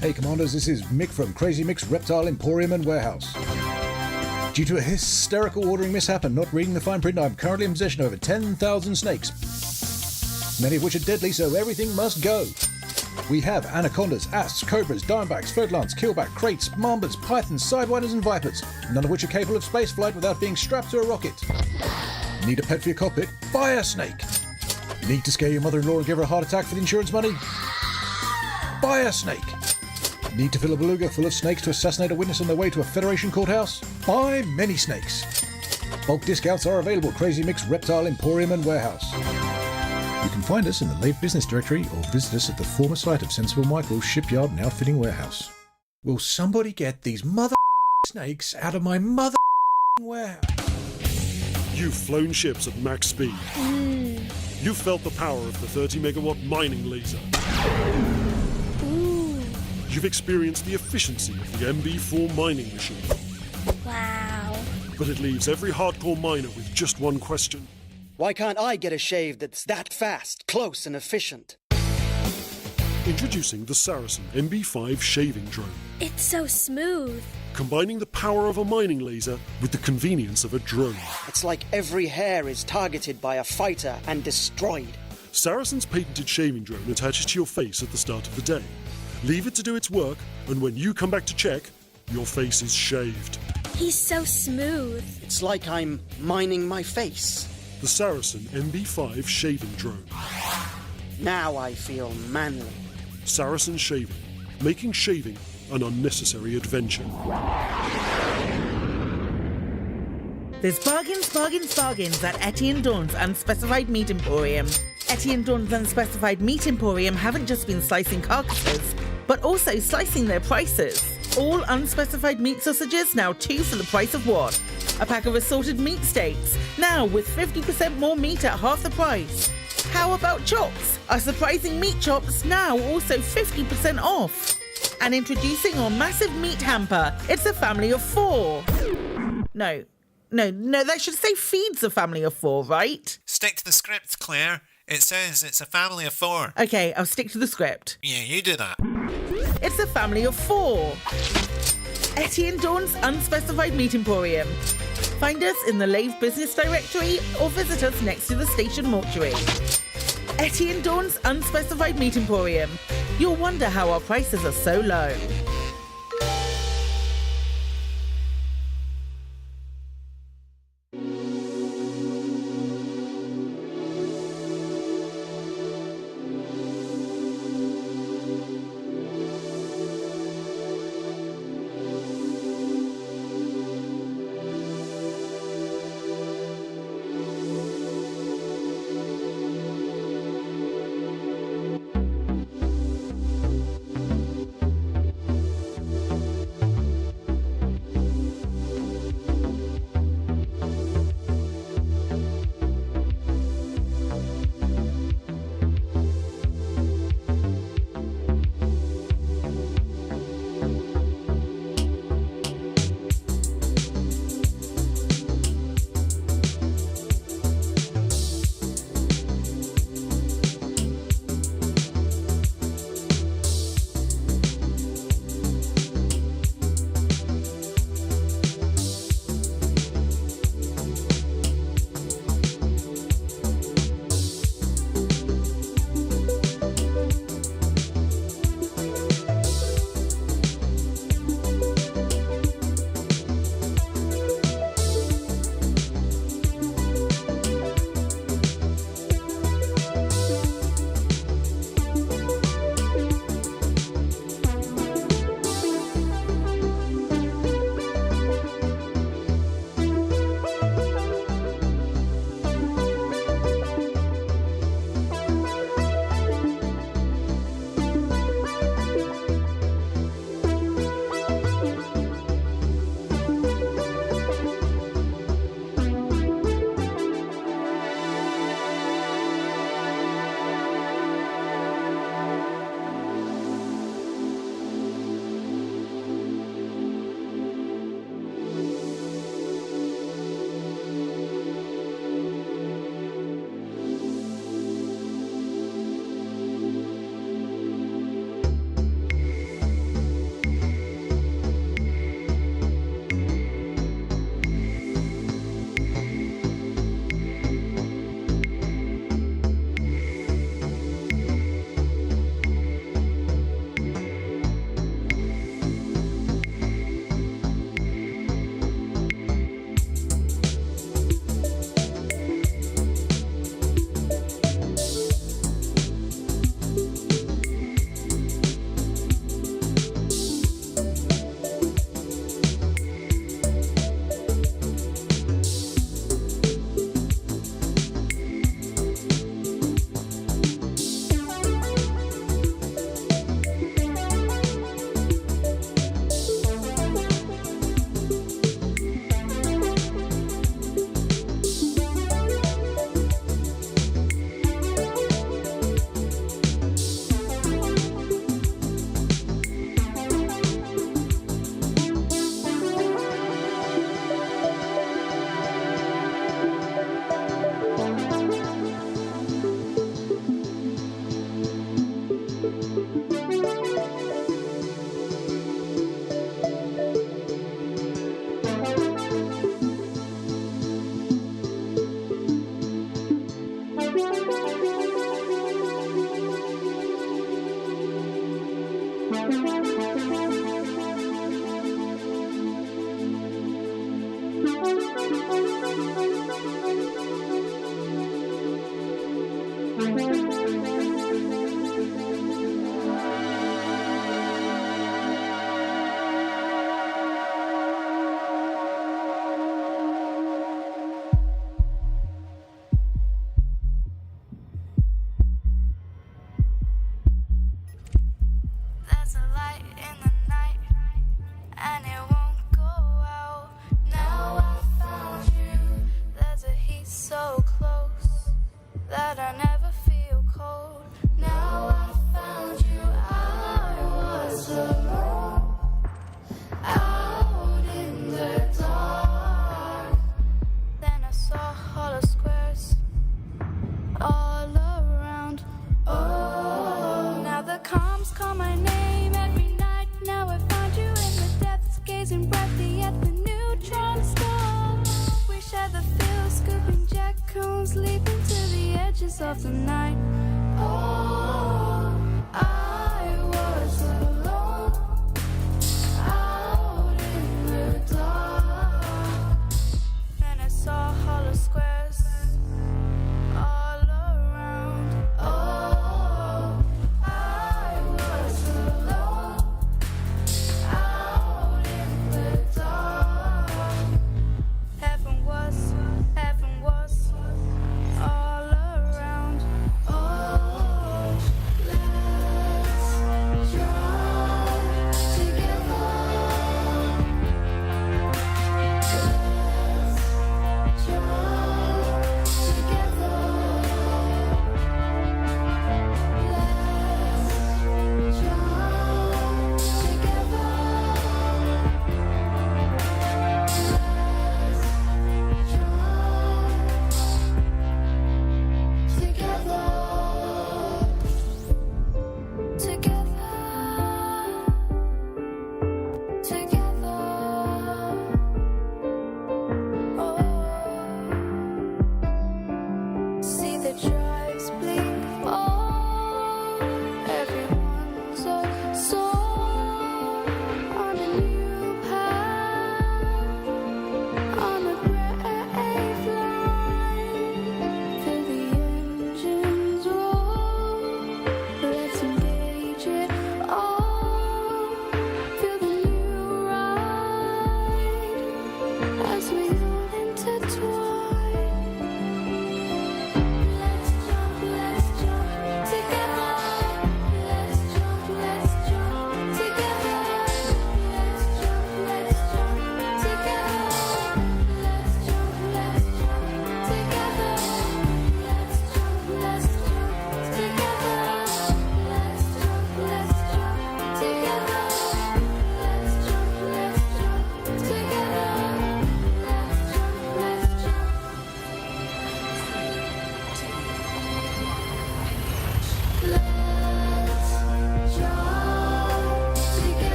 Hey Commanders, this is Mick from Crazy Mick's Reptile Emporium and Warehouse. Due to a hysterical ordering mishap and not reading the fine print, I'm currently in possession of over 10,000 snakes, many of which are deadly, so everything must go. We have anacondas, asps, cobras, diamondbacks, fodlans, keelback, kraits, mambas, pythons, sidewinders and vipers, none of which are capable of spaceflight without being strapped to a rocket. Need a pet for your cockpit? Buy a snake. Need to scare your mother-in-law and give her a heart attack for the insurance money? Buy a snake. Need to fill a beluga full of snakes to assassinate a witness on their way to a Federation courthouse? Buy many snakes. Bulk discounts are available at Crazy Mick's Reptile Emporium and Warehouse. You can find us in the Lave Business Directory or visit us at the former site of Sensible Michael's Shipyard and Outfitting Warehouse. Will somebody get these mother snakes out of my mother warehouse? You've flown ships at max speed. You've felt the power of the 30 megawatt mining laser. You've experienced the efficiency of the MB4 mining machine. Wow. But it leaves every hardcore miner with just one question. Why can't I get a shave that's that fast, close and efficient? Introducing the Saracen MB5 shaving drone. It's so smooth. Combining the power of a mining laser with the convenience of a drone. It's like every hair is targeted by a fighter and destroyed. Saracen's patented shaving drone attaches to your face at the start of the day. Leave it to do its work, and when you come back to check, your face is shaved. He's so smooth. It's like I'm mining my face. The Saracen MB5 shaving drone. Now I feel manly. Saracen Shaving, making shaving an unnecessary adventure. There's bargains, bargains, bargains at Etienne Dawn's Unspecified Meat Emporium. Etienne Dawn's Unspecified Meat Emporium haven't just been slicing carcasses, but also slicing their prices. All unspecified meat sausages now 2 for the price of 1. A pack of assorted meat steaks, now with 50% more meat at half the price. How about chops? Our surprising meat chops now also 50% off. And introducing our massive meat hamper. It's a family of 4. No, that should say feeds a family of 4, right? Stick to the script, Claire. It says it's a family of 4. Okay, I'll stick to the script. Yeah, you do that. It's a family of 4. Etienne Dawn's Unspecified Meat Emporium. Find us in the Lave Business Directory or visit us next to the station mortuary. Etienne Dawn's Unspecified Meat Emporium. You'll wonder how our prices are so low.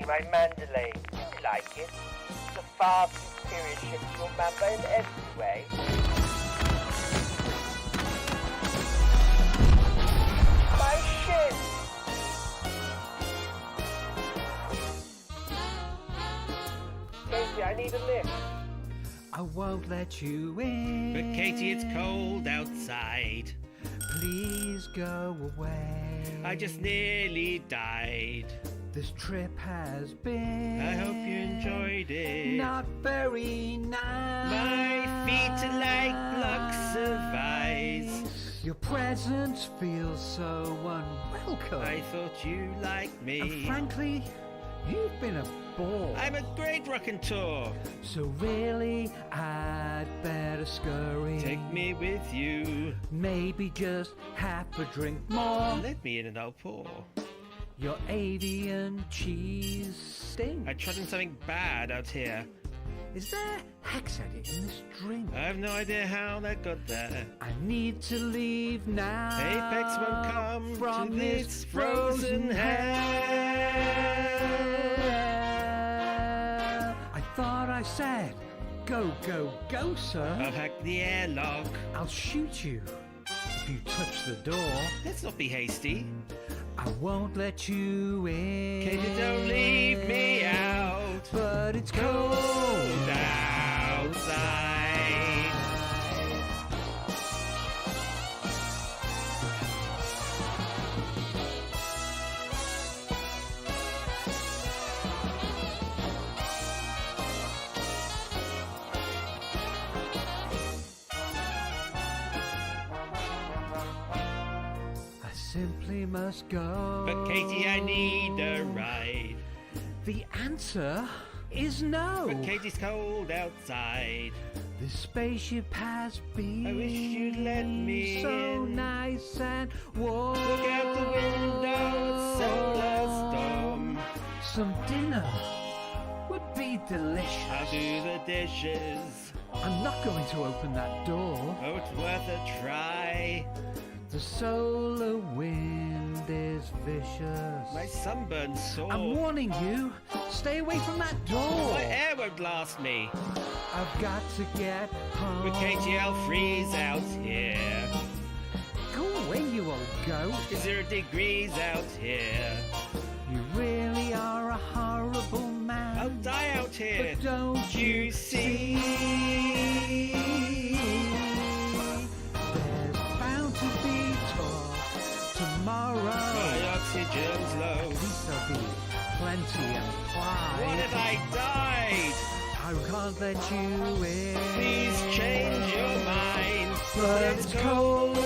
my Mandalay. You like it? It's a far superior ship to your Mamba in every way. My ship! Casey, I need a lift. I won't let you in. But Katie, it's cold outside. Please go away. I just nearly died. This trip has been. I hope you enjoyed it. Not very nice. My feet are like blocks of ice. Your presence feels so unwelcome. I thought you liked me. And frankly, you've been a bore. I'm a great raconteur. So really, I'd better scurry. Take me with you. Maybe just half a drink more. Let me in and I'll pour. Your avian cheese stinks. I tried something bad out here. Is there hex edit in this drink? I have no idea how that got there. I need to leave now. Apex won't come from to this this frozen hell. I thought I said, go, go, go, sir. I'll hack the airlock. I'll shoot you if you touch the door. Let's not be hasty. I won't let you in. Katie, don't leave me out. But it's cold outside. Simply must go. But Katie, I need a ride. The answer is no. But Katie's cold outside. This spaceship has been. I wish you'd let me so in. nice and warm. Look out the window, solar storm. Some dinner would be delicious. I'll do the dishes. I'm not going to open that door. Oh, it's worth a try. The solar wind is vicious. My sunburn's sore. I'm warning you, stay away from that door. My air won't last me. I've got to get home. But Katie, I'll freeze out here. Go away, you old goat. 0 degrees out here. You really are a horrible man. I'll die out here. But don't you see? Tomorrow, my oxygen's low. At least there'll be plenty of pride. What if I died? I can't let you in. Please change your mind. But it's cold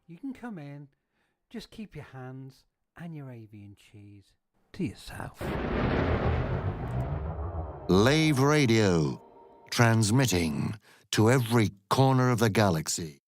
You can come in, just keep your hands and your avian cheese to yourself. Lave Radio, transmitting to every corner of the galaxy.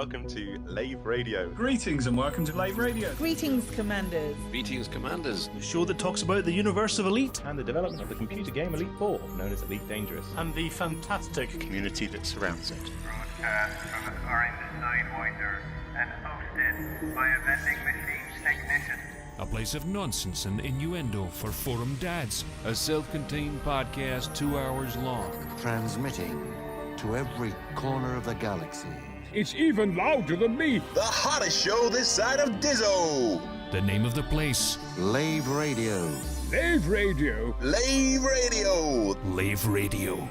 welcome to Lave Radio. Greetings and welcome to Lave Radio. Greetings, Commanders. Greetings, Commanders. The show that talks about the universe of Elite and the development of the computer game Elite 4, known as Elite Dangerous, and the fantastic community that surrounds it. Broadcast from the Orange Sidewinder and hosted by a vending machine technician. A place of nonsense and innuendo for forum dads. A self-contained podcast 2 hours long. Transmitting to every corner of the galaxy. It's even louder than me. The hottest show this side of Dizzo. The name of the place. Lave Radio. Lave Radio. Lave Radio. Lave Radio. Lave Radio.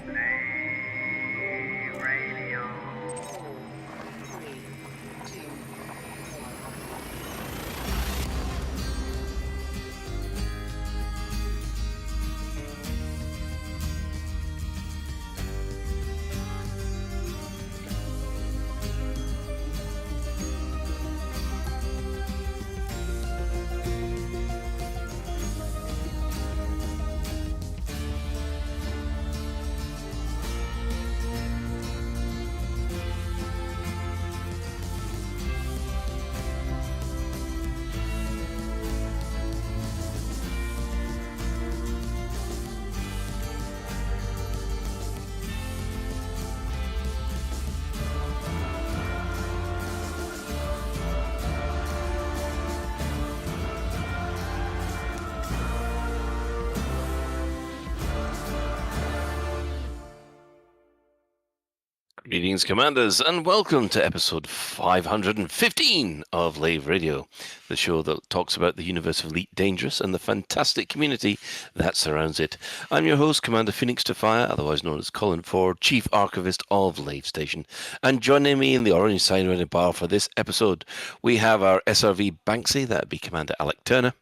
Greetings, Commanders, and welcome to episode 515 of Lave Radio, the show that talks about the universe of Elite Dangerous and the fantastic community that surrounds it. I'm your host, Commander Phoenix to Fire, otherwise known as Colin Ford, Chief Archivist of Lave Station. And joining me in the Orange Sidewinder Bar for this episode, we have our SRV Banksy, that'd be Commander Alec Turner.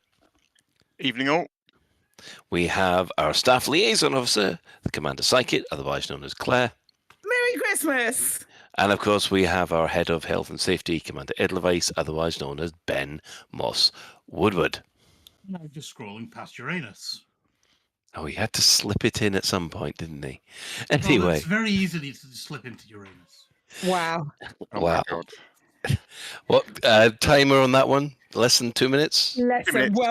Evening all. We have our Staff Liaison Officer, the Commander Psychic, otherwise known as Claire. Merry Christmas! And of course, we have our Head of Health and Safety, Commander Edelweiss, otherwise known as Ben Moss Woodward. I'm just scrolling past Uranus. Oh, he had to slip it in at some point, didn't he? Anyway. Well, it's very easy to slip into Uranus. Wow. Oh wow. What timer on that one? Less than 2 minutes? Less than 2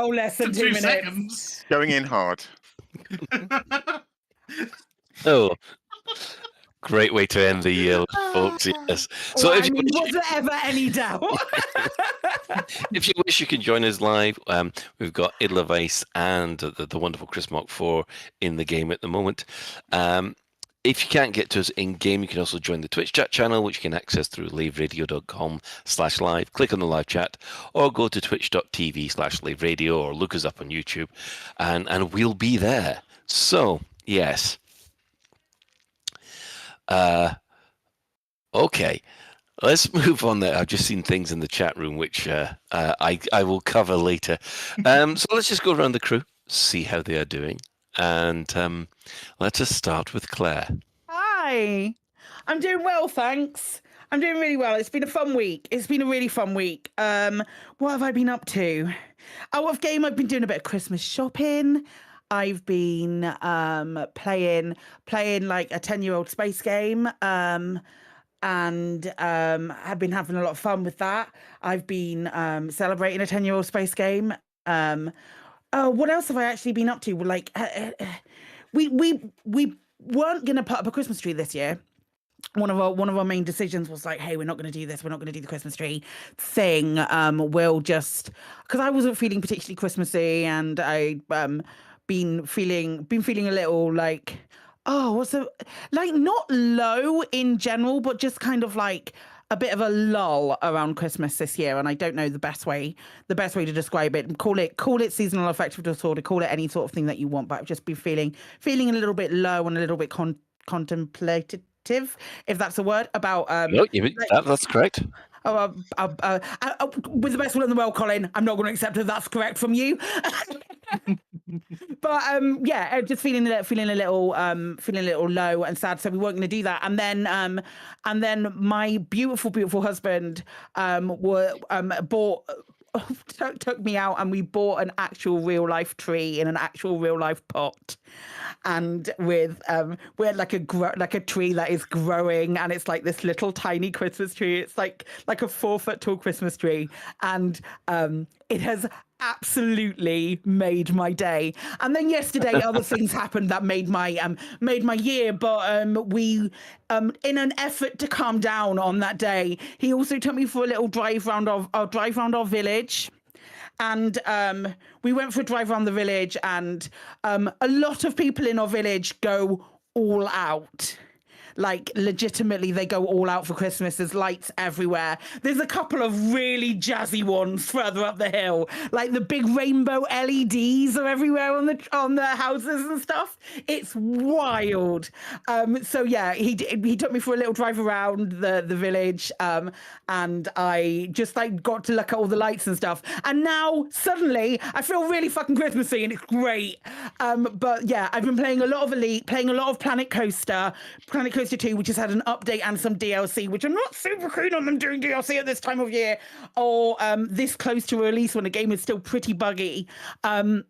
minutes. Seconds. Going in hard. Oh. Great way to end the year, folks. Yes. So, well, if you wish, was there ever any doubt? if you wish, you can join us live. We've got Edelweiss and the wonderful Chris Mark 4 in the game at the moment. If you can't get to us in game, you can also join the Twitch chat channel, which you can access through laveradio.com/live. Click on the live chat, or go to twitch.tv/laveradio, or look us up on YouTube, and we'll be there. So, yes. Okay, let's move on there. I've just seen things in the chat room which I will cover later. So let's just go around the crew, see how they are doing, and let us start with Claire. Hi, I'm doing well, thanks. I'm doing really well. It's been a fun week. It's been a really fun week. What have I been up to? Out of game, I've been doing a bit of Christmas shopping. I've been playing like a 10-year-old space game, and have been having a lot of fun with that. I've been celebrating a 10-year-old space game. What else have I actually been up to? Like, we weren't gonna put up a Christmas tree this year. One of our main decisions was like, hey, we're not going to do this. We're not going to do the Christmas tree thing. We'll just, because I wasn't feeling particularly Christmassy, and I been feeling a little like, not low in general, but just kind of like a bit of a lull around Christmas this year. And I don't know the best way to describe it. Call it seasonal affective disorder, call it any sort of thing that you want, but I've just been feeling a little bit low and a little bit contemplative, if that's a word, about no, that's correct. With the best will in the world, Colin, I'm not going to accept if that's correct from you. But just feeling a little low and sad, so we weren't going to do that. And then my beautiful husband bought took me out and we bought an actual real life tree in an actual real life pot, and with we're like a tree that is growing, and it's like this little tiny Christmas tree. It's like a 4-foot tall Christmas tree, and it has absolutely made my day. And then yesterday other things happened that made my year, but we in an effort to calm down on that day, he also took me for a little drive around our village. And we went for a drive around the village, and a lot of people in our village go all out. Like, legitimately, they go all out for Christmas. There's lights everywhere. There's a couple of really jazzy ones further up the hill. Like, the big rainbow LEDs are everywhere on the houses and stuff. It's wild. So, yeah, he took me for a little drive around the village, and I just, like, got to look at all the lights and stuff. And now, suddenly, I feel really fucking Christmassy, and it's great. But, yeah, I've been playing a lot of Elite, playing a lot of Planet Coaster 2, which has had an update and some DLC, which I'm not super keen on them doing DLC at this time of year, or this close to release when the game is still pretty buggy. But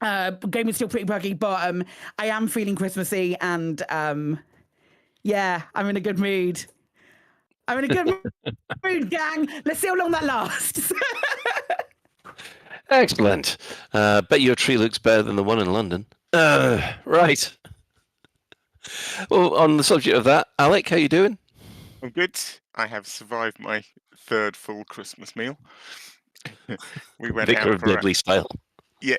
I am feeling Christmassy, and yeah, I'm in a good mood. I'm in a good mood, gang. Let's see how long that lasts. Excellent. Bet your tree looks better than the one in London. Right. Well, on the subject of that, Alec, how you doing? I'm good. I have survived my 3rd full Christmas meal. We went Vicar out of for Deadly style. Yeah.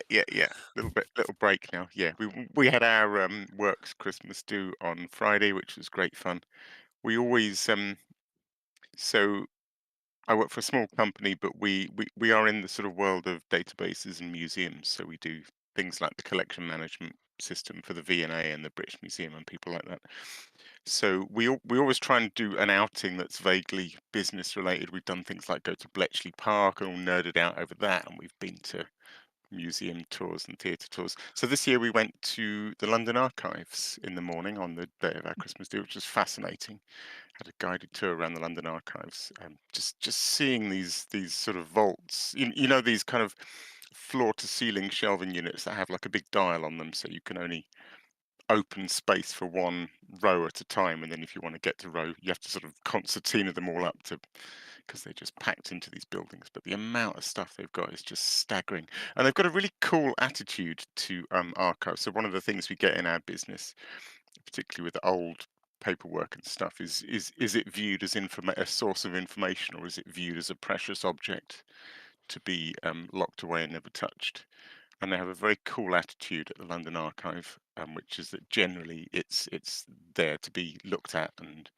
Little break now. Yeah, we had our works Christmas do on Friday, which was great fun. We always so I work for a small company, but we are in the sort of world of databases and museums. So we do things like the collection management system for the V&A and the British Museum and people like that. So we always try and do an outing that's vaguely business related. We've done things like go to Bletchley Park and all nerded out over that, and we've been to museum tours and theatre tours. So this year we went to the London Archives in the morning on the day of our Christmas do, which was fascinating. Had a guided tour around the London Archives, just seeing these sort of vaults. You know, these kind of floor to ceiling shelving units that have like a big dial on them, so you can only open space for one row at a time, and then if you want to get to row, you have to sort of concertina them all up to, because they're just packed into these buildings. But the amount of stuff they've got is just staggering, and they've got a really cool attitude to archives. So one of the things we get in our business, particularly with old paperwork and stuff, is it viewed as a source of information, or is it viewed as a precious object to be locked away and never touched? And they have a very cool attitude at the London Archive, which is that generally it's there to be looked at and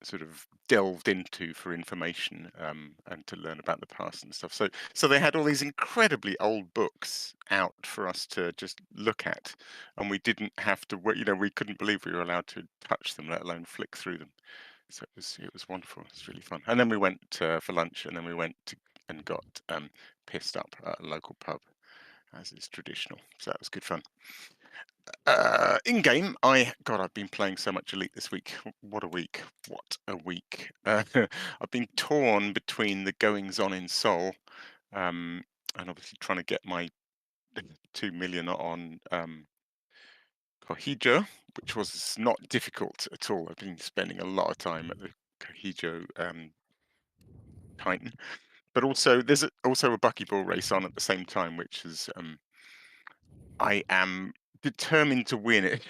sort of delved into for information, and to learn about the past and stuff. So they had all these incredibly old books out for us to just look at, and we didn't have to. We couldn't believe we were allowed to touch them, let alone flick through them. So it was wonderful. It's really fun. And then we went for lunch, and then we went and got pissed up at a local pub, as is traditional. So that was good fun. In game, I've been playing so much Elite this week. What a week! What a week! I've been torn between the goings on in Seoul, and obviously trying to get my 2 million on Kohijo, which was not difficult at all. I've been spending a lot of time at the Kohijo Titan, but also there's also a buckyball race on at the same time, which is I am determined to win it.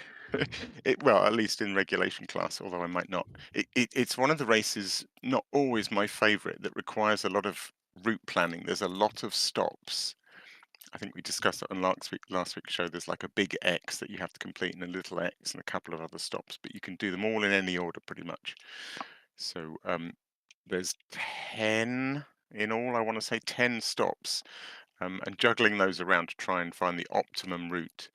Well, at least in regulation class, although I might not. It's one of the races, not always my favourite, that requires a lot of route planning. There's a lot of stops. I think we discussed it on last week's show. There's like a big X that you have to complete and a little X and a couple of other stops, but you can do them all in any order pretty much. So there's 10 in all, I want to say 10 stops, and juggling those around to try and find the optimum route,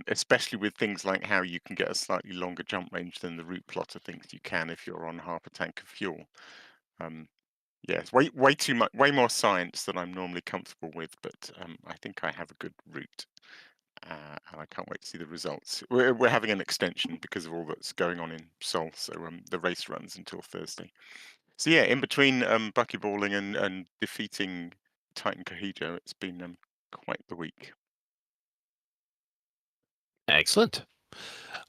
especially with things like how you can get a slightly longer jump range than the route plotter thinks you can if you're on half a tank of fuel. It's way too much, way more science than I'm normally comfortable with, but I think I have a good route, and I can't wait to see the results. We're having an extension because of all that's going on in Seoul, so the race runs until Thursday. So yeah, in between buckyballing and defeating Titan Cohijo, it's been quite the week. Excellent.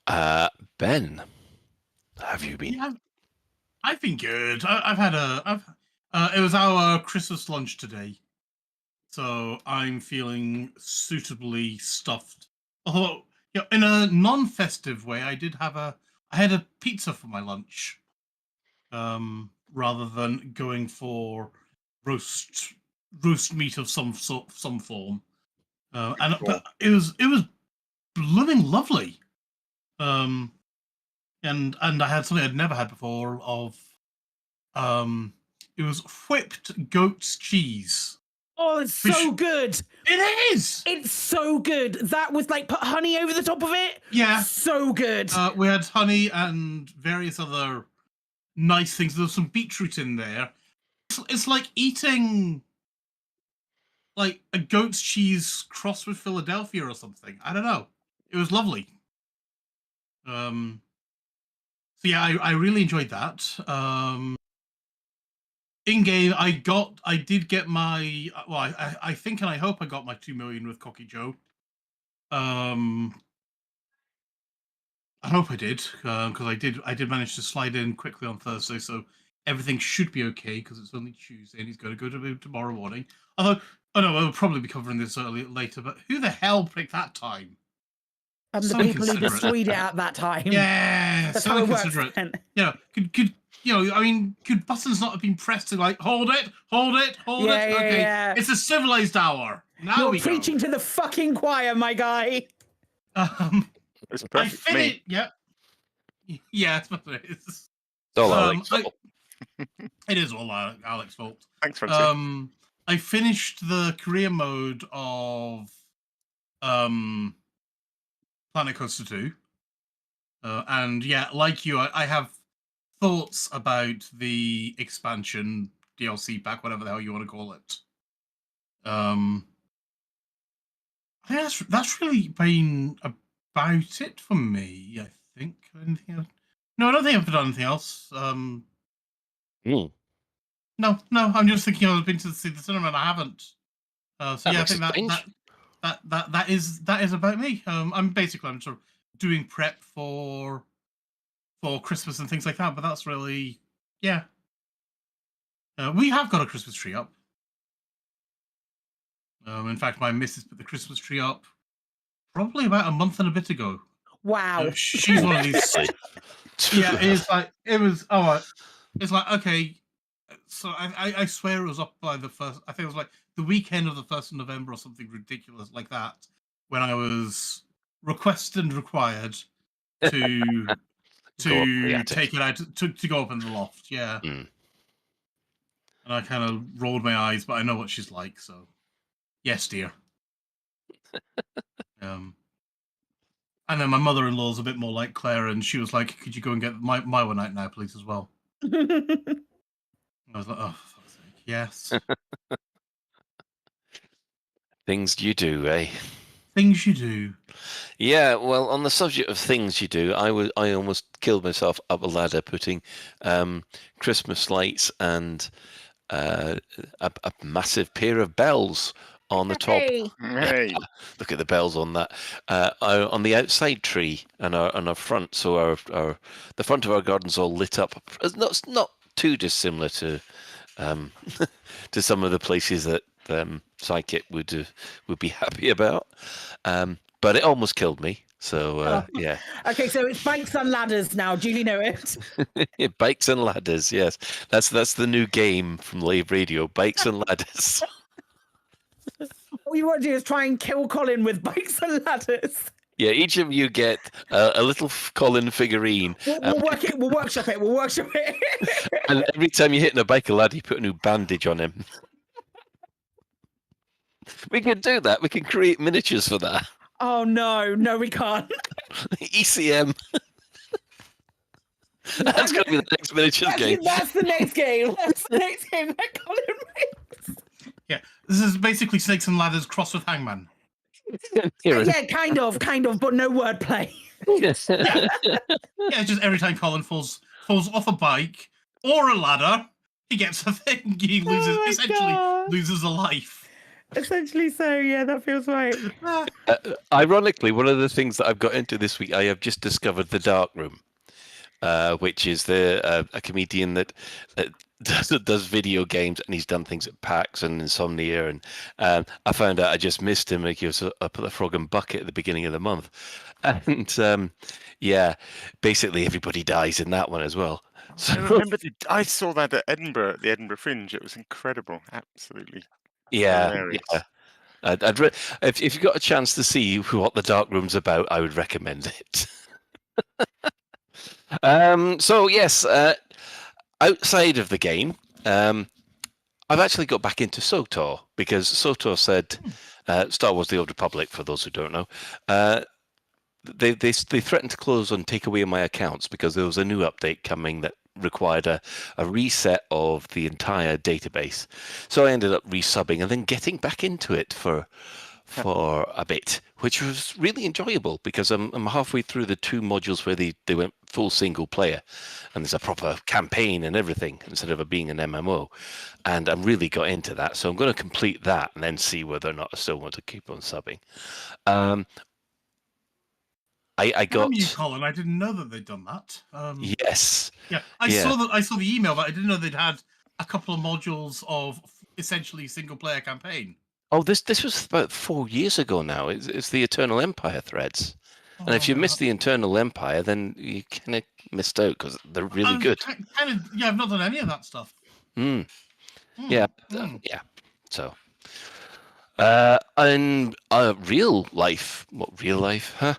Ben, have you been? Yeah, I've been good. I've had it was our Christmas lunch today, so I'm feeling suitably stuffed. Although, in a non-festive way, I had a pizza for my lunch, rather than going for roast meat of some form. But it was blooming lovely. And I had something I'd never had before of it was whipped goat's cheese. Oh, it's so good. It is. It's so good. That was like put honey over the top of it. Yeah. So good. We had honey and various other nice things. There was some beetroot in there. It's like eating like a goat's cheese crossed with Philadelphia or something. I don't know. It was lovely. So yeah, I really enjoyed that. In game, I did get my I think and I hope I got my 2 million with Cocky Joe. I hope I did because I did manage to slide in quickly on Thursday, so everything should be okay because it's only Tuesday and he's going to go to tomorrow morning. Although, we'll probably be covering this later. But who the hell picked that time? The people who destroyed it at that time. Yeah, that's so how it inconsiderate. works. Yeah, could buttons not have been pressed to like hold it? Yeah, Okay, yeah. it's a civilized hour. Now You're we go. preaching to the fucking choir, my guy. It's I perfect for finished. me. Yeah, yeah, it's what it is. It's all Alex's fault. It is all Alex's fault. Thanks, Francis. I finished the career mode of Planet Coaster 2. And yeah, like you, I have thoughts about the expansion DLC pack, whatever the hell you want to call it. I think that's really been about it for me. I think anything else? No, I don't think I've done anything else. No, I'm just thinking I've been to see the cinema and I haven't. So yeah, I think that is about me. I'm sort of doing prep for Christmas and things like that, but that's really we have got a Christmas tree up. In fact, my missus put the Christmas tree up probably about a month and a bit ago. Wow. She's one of these. Yeah, it's like okay. So I swear it was up by the first. I think it was like the weekend of the 1st of November or something ridiculous like that, when I was requested and required to take it out to go up in the loft. Yeah. And I kind of rolled my eyes, but I know what she's like, so yes, dear. And then my mother-in-law's a bit more like Claire, and she was like, "Could you go and get my one out now, please, as well?" I was like, "Oh, for fuck's sake, yes." Things you do, eh? Things you do. Yeah, well, on the subject of things you do, I almost killed myself up a ladder putting Christmas lights and a massive pair of bells on the top. Hey. Look at the bells on that. On the outside tree and on our front, so the front of our garden's all lit up. It's not too dissimilar to to some of the places that Psychic would be happy about. But it almost killed me. So yeah. Okay, so it's bikes and ladders now. Duly noted. Bikes and ladders. Yes, that's the new game from Lave Radio. Bikes and ladders. What you want to do is try and kill Colin with bikes and ladders. Yeah, each of you get a little Colin figurine. We'll workshop it. And every time you're hitting a bike or ladder, you put a new bandage on him. We can do that. We can create miniatures for that. Oh no, we can't. ECM. That's going to be the next miniatures game. That's the next game. That's the next game that Colin makes. Yeah, this is basically Snakes and Ladders crossed with Hangman. Yeah, kind of, but no wordplay. Yeah, just every time Colin falls off a bike or a ladder, he gets a thing. He loses loses a life. Essentially, so yeah, that feels right. Ironically, one of the things that I've got into this week, I have just discovered the Dark Room, which is a comedian that does video games, and he's done things at PAX and Insomnia, and I found out I just missed him. He was up at the Frog and Bucket at the beginning of the month, and yeah, basically everybody dies in that one as well. So I remember I saw that at Edinburgh, at the Edinburgh Fringe. It was incredible, absolutely. yeah, Hilarious. yeah. If you've got a chance to see what the Dark Room's about, I would recommend it. So yes, outside of the game, I've actually got back into SOTOR because SOTOR said, Star Wars: The Old Republic, for those who don't know, they threatened to close and take away my accounts because there was a new update coming that required a reset of the entire database. So I ended up resubbing and then getting back into it for a bit, which was really enjoyable because I'm halfway through the 2 modules where they went full single player, and there's a proper campaign and everything instead of it being an MMO, and I'm really got into that. So I'm going to complete that and then see whether or not I still want to keep on subbing. I got you, Colin. I didn't know that they'd done that. Yes. Yeah, I saw the email, but I didn't know they'd had a couple of modules of essentially single player campaign. Oh, this was about 4 years ago now. It's the Eternal Empire threads, and if you missed the Eternal Empire, then you kind of missed out because they're really good. Yeah, I've not done any of that stuff. Yeah. So, in real life, huh?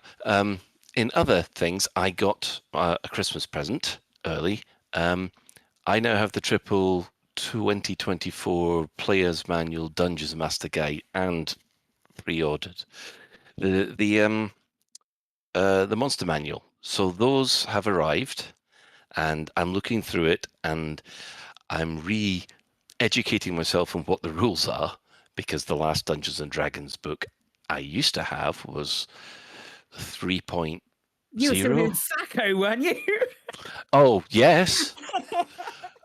In other things, I got a Christmas present early. I now have the triple 2024 Player's Manual Dungeons Master Guide and pre-ordered the Monster Manual. So those have arrived, and I'm looking through it, and I'm re-educating myself on what the rules are, because the last Dungeons and Dragons book I used to have was 3.0. You were still in Sacco, weren't you? Oh yes.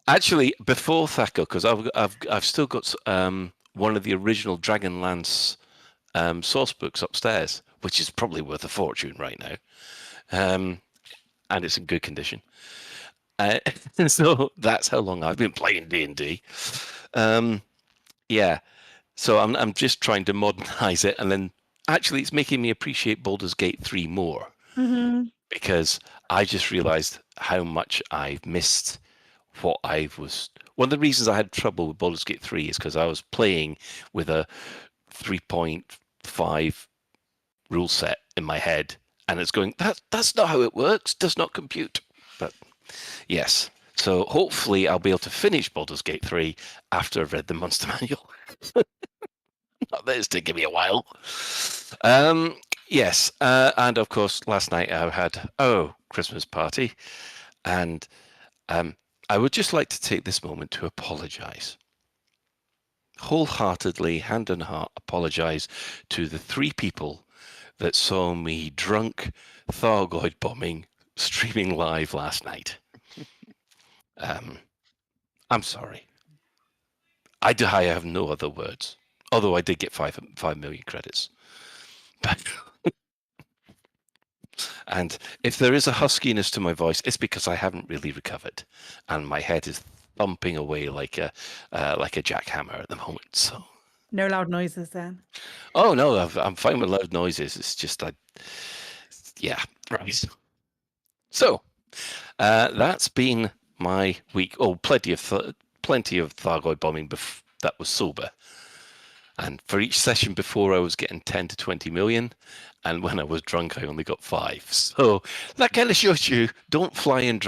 Actually, before Thaco, because I've still got one of the original Dragonlance source books upstairs, which is probably worth a fortune right now, and it's in good condition. So that's how long I've been playing D&D. Yeah, so I'm just trying to modernize it, and then actually it's making me appreciate Baldur's Gate 3 more, because I just realized how much I've missed. One of the reasons I had trouble with Baldur's Gate 3 is because I was playing with a 3.5 rule set in my head, and it's going, that's not how it works, does not compute. But yes, so hopefully I'll be able to finish Baldur's Gate 3 after I've read the Monster Manual. Not that it's taking me a while. Yes, and of course last night I had Christmas party, and I would just like to take this moment to apologize. Wholeheartedly, hand on heart, apologize to the 3 people that saw me drunk, Thargoid bombing, streaming live last night. I'm sorry. I have no other words, although I did get 5 million credits. But and if there is a huskiness to my voice, it's because I haven't really recovered, and my head is thumping away like a jackhammer at the moment. So no loud noises then. Oh no, I'm fine with loud noises. It's just yeah, right. So that's been my week. Oh, plenty of Thargoid bombing that was sober. And for each session before, I was getting 10 to 20 million. And when I was drunk, I only got 5. So that kind of shows you, don't fly and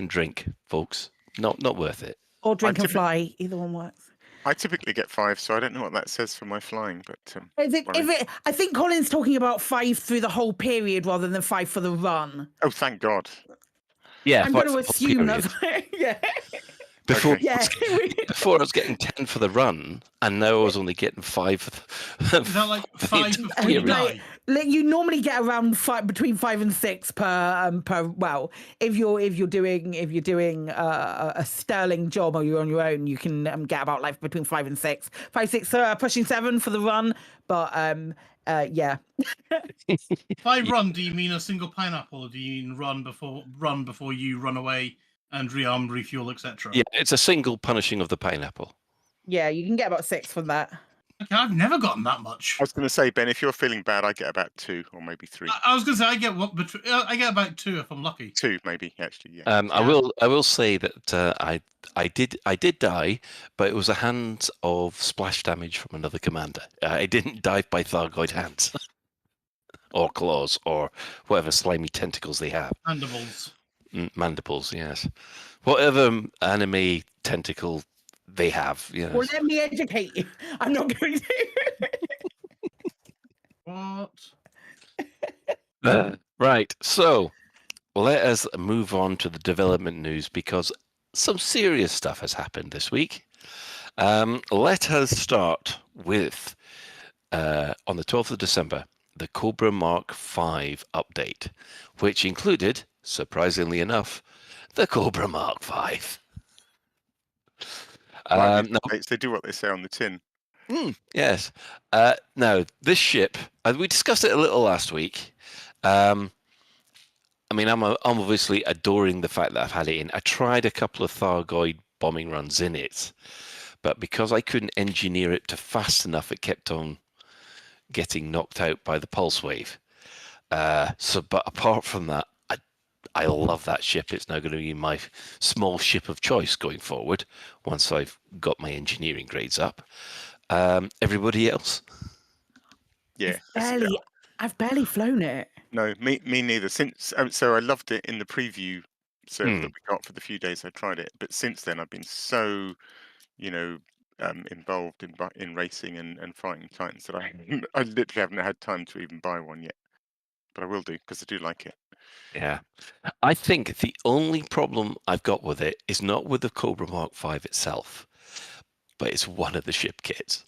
drink, folks. Not worth it. Or drink and fly. Either one works. I typically get 5, so I don't know what that says for my flying. But I think Colin's talking about 5 through the whole period rather than 5 for the run. Oh, thank God. Yeah, I'm going to assume that's yeah. Before, Okay. Yeah. before I was getting 10 for the run, and now I was only getting 5 for Is that like for the 5 entire before you period. die? You normally get around between 5 and 6 per. Well, if you're doing a sterling job or you're on your own, you can get about like between 5 and 6. 5, 6, pushing 7 for the run. But yeah. By run, do you mean a single pineapple, or do you mean run before you run away and rearm, refuel, etc.? Yeah, it's a single punishing of the pineapple. Yeah, you can get about 6 from that. Okay, I've never gotten that much. I was going to say, Ben, if you're feeling bad, I get about 2 or maybe 3. I was going to say I get about 2 if I'm lucky. 2 maybe, actually. Yeah. I will say that I did die, but it was a hand of splash damage from another commander. I didn't die by Thargoid hands or claws or whatever slimy tentacles they have. Mandibles. Mandibles, yes. Whatever anime tentacle they have. You know. Well, let me educate you. I'm not going to. What? Right, so let us move on to the development news because some serious stuff has happened this week. Let us start with, on the 12th of December, the Cobra Mark V update, which included, surprisingly enough, the Cobra Mark V. They do what they say on the tin. Yes. Now, this ship, we discussed it a little last week. I mean, I'm obviously adoring the fact that I've had it in. I tried a couple of Thargoid bombing runs in it, but because I couldn't engineer it to fast enough, it kept on getting knocked out by the pulse wave. But apart from that, I love that ship. It's now going to be my small ship of choice going forward once I've got my engineering grades up. Everybody else? Yeah. I've barely flown it. No, me neither. Since so I loved it in the preview server that we got for the few days I tried it, but since then I've been so, involved in racing and fighting Titans that I literally haven't had time to even buy one yet. But I will do because I do like it. Yeah. I think the only problem I've got with it is not with the Cobra Mark V itself, but it's one of the ship kits.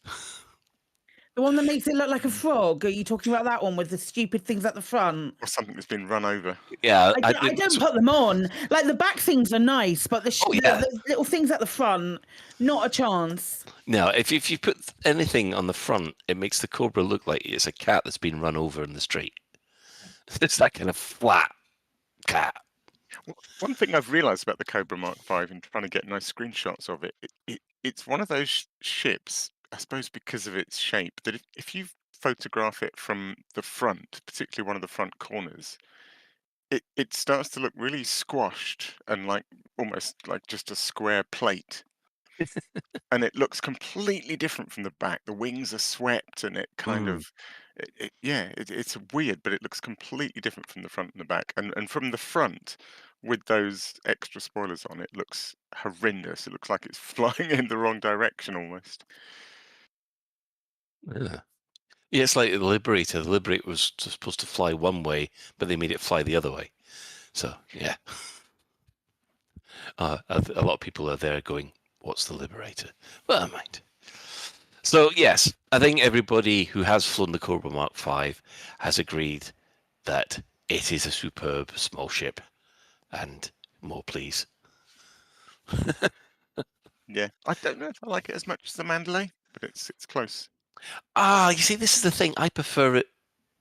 The one that makes it look like a frog? Are you talking about that one with the stupid things at the front? Or something that's been run over. Yeah. I don't put them on. Like, the back things are nice, but the little things at the front, not a chance. No, if you put anything on the front, it makes the Cobra look like it's a cat that's been run over in the street. It's that kind of flat cat. One thing I've realised about the Cobra Mark V and trying to get nice screenshots of it's one of those ships, I suppose because of its shape, that if you photograph it from the front, particularly one of the front corners, it starts to look really squashed and like almost like just a square plate. And it looks completely different from the back. The wings are swept and it kind of, it's weird, but it looks completely different from the front and the back. And from the front, with those extra spoilers on, it looks horrendous. It looks like it's flying in the wrong direction almost. Yeah. Yeah, it's like the Liberator. The Liberator was supposed to fly one way, but they made it fly the other way. So, yeah. A lot of people are there going, what's the Liberator? Well, I mind. So, yes, I think everybody who has flown the Cobra Mark V has agreed that it is a superb small ship. And more, please. Yeah, I don't know if I like it as much as the Mandalay, but it's close. You see, this is the thing. I prefer it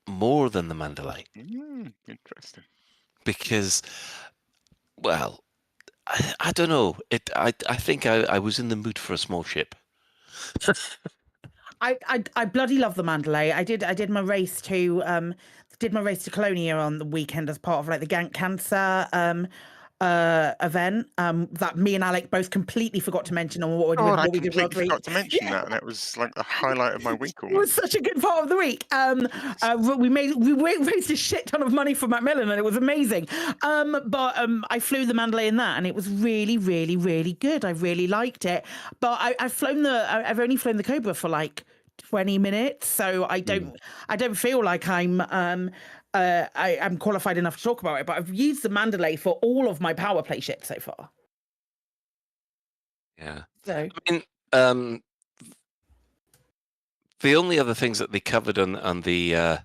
more than the Mandalay. Interesting. Because, well, I don't know. I think I was in the mood for a small ship. I bloody love the Mandalay. I did my race to Colonia on the weekend as part of like the Gank Cancer event that me and Alec both completely forgot to mention on what we did I last completely week. forgot to mention that, and that was like the highlight of my week. It was such a good part of the week. We raised a shit ton of money for Macmillan, and it was amazing. But I flew the Mandalay in that, and it was really, really, really good. I really liked it. But I've only flown the Cobra for like 20 minutes, so I don't feel like I'm qualified enough to talk about it, but I've used the Mandalay for all of my power play ships so far. Yeah. So I mean, um, the only other things that they covered on the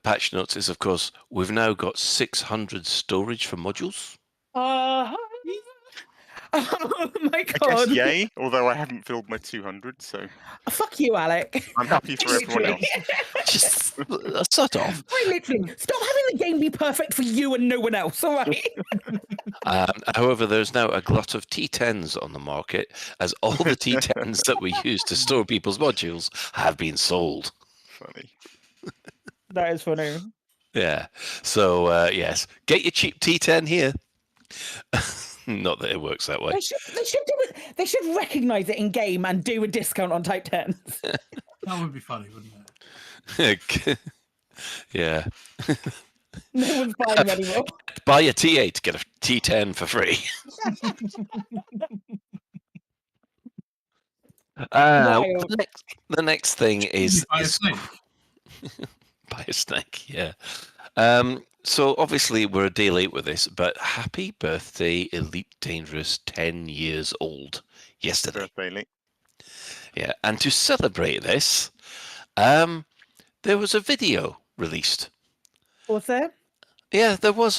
patch notes is, of course, we've now got 600 storage for modules. oh my I guess god! yay, although I haven't filled my 200, so Fuck you, Alec. I'm happy for everyone else. Just sort of. Quite literally, stop having the game be perfect for you and no one else. All right. However, there's now a glut of T10s on the market, as all the T10s that we use to store people's modules have been sold. Funny. That is funny. Yeah. So yes, get your cheap T10 here. Not that it works that way. They should do it. They should recognise it in game and do a discount on Type 10s. That would be funny, wouldn't it? Yeah. No one's buying them anymore. Buy a T8, get a T10 for free. The next thing is Buy a snake. Buy a snake, yeah. So obviously we're a day late with this, but happy birthday, Elite Dangerous, 10 years old yesterday. Birthday late. Yeah, and to celebrate this, there was a video released. Was there? Yeah, there was,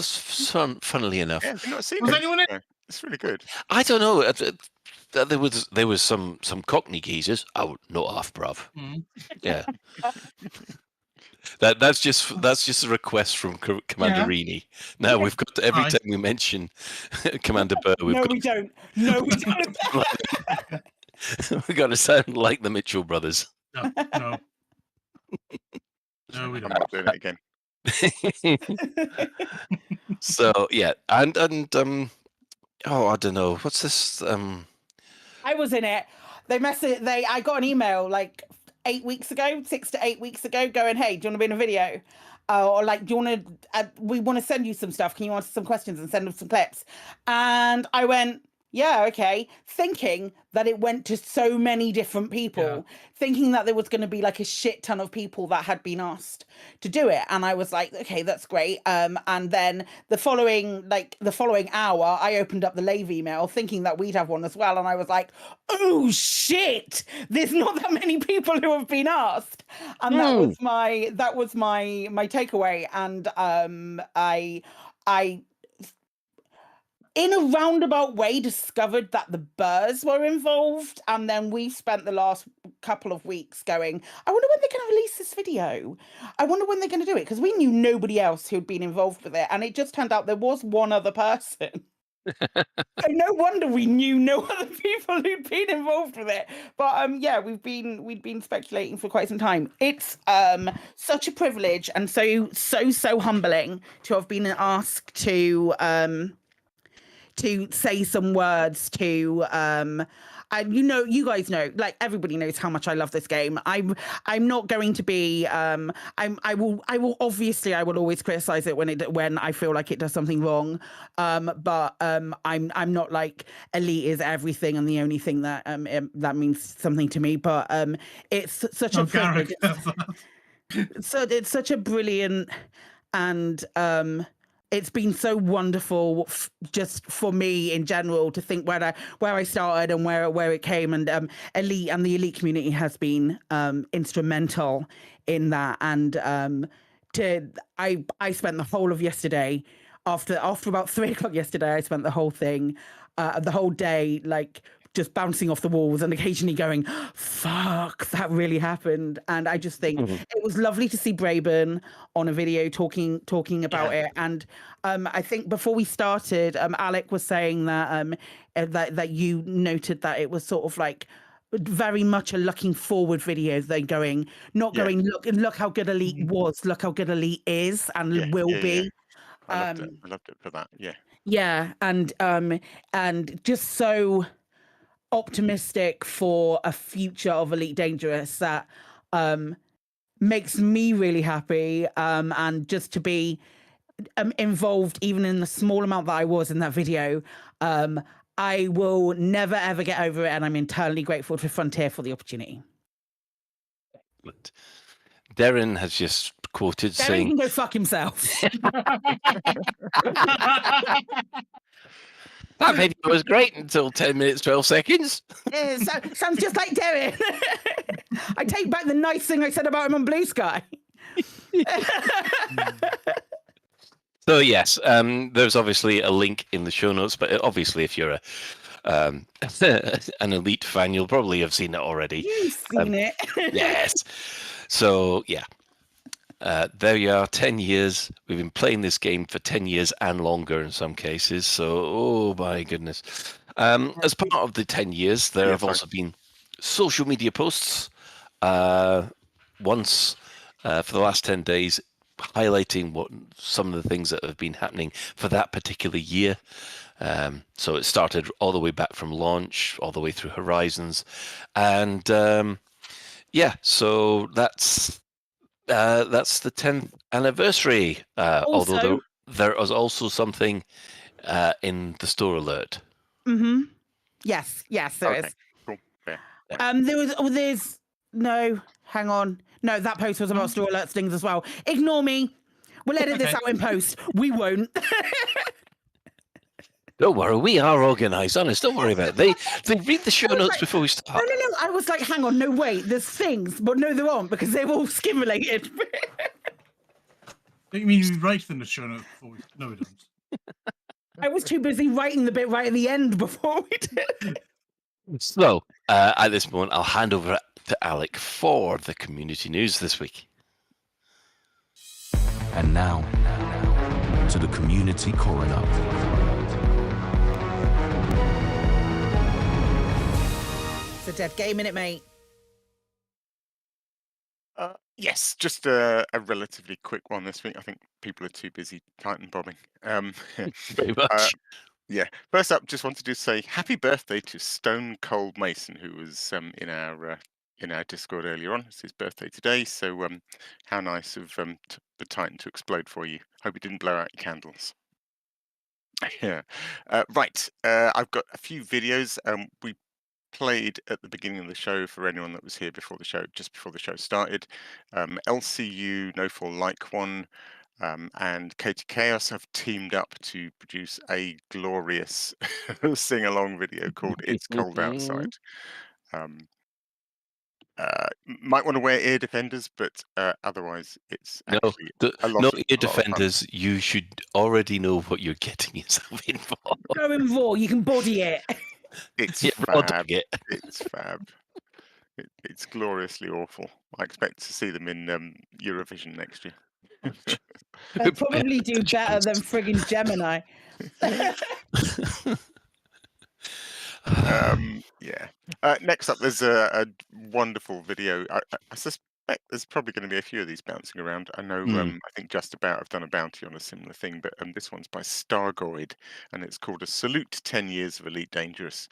funnily enough. Yeah, have you not seen Was it? anyone in? No, it's really good. I don't know. There was some Cockney geezers. Oh, not half, bruv. Yeah. That's just a request from Commander Reaney. Now we've got every time we mention Commander Burr, We don't. No, we don't. we've got to sound like the Mitchell brothers. No, we I'm don't. not doing it again. So yeah, and oh, I don't know. What's this? I was in it. I got an email like 6 to 8 weeks ago, going, "Hey, do you want to be in a video? Or like, do you want to? We want to send you some stuff. Can you answer some questions and send us some clips?" And I went, "Yeah, okay," thinking that it went to so many different people, thinking that there was going to be like a shit ton of people that had been asked to do it. And I was like, okay, that's great. And then the following hour, I opened up the Lave email thinking that we'd have one as well. And I was like, oh shit, there's not that many people who have been asked. And that was my takeaway. And I in a roundabout way discovered that the Burrs were involved, and then we spent the last couple of weeks going, I wonder when they're going to release this video. I wonder when they're going to do it, because we knew nobody else who'd been involved with it, and it just turned out there was one other person. So no wonder we knew no other people who'd been involved with it. But yeah, we'd been speculating for quite some time. It's such a privilege and so humbling to have been asked to say some words to and you guys know, like everybody knows how much I love this game. I'm not going to be I will always criticize it when I feel like it does something wrong, but I'm not like Elite is everything and the only thing that that means something to me, but it's such a privilege. So it's such a brilliant, and it's been so wonderful just for me in general to think where I started and where it came, and Elite and the Elite community has been instrumental in that. And I spent the whole of yesterday after about 3 o'clock yesterday. I spent the whole thing, the whole day, like just bouncing off the walls and occasionally going, fuck, that really happened. And I just think it was lovely to see Braben on a video talking about it. And I think before we started, Alec was saying that that you noted that it was sort of like very much a looking forward video. They're going, not going, look how good Elite was, look how good Elite is and will be. I loved it for that. Yeah, and just so optimistic for a future of Elite Dangerous that makes me really happy, and just to be involved even in the small amount that I was in that video, I will never ever get over it, and I'm eternally grateful to Frontier for the opportunity. Darren has just quoted Darren saying, can go fuck himself. That video was great until 10 minutes, 12 seconds. Yeah, sounds just like Derek. I take back the nice thing I said about him on Blue Sky. So yes, there's obviously a link in the show notes, but obviously if you're an Elite fan, you'll probably have seen it already. You've seen it. Yes. So yeah, there you are, 10 years. We've been playing this game for 10 years and longer in some cases. So, oh my goodness. As part of the 10 years, there have also been social media posts once for the last 10 days highlighting what some of the things that have been happening for that particular year. So it started all the way back from launch, all the way through Horizons. And yeah, so that's the 10th anniversary. Although there is also something in the store alert. Mm-hmm. Yes, there is. Cool. Yeah. There's no, hang on. No, that post was about store alert things as well. Ignore me. We'll edit this out in post. We won't. Don't worry, we are organised, honest. Don't worry about it. They read the show notes before we start. No. I was like, hang on, no, wait, there's things, but no, there aren't because they're all skim related. You mean we write them the show notes before we? No, we don't. I was too busy writing the bit right at the end before we did. So, at this moment, I'll hand over to Alec for the community news this week. And now to the community coroner. It's a dead game, innit, mate? Yes, just a relatively quick one this week. I think people are too busy Titan bombing. Very much. Yeah. First up, just wanted to say happy birthday to Stone Cold Mason, who was in our Discord earlier on. It's his birthday today, so how nice of the Titan to explode for you. Hope it didn't blow out your candles. Yeah. Right. I've got a few videos. We played at the beginning of the show for anyone that was here before the show, just before the show started. LCU, No Fall Like One, and Katie Chaos have teamed up to produce a glorious sing-along video called "It's Cold Outside." Might want to wear ear defenders, but otherwise it's actually a lot no of ear defenders. You should already know what you're getting yourself in for. Go in raw, you can body it. It's Yeah, fab. It's fab. It's gloriously awful. I expect to see them in Eurovision next year. They'll probably do better than friggin' Gemini. Yeah. Next up, there's a wonderful video. I suspect there's probably going to be a few of these bouncing around. I know. I think Just About have done a bounty on a similar thing, but this one's by Stargoid, and it's called "A Salute to 10 Years of Elite Dangerous."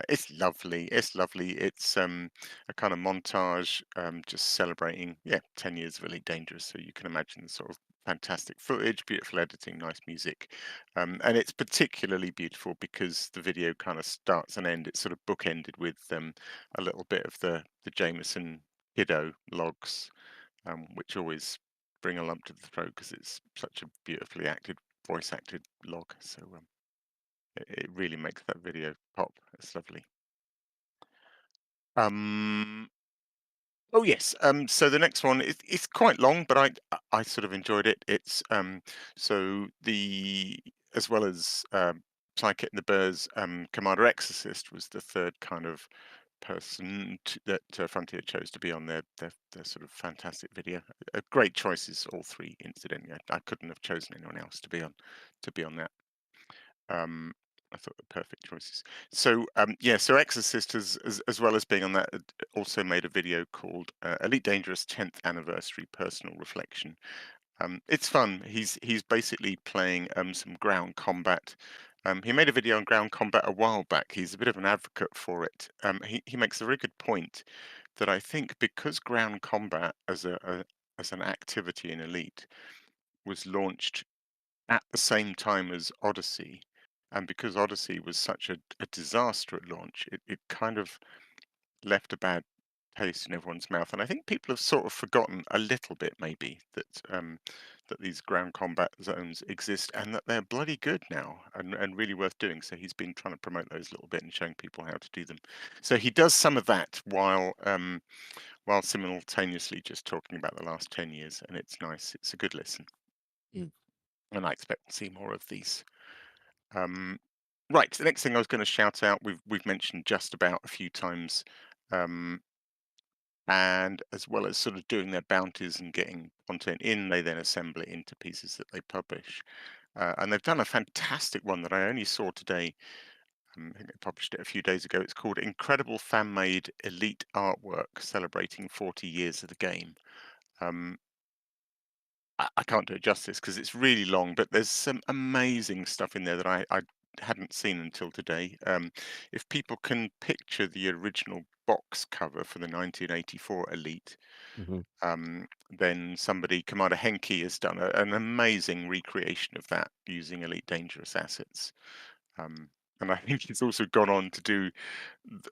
It's lovely. It's lovely. It's a kind of montage, just celebrating 10 years of Elite Dangerous. So you can imagine the sort of fantastic footage, beautiful editing, nice music, and it's particularly beautiful because the video kind of starts and ends. It's sort of bookended with a little bit of the Jameson Kiddo logs, which always bring a lump to the throat because it's such a beautifully acted, voice acted log. So it really makes that video pop. It's lovely. Oh yes. So the next one it's quite long, but I sort of enjoyed it. It's so the as well as Psychic and the Bears, Commander Exorcist was the third kind of person that Frontier chose to be on their sort of fantastic video. Great choices, all three. Incidentally, I couldn't have chosen anyone else to be on that. I thought the perfect choices. So so Exorcist as well as being on that, also made a video called Elite Dangerous 10th Anniversary Personal Reflection. It's fun. He's basically playing some ground combat. He made a video on ground combat a while back. He's a bit of an advocate for it. He makes a very good point that I think because ground combat as an activity in Elite was launched at the same time as Odyssey, and because Odyssey was such a disaster at launch, it kind of left a bad taste in everyone's mouth. And I think people have sort of forgotten a little bit, maybe, that that these ground combat zones exist and that they're bloody good now and really worth doing. So he's been trying to promote those a little bit and showing people how to do them. So he does some of that while simultaneously just talking about the last 10 years, and it's nice. It's a good listen. And I expect to see more of these. Right, the next thing I was going to shout out, we've mentioned Just About a few times, and as well as sort of doing their bounties and getting content in, they then assemble it into pieces that they publish. And they've done a fantastic one that I only saw today. I think they published it a few days ago. It's called Incredible Fan-Made Elite Artwork, celebrating 40 years of the game. I can't do it justice because it's really long, but there's some amazing stuff in there that I hadn't seen until today. If people can picture the original box cover for the 1984 Elite, then somebody, Commander Henke, has done an amazing recreation of that using Elite Dangerous assets. And I think he's also gone on to do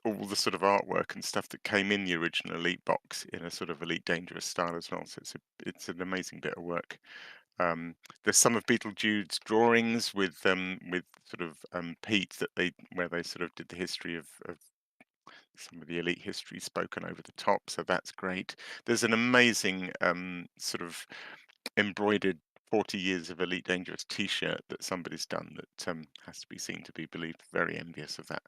all the sort of artwork and stuff that came in the original Elite box in a sort of Elite Dangerous style as well. So it's an amazing bit of work. There's some of Beetlejuice's drawings with sort of Pete where they sort of did the history of some of the Elite history spoken over the top. So that's great. There's an amazing sort of embroidered 40 years of Elite Dangerous t-shirt that somebody's done that has to be seen to be believed. Very envious of that.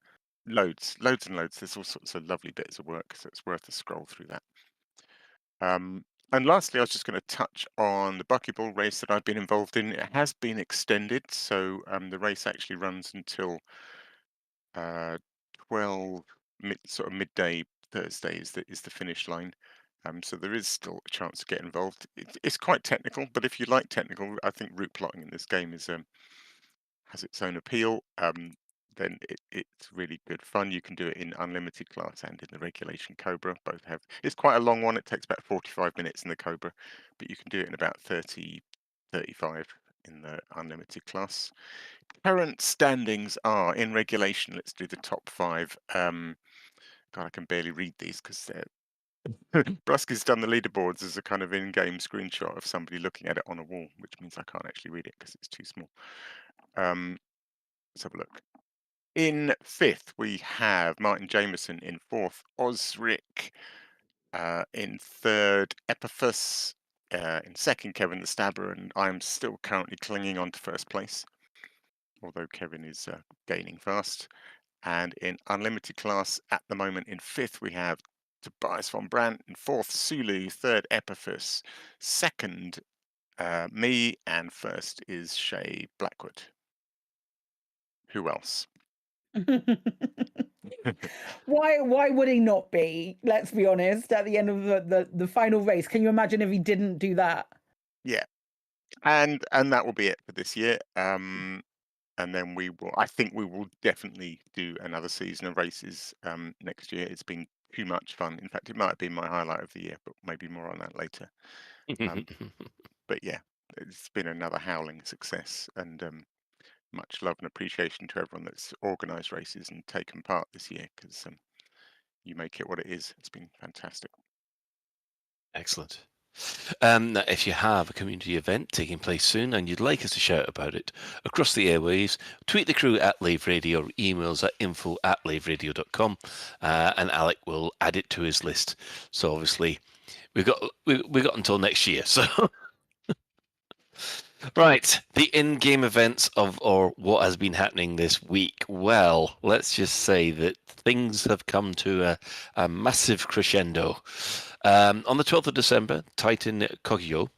Loads and loads. There's all sorts of lovely bits of work, so it's worth a scroll through that. And lastly, I was just going to touch on the buckyball race that I've been involved in. It has been extended, so the race actually runs until 12 midday Thursday is the finish line. So there is still a chance to get involved. It's quite technical, but if you like technical, I think route plotting in this game has its own appeal. Then it's really good fun. You can do it in unlimited class and in the regulation Cobra. Both have. It's quite a long one. It takes about 45 minutes in the Cobra, but you can do it in about 30, 35 in the unlimited class. Current standings are in regulation. Let's do the top 5. God, I can barely read these because they're. Brusky's done the leaderboards as a kind of in-game screenshot of somebody looking at it on a wall, which means I can't actually read it because it's too small. Let's have a look. In 5th, we have Martin Jameson. In 4th, Osric. In 3rd, Epiphus. In 2nd, Kevin the Stabber, and I'm still currently clinging on to 1st place, although Kevin is gaining fast. And in unlimited class at the moment, in 5th, we have Tobias von Brandt. In 4th, Sulu. 3rd, Epiphus. 2nd, me, and 1st is Shay Blackwood. Who else? Why would he not be? Let's be honest. At the end of the final race, can you imagine if he didn't do that? Yeah, and that will be it for this year. And then I think we will definitely do another season of races next year. It's been too much fun. In fact, it might have been my highlight of the year, but maybe more on that later. But yeah, it's been another howling success, and much love and appreciation to everyone that's organised races and taken part this year, because you make it what it is. It's been fantastic. Excellent. Now, if you have a community event taking place soon and you'd like us to shout about it across the airwaves, tweet the crew at Lave Radio or emails at info@laveradio.com, and Alec will add it to his list. So obviously we've got until next year. So right, the in-game events or what has been happening this week. Well, let's just say that things have come to a massive crescendo. On the 12th of December, Titan Kogyo,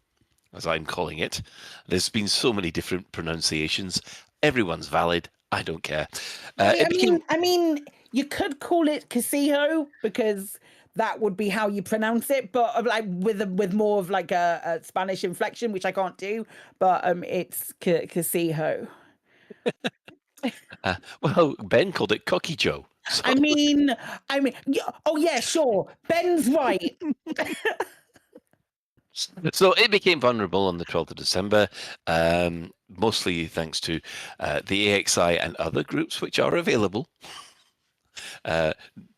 as I'm calling it, there's been so many different pronunciations. Everyone's valid. I don't care. I mean, you could call it Kasiho because that would be how you pronounce it, but like with more of like a Spanish inflection, which I can't do. But it's Kasiho. Well, Ben called it Cocky Joe. So. I mean, oh yeah, sure. Ben's right. So it became vulnerable on the 12th of December, mostly thanks to the AXI and other groups which are available.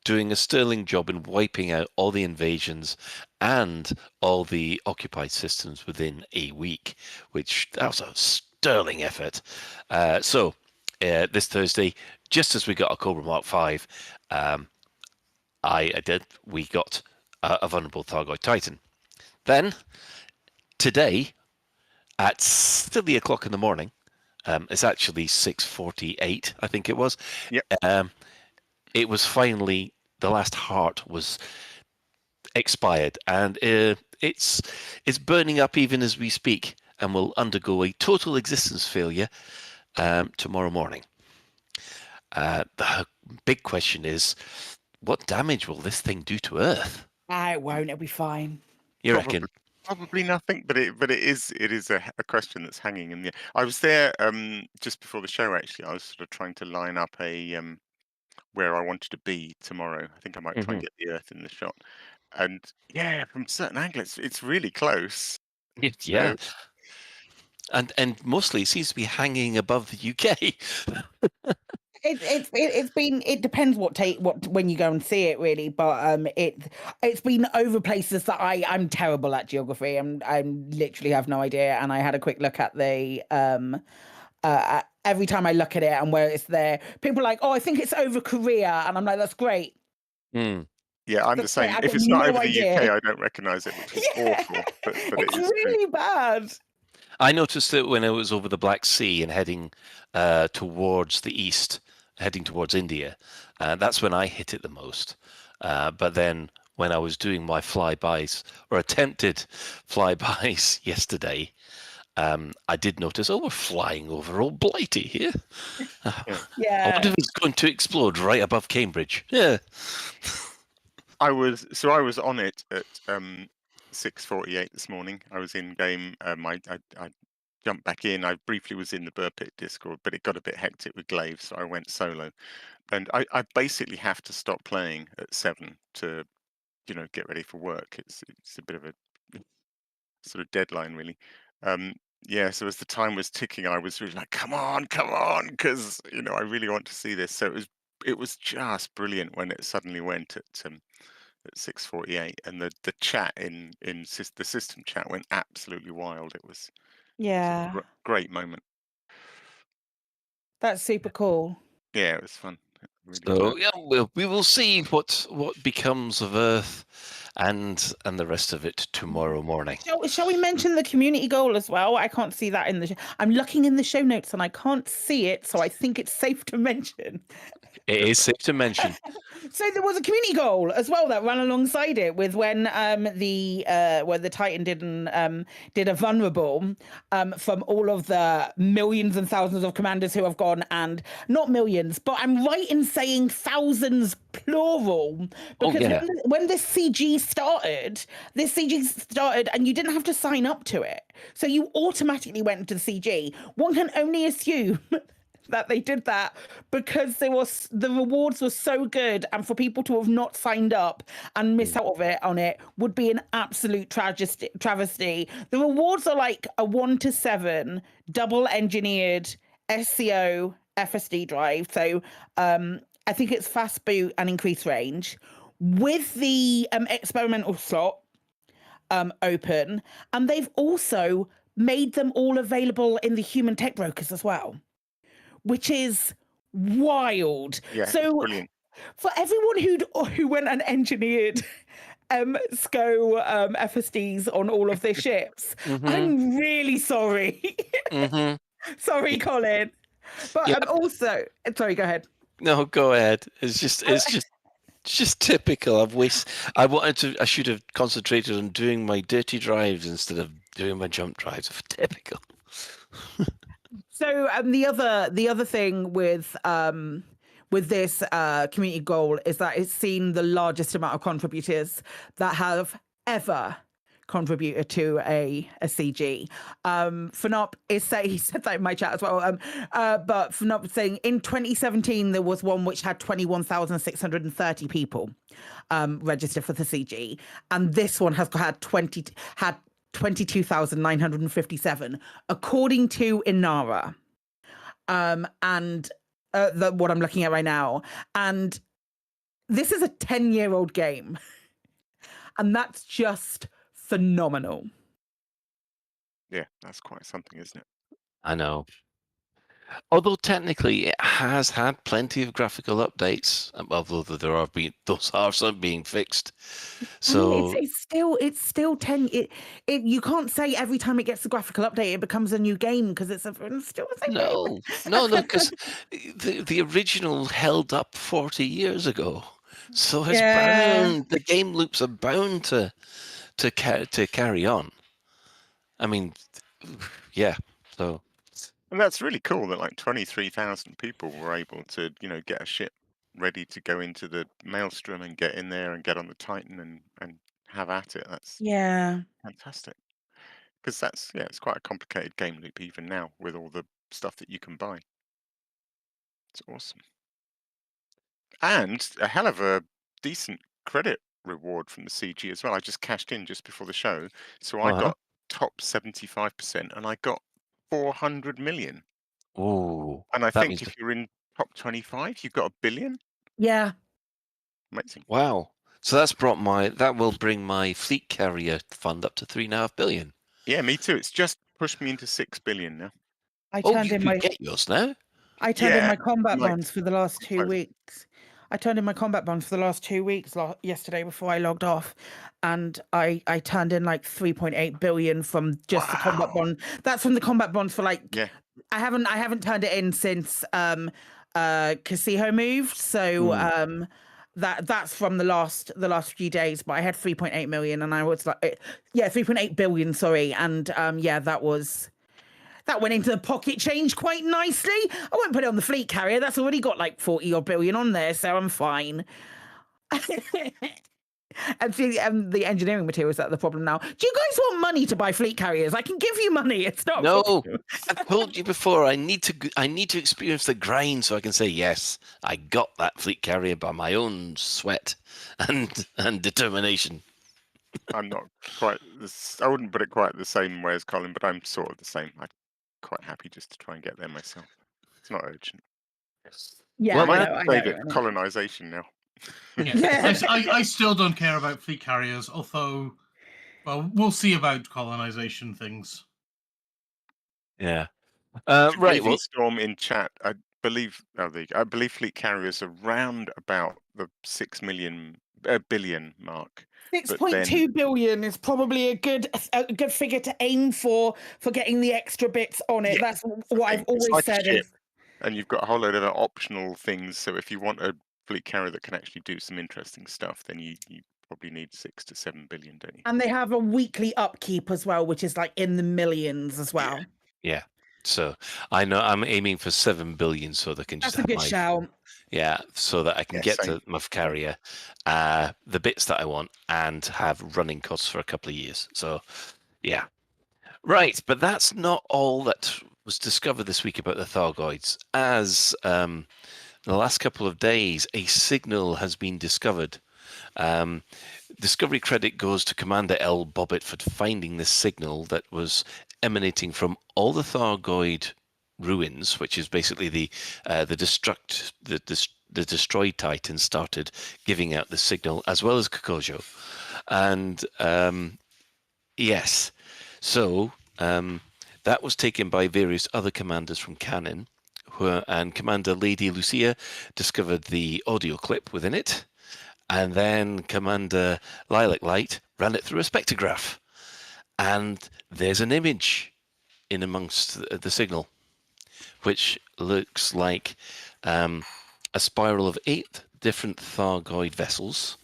doing a sterling job in wiping out all the invasions and all the occupied systems within a week, which that was a sterling effort. So this Thursday, just as we got a Cobra Mark 5, we got a vulnerable Thargoid Titan. Then, today, at 3 o'clock in the morning, it's actually 6:48, I think it was. Yep. It was finally, the last heart was expired, and it's burning up even as we speak, and will undergo a total existence failure tomorrow morning. The big question is, what damage will this thing do to Earth? It won't. It'll be fine. You reckon? Probably nothing, but it is a question that's hanging in the air. I was there just before the show. Actually, I was sort of trying to line up a where I wanted to be tomorrow. I think I might try and get the Earth in the shot, and yeah, from certain angles, it's really close. Yeah. And mostly it seems to be hanging above the UK. It depends when you go and see it, really, but it's been over places that I'm terrible at geography. I literally have no idea, and I had a quick look at the every time I look at it and where it's there, people are like, oh, I think it's over Korea, and I'm like, that's great. Yeah, I'm the same. If it's not over the UK, I don't recognise it, which is awful. But it's really bad. I noticed it when I was over the Black Sea and heading towards the east, heading towards India. That's when I hit it the most. But then when I was doing my flybys, or attempted flybys yesterday, I did notice, we're flying over old Blighty here. Yeah. I wonder if it's going to explode right above Cambridge. Yeah. I was on it at 6:48 this morning. I was in game. I jumped back in. I briefly was in the Burpit Discord, but it got a bit hectic with Lave, so I went solo. And I basically have to stop playing at 7 to, get ready for work. It's a bit of a sort of deadline, really. Yeah, so as the time was ticking, I was really like, come on, because I really want to see this. So it was just brilliant when it suddenly went at 6:48, and the chat in the system chat went absolutely wild. It was Yeah, great moment. that's super cool. Yeah, it was fun. So yeah, we will see what becomes of Earth and the rest of it tomorrow morning. Shall we mention the community goal as well? I can't see that in the. I'm looking in the show notes and I can't see it, so I think it's safe to mention. It is safe to mention. So there was a community goal as well that ran alongside it with when the Titan did a vulnerable from all of the millions and thousands of commanders who have gone, and not millions, but I'm right in saying thousands plural, because when this CG started and you didn't have to sign up to it, so you automatically went into the CG. One can only assume that they did that because the rewards were so good, and for people to have not signed up and miss out on it would be an absolute travesty. The rewards are like a 1 to 7 double engineered SCO FSD drive, so I think it's fast boot and increased range, with the experimental slot open, and they've also made them all available in the human tech brokers as well, which is wild. Yeah, so brilliant. For everyone who went and engineered SCO FSDs on all of their ships, I'm really sorry. Sorry, Colin. But also, sorry, go ahead. No, go ahead. It's just typical. I should have concentrated on doing my dirty drives instead of doing my jump drives. Typical. So the other thing with this community goal is that it's seen the largest amount of contributors that have ever contributed to a CG. Fnop he said that in my chat as well. But Fnop was saying in 2017 there was one which had 21,630 people registered for the CG, and this one has had 22,957 according to Inara, and what I'm looking at right now. And This is a 10-year-old game, and that's just phenomenal. Yeah, that's quite something, isn't it? I know. Although technically it has had plenty of graphical updates, although those are some being fixed. So I mean, it's still 10. You can't say every time it gets the graphical update it becomes a new game because it's still the same game. no, because the original held up 40 years ago, so it's bound. The game loops are bound to carry on. I mean, yeah. So. And that's really cool that like 23,000 people were able to, get a ship ready to go into the Maelstrom and get in there and get on the Titan and have at it. That's fantastic. Because it's quite a complicated game loop even now with all the stuff that you can buy. It's awesome. And a hell of a decent credit reward from the CG as well. I just cashed in just before the show. So I got top 75% and I got 400 million. Oh, And I think if you're in top 25, you've got $1 billion. Yeah. Amazing. Wow. So that will bring my fleet carrier fund up to $3.5 billion. Yeah, me too. It's just pushed me into 6 billion now. You can get yours now. I turned in my combat bonds for the last 2 weeks. I turned in my combat bonds for the last 2 weeks yesterday before I logged off, and I turned in like 3.8 billion from just the combat bond. That's from the combat bonds for I haven't turned it in since Casijo moved, so that's from the last few days. But I had 3.8 million, and I was like, 3.8 billion. Sorry, and that went into the pocket change quite nicely. I won't put it on the fleet carrier. That's already got like 40 odd billion on there, so I'm fine. And the engineering materials are the problem now. Do you guys want money to buy fleet carriers? I can give you money. It's not. No, I've told you before. I need to experience the grind so I can say yes. I got that fleet carrier by my own sweat and determination. I'm not quite. I wouldn't put it quite the same way as Colin, but I'm sort of the same. I'm quite happy just to try and get there myself. It's not urgent. Yeah, well, I know. Colonization now. I still don't care about fleet carriers, although, well, we'll see about colonization things. Yeah. Right. Well, Storm in chat. I believe fleet carriers are around about the 6 billion mark. 6.2 billion is probably a good figure to aim for getting the extra bits on it. That's what I've always said. And you've got a whole load of optional things. So if you want a fleet carrier that can actually do some interesting stuff, then you probably need 6 to 7 billion, don't you? And they have a weekly upkeep as well, which is like in the millions as well. Yeah. So I know I'm aiming for 7 billion, so they can just have a good shout. Yeah, so that I can get to my carrier, the bits that I want, and have running costs for a couple of years. So, yeah. Right, but that's not all that was discovered this week about the Thargoids. As in the last couple of days, a signal has been discovered. Discovery credit goes to Commander L. Bobbitt for finding this signal that was emanating from all the Thargoid ruins, which is basically the destroyed Titan started giving out the signal, as well as Kokojo. And yes, so that was taken by various other commanders from Canon, and Commander Lady Lucia discovered the audio clip within it, and then Commander Lilac Light ran it through a spectrograph, and there's an image in amongst the signal, which looks like a spiral of 8 different Thargoid vessels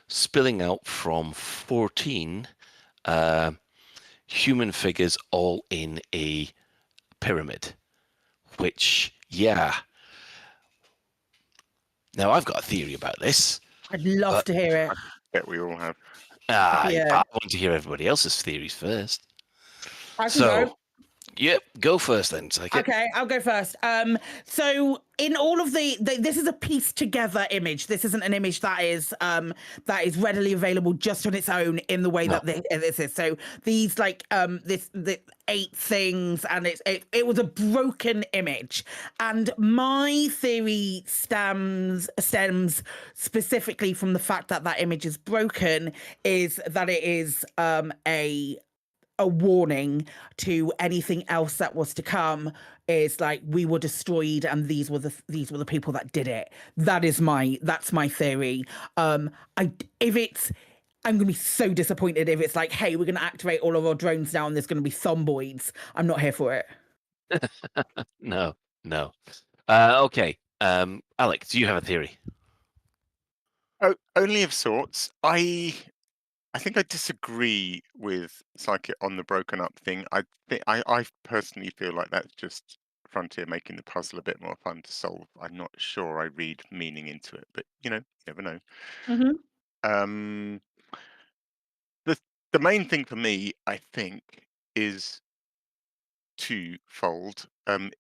spilling out from 14 human figures all in a pyramid, which, yeah. Now, I've got a theory about this. I'd love to hear it. I bet we all have. I want to hear everybody else's theories first. I can go. Yep, go first then, Psychic. Okay, I'll go first. So in all of this is a pieced together image. This isn't an image that is readily available just on its own in the way that this is. So these the 8 things, and it was a broken image. And my theory stems specifically from the fact that that image is broken, is that it is a warning to anything else that was to come. Is like, we were destroyed and these were the people that did it. That's my theory. I'm gonna be so disappointed if it's like, hey, we're gonna activate all of our drones now and there's gonna be zomboids. I'm not here for it. No. Okay. Alex, do you have a theory? Oh, only of sorts. I think I disagree with Psychic on the broken up thing. I personally feel like that's just Frontier making the puzzle a bit more fun to solve. I'm not sure I read meaning into it, but you never know. Mm-hmm. The main thing for me, I think, is twofold.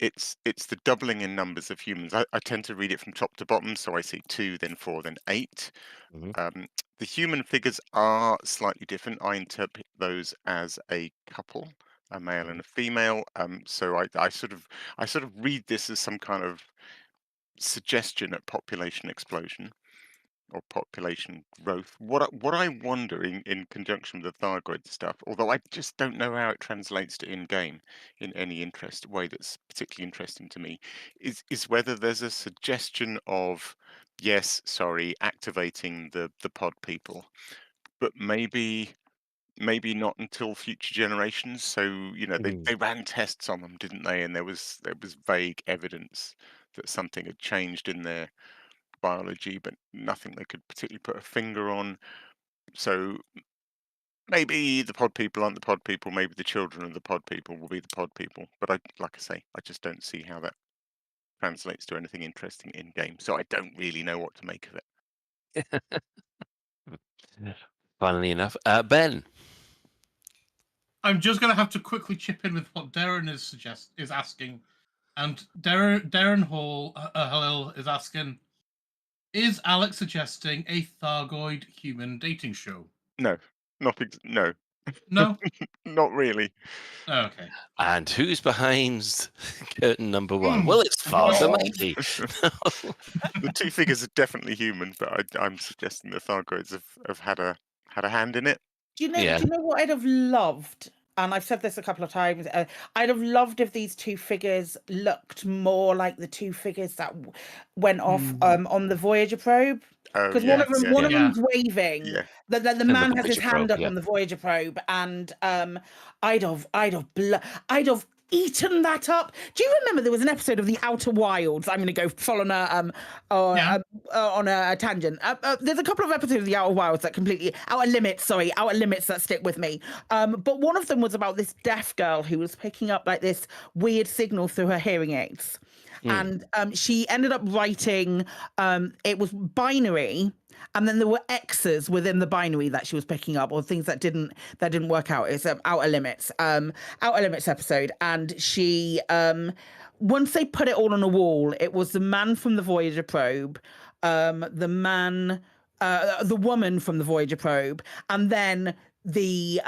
It's the doubling in numbers of humans. I tend to read it from top to bottom, so I see 2, then 4, then 8. The human figures are slightly different. I interpret those as a couple, a male and a female. So I sort of read this as some kind of suggestion at population explosion or population growth. What I wonder in conjunction with the Thargoid stuff, although I just don't know how it translates to in-game in any way that's particularly interesting to me, is whether there's a suggestion of, yes, sorry, activating the pod people, but maybe not until future generations. So they ran tests on them, didn't they? And there was vague evidence that something had changed in their biology, but nothing they could particularly put a finger on. So maybe the pod people aren't the pod people. Maybe the children of the pod people will be the pod people. But like I say, I just don't see how that translates to anything interesting in game. So I don't really know what to make of it. Funnily enough, Ben. I'm just going to have to quickly chip in with what Darren is asking, and Darren Hall Halil is asking: is Alex suggesting a Thargoid human dating show? No, no, no, not really. Oh, okay. And who's behind curtain number 1? Well, it's Father Mikey. The 2 figures are definitely human, but I'm suggesting the Thargoids have had a hand in it. Do you know what I'd have loved? And I've said this a couple of times. I'd have loved if these 2 figures looked more like the 2 figures that went off on the Voyager probe. Because one of them's waving. Yeah. The man has his hand up on the Voyager probe, and I'd have eaten that up. Do you remember there was an episode of The Outer Wilds? I'm going to go full on a tangent. There's a couple of episodes of The Outer Wilds that Outer Limits that stick with me. But one of them was about this deaf girl who was picking up like this weird signal through her hearing aids. And she ended up writing, it was binary, and then there were X's within the binary that she was picking up, or things that didn't work out. It's Outer Limits episode. And she, once they put it all on a wall, it was the man from the Voyager probe, the woman from the Voyager probe, and then the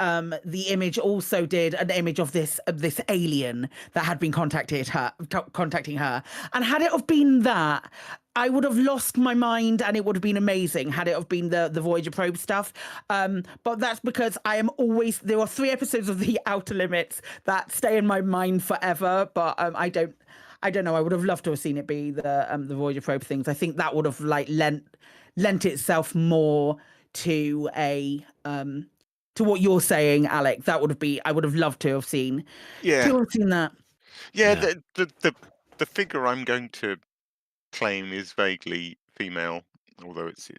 image also did an image of this alien that had been contacting her. And had it have been that, I would have lost my mind, and it would have been amazing had it have been the Voyager probe stuff. But that's because there are 3 episodes of The Outer Limits that stay in my mind forever. But I don't know. I would have loved to have seen it be the Voyager probe things. I think that would have lent itself more to to what you're saying, Alec. I would have loved to have seen. Yeah. To have seen that. Yeah. The figure I'm going to claim is vaguely female, although it's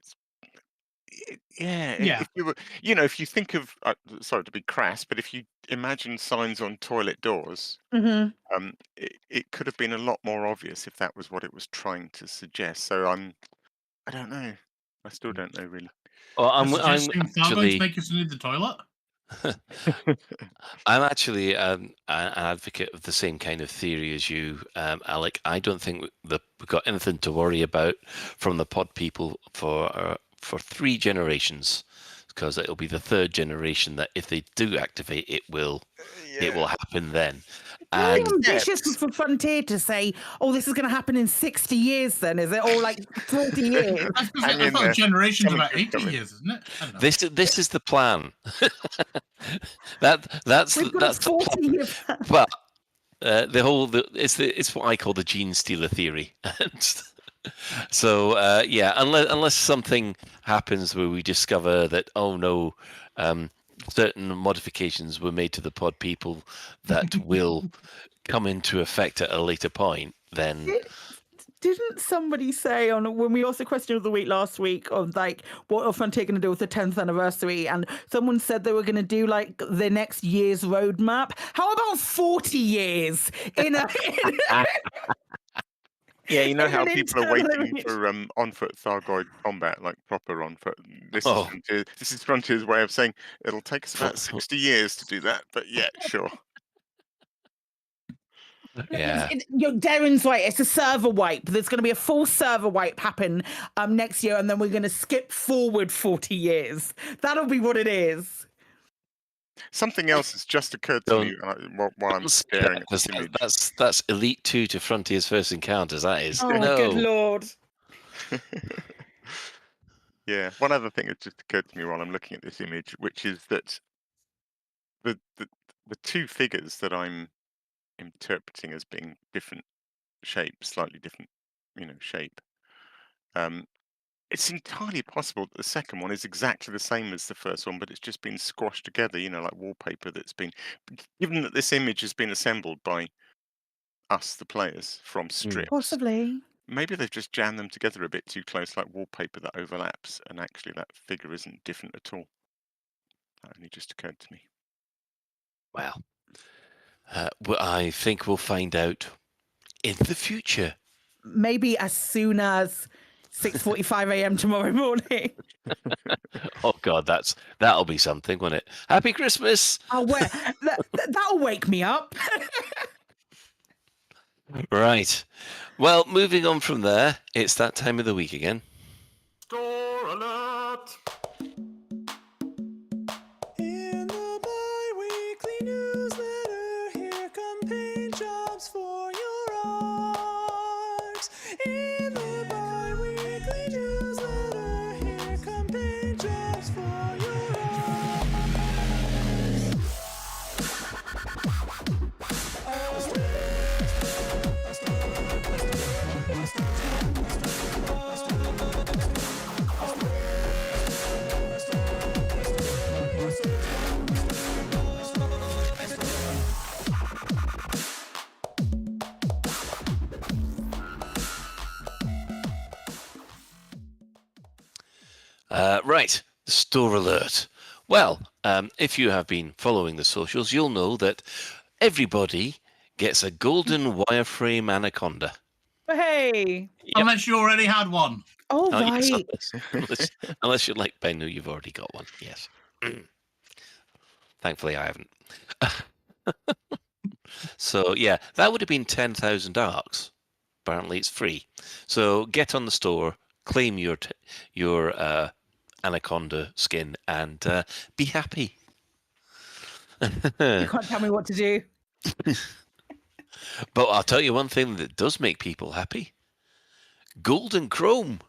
if you were, if you think of, sorry to be crass, but if you imagine signs on toilet doors, it could have been a lot more obvious if that was what it was trying to suggest. So I don't know. I still don't know really. Well, I'm Thargoids actually make us need the toilet. I'm actually an advocate of the same kind of theory as you, Alec. I don't think we've got anything to worry about from the pod people for 3 generations, because it'll be the 3rd generation that if they do activate, it will happen then. Very And ambitious for Frontier to say, "Oh, this is going to happen in 60 years." Then is it all like 40 years? I thought a generation's about 80 years, isn't it? I don't know. this is the plan. that's We've got a the 40-year plan. But it's what I call the gene stealer theory. So unless something happens where we discover that certain modifications were made to the pod people that will come into effect at a later point, then Didn't somebody say on when we asked the question of the week last week of like what are Frontier going to do with the 10th anniversary, and someone said they were going to do like the next year's roadmap. How about 40 years in a Yeah, you know how an people are internal waiting for on-foot Thargoid combat, like proper on-foot. This Oh. is Frontier's way of saying it'll take us about 60 years to do that, but yeah, sure. Yeah. Darren's right. It's a server wipe. There's going to be a full server wipe happen next year, and then we're going to skip forward 40 years. That'll be what it is. Something else has just occurred to me while I'm staring at this image. That's Elite 2 to Frontier's First Encounters. That is. Oh, No. good lord. Yeah, one other thing has just occurred to me while I'm looking at this image, which is that the 2 figures that I'm interpreting as being different shapes, slightly different, shape. It's entirely possible that the second one is exactly the same as the first one, but it's just been squashed together, like wallpaper that's been. Given that this image has been assembled by us, the players, from strips. Possibly. Maybe they've just jammed them together a bit too close, like wallpaper that overlaps, and actually that figure isn't different at all. That only just occurred to me. Well, I think we'll find out in the future. Maybe as soon as 6:45 a.m. tomorrow morning. Oh God, that'll be something, won't it? Happy Christmas! That'll wake me up. Right. Well, moving on from there, it's that time of the week again. Store alert! In the bi-weekly newsletter, here come paint jobs for your art. In the bi-weekly newsletter, here come paint jobs for your art. Right, store alert. Well, if you have been following the socials, you'll know that everybody gets a golden wireframe anaconda. Hey. Unless you already had one. Oh, Yes, right. unless you're like Ben, you've already got one. Yes. Thankfully, I haven't. So, yeah, that would have been 10,000 arcs. Apparently, it's free. So get on the store, claim your anaconda skin, and be happy. You can't tell me what to do. But I'll tell you one thing that does make people happy. Golden Chrome.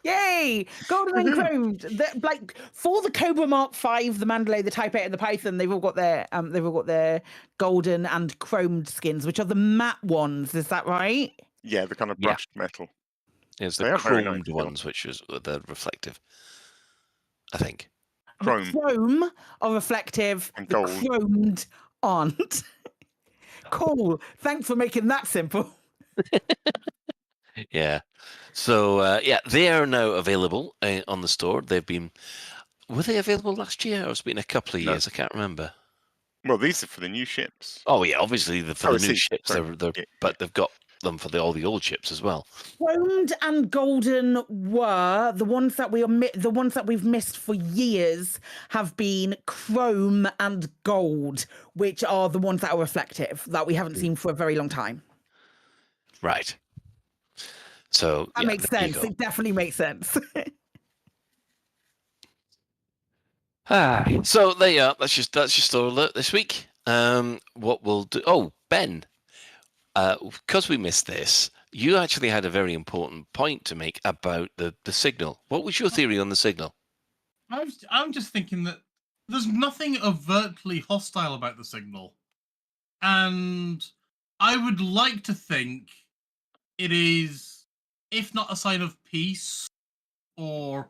Yay! Golden and chromed. Like for the Cobra Mark V, the Mandalay, the Type 8, and the Python, they've all got their golden and chromed skins, which are the matte ones. Is that right? Yeah, the kind of brushed metal. It's They the are very chromed nice, ones, which is the reflective, I think. Chrome are reflective. And the gold. chromed aren't. Cool. Thanks for making that simple. Yeah. So, they are now available on the store. Were they available last year, or it's been a couple of years? I can't remember. Well, these are for the new ships. Oh, yeah, obviously for the new ships. But they've got them for all the old ships as well. Chromed and golden were the ones that we've missed for years. Have been chrome and gold, which are the ones that are reflective that we haven't seen for a very long time. Right. So That makes sense. It definitely makes sense. So there you are. That's just our alert this week. What we'll do? Oh, Ben, because we missed this, you actually had a very important point to make about the signal. What was your theory on the signal? I'm just thinking that there's nothing overtly hostile about the signal, and I would like to think it is, if not a sign of peace or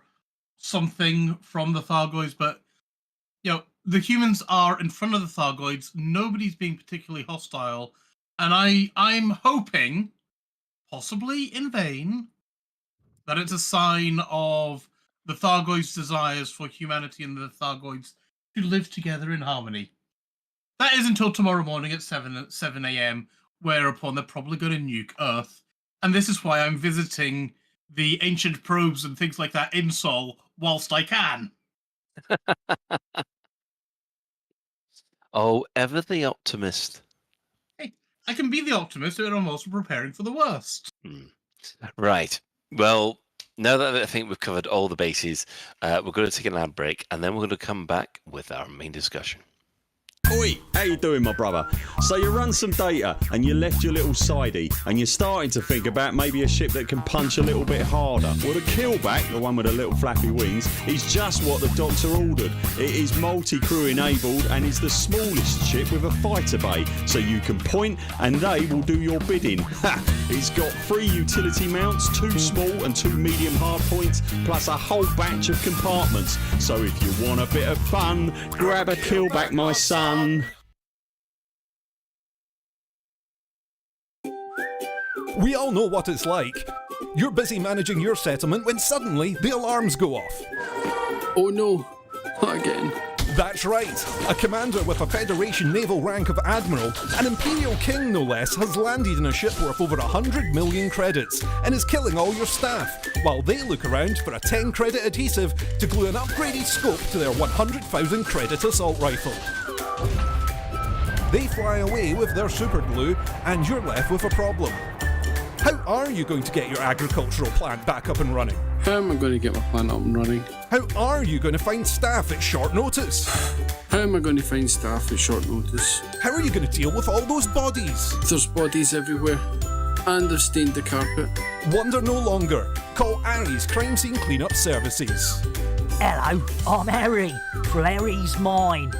something from the Thargoids, but the humans are in front of the Thargoids. Nobody's being particularly hostile, and I'm hoping, possibly in vain, that it's a sign of the Thargoids' desires for humanity and the Thargoids to live together in harmony. That is until tomorrow morning at 7 a.m., whereupon they're probably going to nuke Earth. And this is why I'm visiting the ancient probes and things like that in Sol whilst I can. Oh, ever the optimist. Hey, I can be the optimist, and I'm also preparing for the worst. Right. Well, now that I think we've covered all the bases, we're going to take an ad break, and then we're going to come back with our main discussion. Oi, how you doing, my brother? So you run some data and you left your little sidey and you're starting to think about maybe a ship that can punch a little bit harder. Well, the Killback, the one with the little flappy wings, is just what the doctor ordered. It is multi-crew enabled and is the smallest ship with a fighter bay, so you can point and they will do your bidding. Ha! It's got 3 utility mounts, 2 small and 2 medium hard points, plus a whole batch of compartments. So if you want a bit of fun, grab a Killback, my son. We all know what it's like. You're busy managing your settlement when suddenly the alarms go off. Oh no, not again. That's right. A commander with a Federation naval rank of Admiral, an Imperial King no less, has landed in a ship worth over 100 million credits and is killing all your staff, while they look around for a 10 credit adhesive to glue an upgraded scope to their 100,000 credit assault rifle. They fly away with their super glue and you're left with a problem. How are you going to get your agricultural plant back up and running? How am I going to get my plant up and running? How are you going to find staff at short notice? How am I going to find staff at short notice? How are you going to deal with all those bodies? There's bodies everywhere, and they've stained the carpet. Wonder no longer. Call Aries Crime Scene Cleanup Services. Hello, I'm Harry, for Harry's Mine.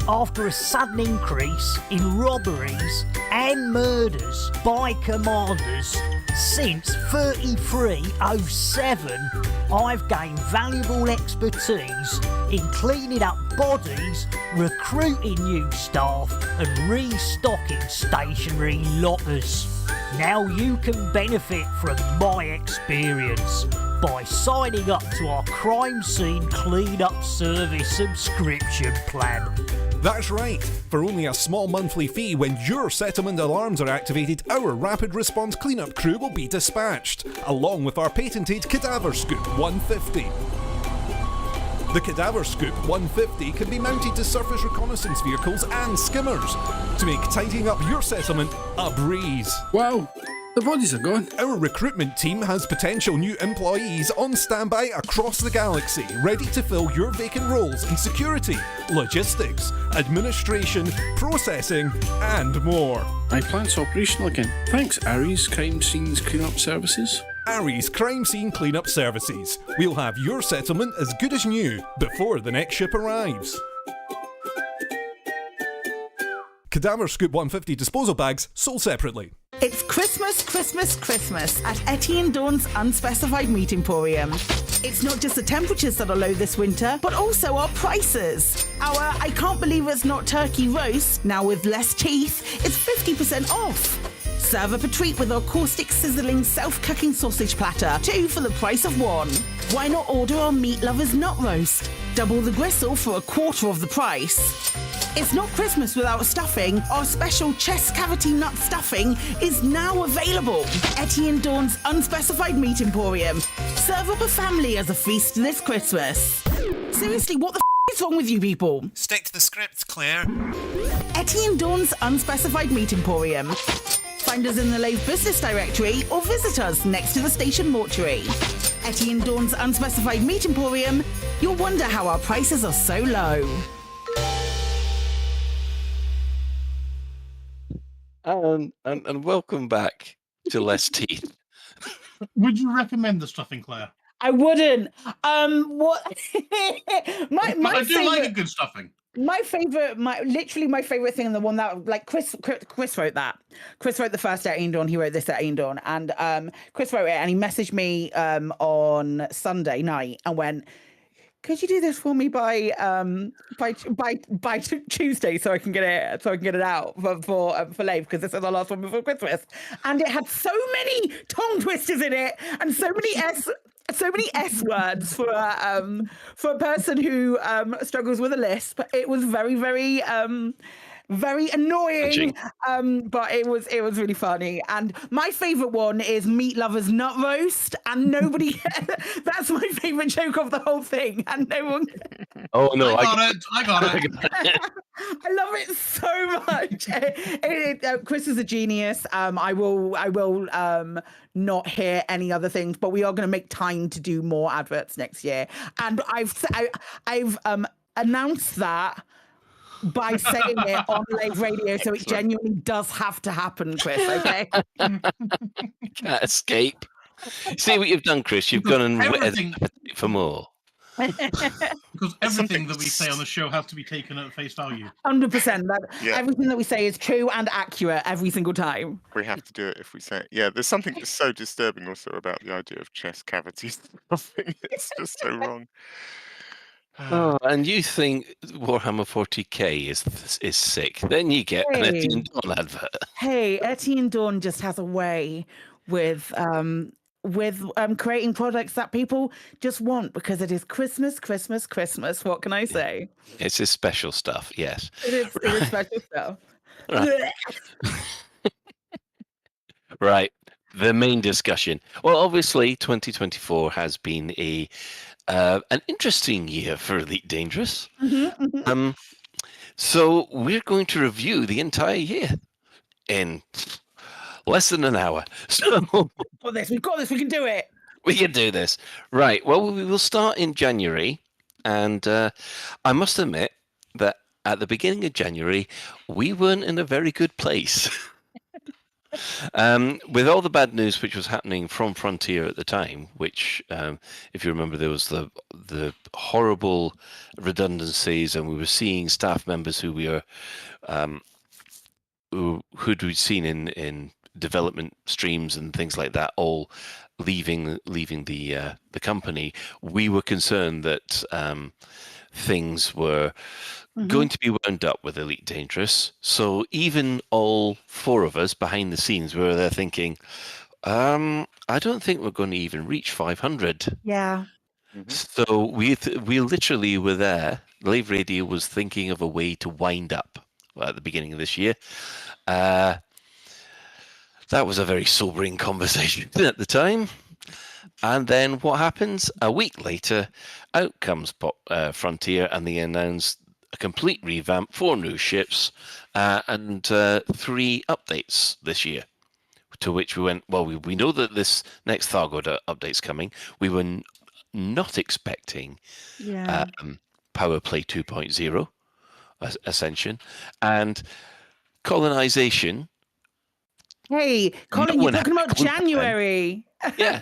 After a sudden increase in robberies and murders by commanders since 3307, I've gained valuable expertise in cleaning up bodies, recruiting new staff and restocking stationary lockers. Now you can benefit from my experience by signing up to our Crime Scene Cleanup Service subscription plan. That's right. For only a small monthly fee, when your settlement alarms are activated, our rapid response cleanup crew will be dispatched, along with our patented Cadaver Scoop 150. The Cadaver Scoop 150 can be mounted to surface reconnaissance vehicles and skimmers to make tidying up your settlement a breeze. Wow, the bodies are gone. Our recruitment team has potential new employees on standby across the galaxy, ready to fill your vacant roles in security, logistics, administration, processing, and more. My plant's operational again. Thanks, Aries Crime Scenes Cleanup Services. Aries Crime Scene Cleanup Services. We'll have your settlement as good as new before the next ship arrives. Cadaver Scoop 150 disposal bags sold separately. It's Christmas, Christmas, Christmas at Etienne Dawn's Unspecified Meat Emporium. It's not just the temperatures that are low this winter, but also our prices. Our I Can't Believe It's Not Turkey roast, now with less teeth, is 50% off. Serve up a treat with our caustic sizzling self-cooking sausage platter, 2 for the price of 1. Why not order our Meat Lovers Nut Roast? Double the gristle for a quarter of the price. It's not Christmas without stuffing. Our special chest cavity nut stuffing is now available. Etienne Dawn's Unspecified Meat Emporium. Serve up a family as a feast this Christmas. Seriously, what the is wrong with you people? Stick to the script, Claire. Etienne Dawn's Unspecified Meat Emporium. Find us in the Lave Business Directory or visit us next to the station mortuary. Etienne Dawn's Unspecified Meat Emporium. You'll wonder how our prices are so low. And welcome back to Less Teeth. Would you recommend the stuffing, Claire? I wouldn't. What? my I do like a good stuffing. My favorite thing, and the one that like Chris wrote that. Chris wrote the first Etienne Dawn. He wrote this Etienne Dawn, and Chris wrote it, and he messaged me on Sunday night and went, "Could you do this for me by Tuesday so I can get it out for Lave, because this is our last one before Christmas." And it had so many tongue twisters in it and so many S words for a person who struggles with a lisp. It was very, very very annoying, but it was really funny. And my favorite one is Meat Lover's Nut Roast, and nobody that's my favorite joke of the whole thing, and no one Oh no, I got it. I love it so much. Chris is a genius. I will not hear any other things, but we are going to make time to do more adverts next year, and I've announced that by saying it on Lave Radio, so it genuinely does have to happen, Chris, okay? Can't escape. See what you've done, Chris? You've gone and waited for more. Because everything that we say on the show has to be taken at face value. 100%. Everything that we say is true and accurate every single time. We have to do it if we say it. Yeah, there's something that's so disturbing also about the idea of chest cavities. It's just so wrong. Oh, and you think Warhammer 40k is sick? Then you get an Etienne Dawn advert. Hey, Etienne Dawn just has a way with creating products that people just want, because it is Christmas, Christmas, Christmas. What can I say? It's his special stuff. Yes, it is special stuff. Right. Right. The main discussion. Well, obviously, 2024 has been an interesting year for Elite Dangerous. So we're going to review the entire year in less than an hour. So we've got this. We can do it. We can do this. Right. Well, we will start in January, and I must admit that at the beginning of January, we weren't in a very good place. With all the bad news which was happening from Frontier at the time, which, if you remember, there was the horrible redundancies, and we were seeing staff members who who'd we seen in development streams and things like that, all leaving the company. We were concerned that things were going to be wound up with Elite Dangerous. So even all four of us behind the scenes were there thinking, I don't think we're going to even reach 500. Yeah. So we literally were there. Lave Radio was thinking of a way to wind up at the beginning of this year. That was a very sobering conversation at the time. And then what happens? A week later, out comes Frontier, and they announced a complete revamp, 4 new ships, and 3 updates this year. To which we went, well, we know that this next Thargoid update's coming. We were not expecting Power Play 2.0 Ascension, and colonization. Hey, Colin, you're talking about January. Yeah.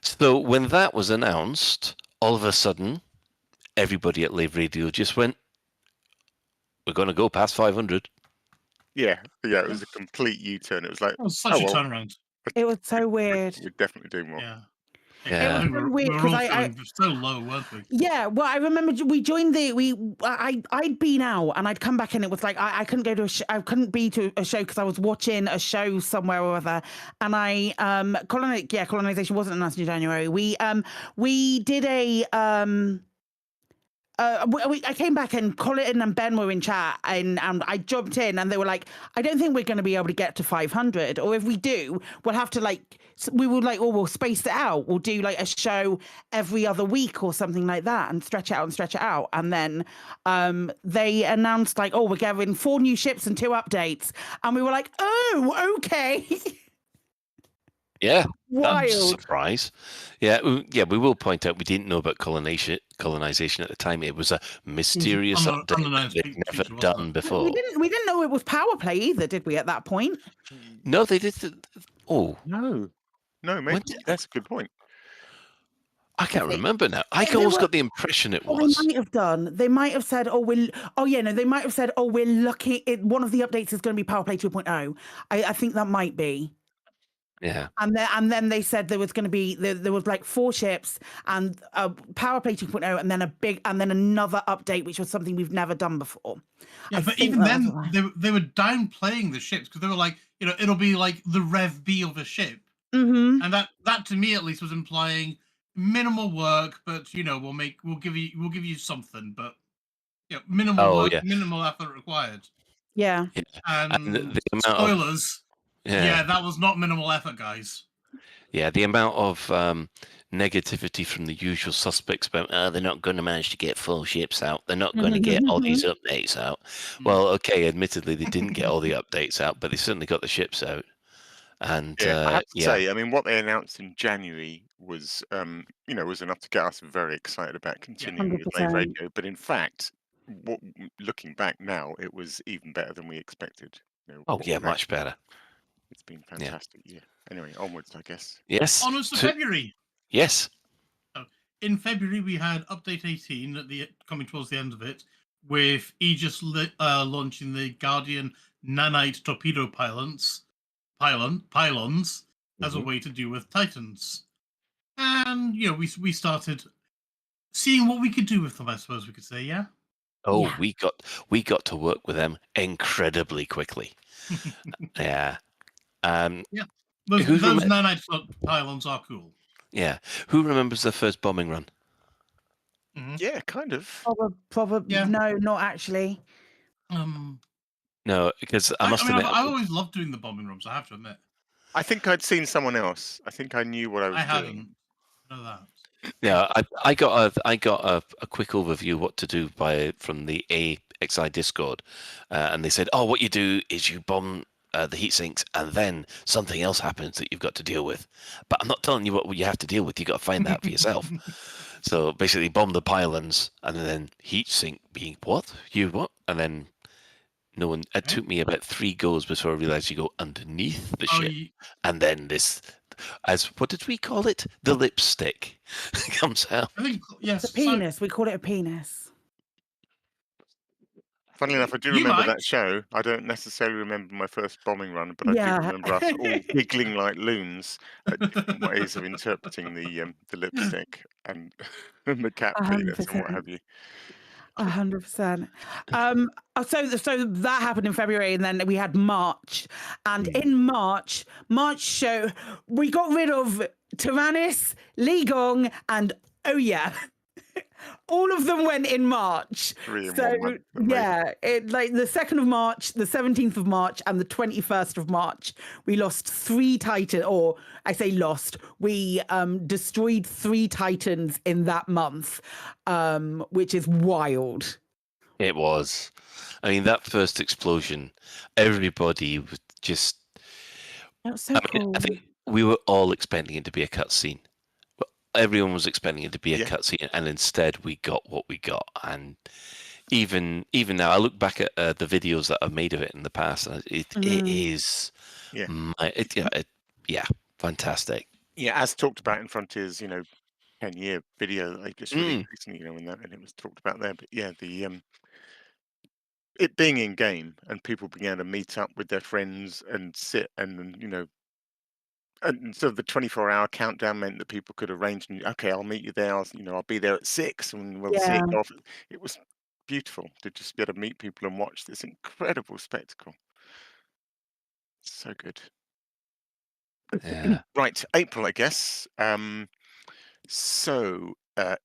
So when that was announced, all of a sudden, everybody at Lave Radio just went, we're going to go past 500. Yeah, it was a complete U-turn. It was like, it was such a turnaround. It was so weird. We're definitely doing more. Yeah. It was so weird because I so low, weren't we? Yeah, well, I remember we joined I'd been out and I'd come back, and it was like I couldn't go to I couldn't be to a show because I was watching a show somewhere or other, and colonization wasn't announced in January. We did a I came back and Colin and Ben were in chat, and I jumped in, and they were like, "I don't think we're going to be able to get to 500, or if we do, we'll have to we'll space it out. We'll do like a show every other week or something like that, and stretch it out." And then they announced like, "Oh, we're getting 4 new ships and 2 updates," and we were like, "Oh, okay." Yeah, that's a Wild. surprise. Yeah, we will point out we didn't know about colonization at the time. It was a mysterious update that they'd never done before. We didn't know it was power play either, did we? At that point? No, they did. Oh no, maybe that's a good point. I can't remember now. I always got the impression it was. They might have done. They might have said, they might have said, "Oh, we're looking. One of the updates is going to be Power Play 2.0." I think that might be. Yeah. And then they said there was going to be there was like 4 ships and Power Play 2.0, and then another update, which was something we've never done before. Yeah, but even then they were downplaying the ships because they were like, it'll be like the Rev B of a ship, and that to me at least was implying minimal work, but we'll give you something, but minimal work, minimal effort required. Yeah. And the amount spoilers. Yeah, that was not minimal effort, guys. Yeah, the amount of negativity from the usual suspects about they're not going to manage to get 4 ships out. They're not going to get all these updates out. Well, okay, admittedly they didn't get all the updates out, but they certainly got the ships out. And I have to say, I mean, what they announced in January was, was enough to get us very excited about continuing with Lave 100%. Radio. But in fact, looking back now, it was even better than we expected. Much better. It's been fantastic. Yeah. Anyway, onwards, I guess. Yes. Onwards to February. Yes. In February, we had update 18 coming towards the end of it, with Aegis launching the Guardian nanite torpedo pylons as a way to deal with Titans. And we started seeing what we could do with them, I suppose we could say, yeah. Oh, we got to work with them incredibly quickly. Yeah. Those nanite pylons are cool. Yeah. Who remembers the first bombing run? Yeah, kind of. Probably. Yeah. No, not actually. No, because I must admit, I always loved doing the bombing runs, I have to admit. I think I'd seen someone else. I think I knew what I was doing. Hadn't. I know that. Yeah, I got a quick overview of what to do from the AXI Discord, and they said, what you do is you bomb the heat sinks, and then something else happens that you've got to deal with. But I'm not telling you what you have to deal with. You got to find that for yourself. So basically, bomb the pylons, and then heat sink being what? And then no one. It took me about 3 goes before I realised you go underneath the ship, and then this. What did we call it? The lipstick comes out. I think, yes. It's a penis. We call it a penis. Funnily enough, I do remember that show. I don't necessarily remember my first bombing run, but I do remember us all giggling like loons at different ways of interpreting the lipstick and the cat penis and what have you. 100%. So that happened in February, and then we had March. And in March show, we got rid of Tyrannus, Li Gong, and Oya. All of them went in March. 3 in so 1 month. yeah, the 2nd of March, the 17th of March, and the 21st of March, we lost 3 Titans, or I say lost, we destroyed 3 Titans in that month, which is wild. It was. I mean, that first explosion, everybody was just. That was so cool. I think we were all expecting it to be a cutscene. Everyone was expecting it to be a cutscene, and instead we got what we got. And even now, I look back at the videos that I've made of it in the past, and it is, fantastic. Yeah, as talked about in Frontier's, 10-year video that they just released recently, and it was talked about there. But yeah, the it being in game and people being able to meet up with their friends and sit and and so the 24-hour countdown meant that people could arrange, okay, I'll meet you there. I'll be there at 6 and we'll see it off. It was beautiful to just be able to meet people and watch this incredible spectacle. So good. Yeah. Right, April, I guess. So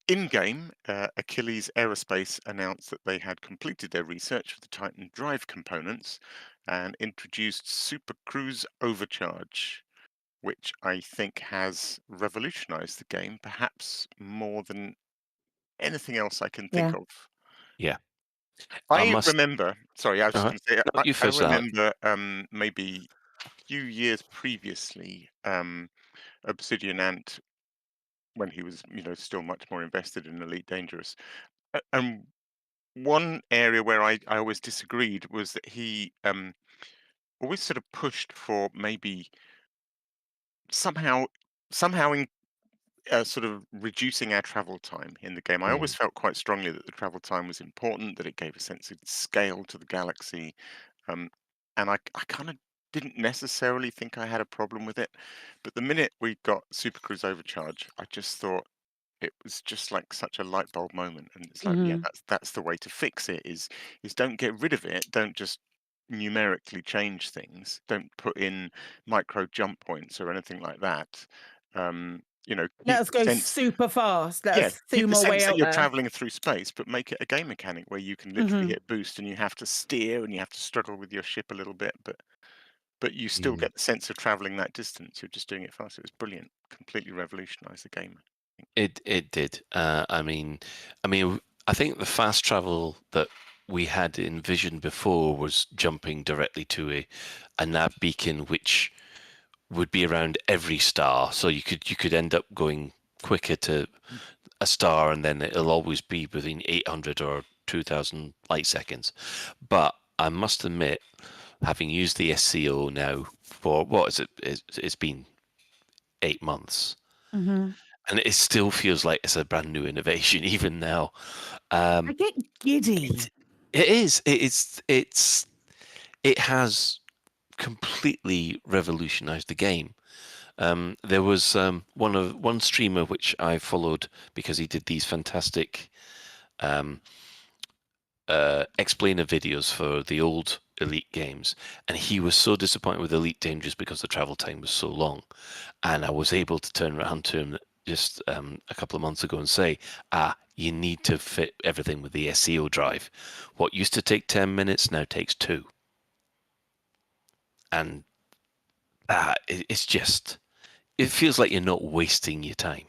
In-game, Achilles Aerospace announced that they had completed their research for the Titan drive components and introduced Super Cruise Overcharge, which I think has revolutionized the game, perhaps more than anything else I can think Yeah. of. Yeah. I remember. Sorry, I was just Uh-huh. going to say. No, you I first, Alex. remember maybe a few years previously, Obsidian Ant, when he was, still much more invested in Elite Dangerous, and one area where I always disagreed was that he always sort of pushed for maybe somehow in sort of reducing our travel time in the game. I always felt quite strongly that the travel time was important, that it gave a sense of scale to the galaxy. And I kind of didn't necessarily think I had a problem with it. But the minute we got Super Cruise Overcharge, I just thought it was just like such a light bulb moment. And it's like, yeah, Mhm. that's the way to fix it is don't get rid of it. Don't just numerically change things. Don't put in micro jump points or anything like that. Let Keep us the go sense super fast. Let yeah, us keep zoom the our way sense that out you're there. traveling through space, but make it a game mechanic where you can literally Mhm. hit boost and you have to steer and you have to struggle with your ship a little bit, but you still get the sense of traveling that distance. You're just doing it fast. It was brilliant. Completely revolutionized the game. It did. I think the fast travel that we had envisioned before was jumping directly to a nav beacon, which would be around every star, so you could end up going quicker to a star, and then it'll always be within 800 or 2000 light seconds. But I must admit, having used the SCO now for what is it? It's been 8 months. Mhm. And it still feels like it's a brand new innovation even now. I get giddy. It is. It has completely revolutionized the game. There was one streamer which I followed because he did these fantastic explainer videos for the old Elite games, and he was so disappointed with Elite Dangerous because the travel time was so long. And I was able to turn around to him just a couple of months ago and say, you need to fit everything with the SEO drive. What used to take 10 minutes now takes 2. And it's just, it feels like you're not wasting your time.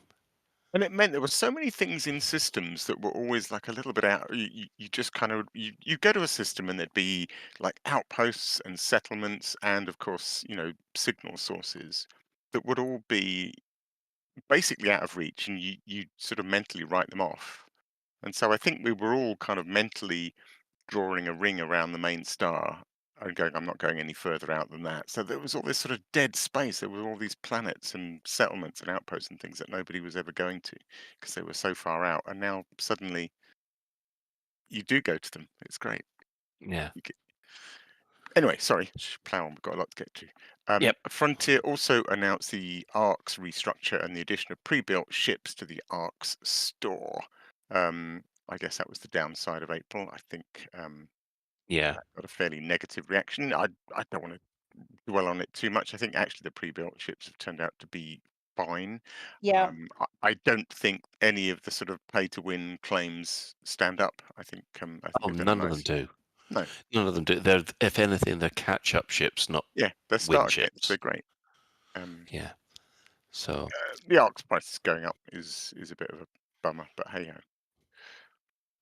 And it meant there were so many things in systems that were always like a little bit out. You just kind of you go to a system and there'd be like outposts and settlements and of course signal sources that would all be basically out of reach, and you sort of mentally write them off. And so I think we were all kind of mentally drawing a ring around the main star and going, I'm not going any further out than that. So there was all this sort of dead space. There were all these planets and settlements and outposts and things that nobody was ever going to because they were so far out. And now suddenly you do go to them. It's great. Yeah. Anyway, sorry, plow on. We've got a lot to get to. Frontier also announced the ARCS restructure and the addition of pre-built ships to the ARCS store. I guess that was the downside of April. I think Yeah. that got a fairly negative reaction. I don't want to dwell on it too much. I think actually the pre-built ships have turned out to be fine. Yeah. I don't think any of the sort of pay-to-win claims stand up. I think they've done a None of them nice. do. No. None of them do. They're, if anything, they're catch-up ships, not Yeah, they're win starter kits. ships. They're great. Yeah. So the ARCS price going up is a bit of a bummer, but hey ho.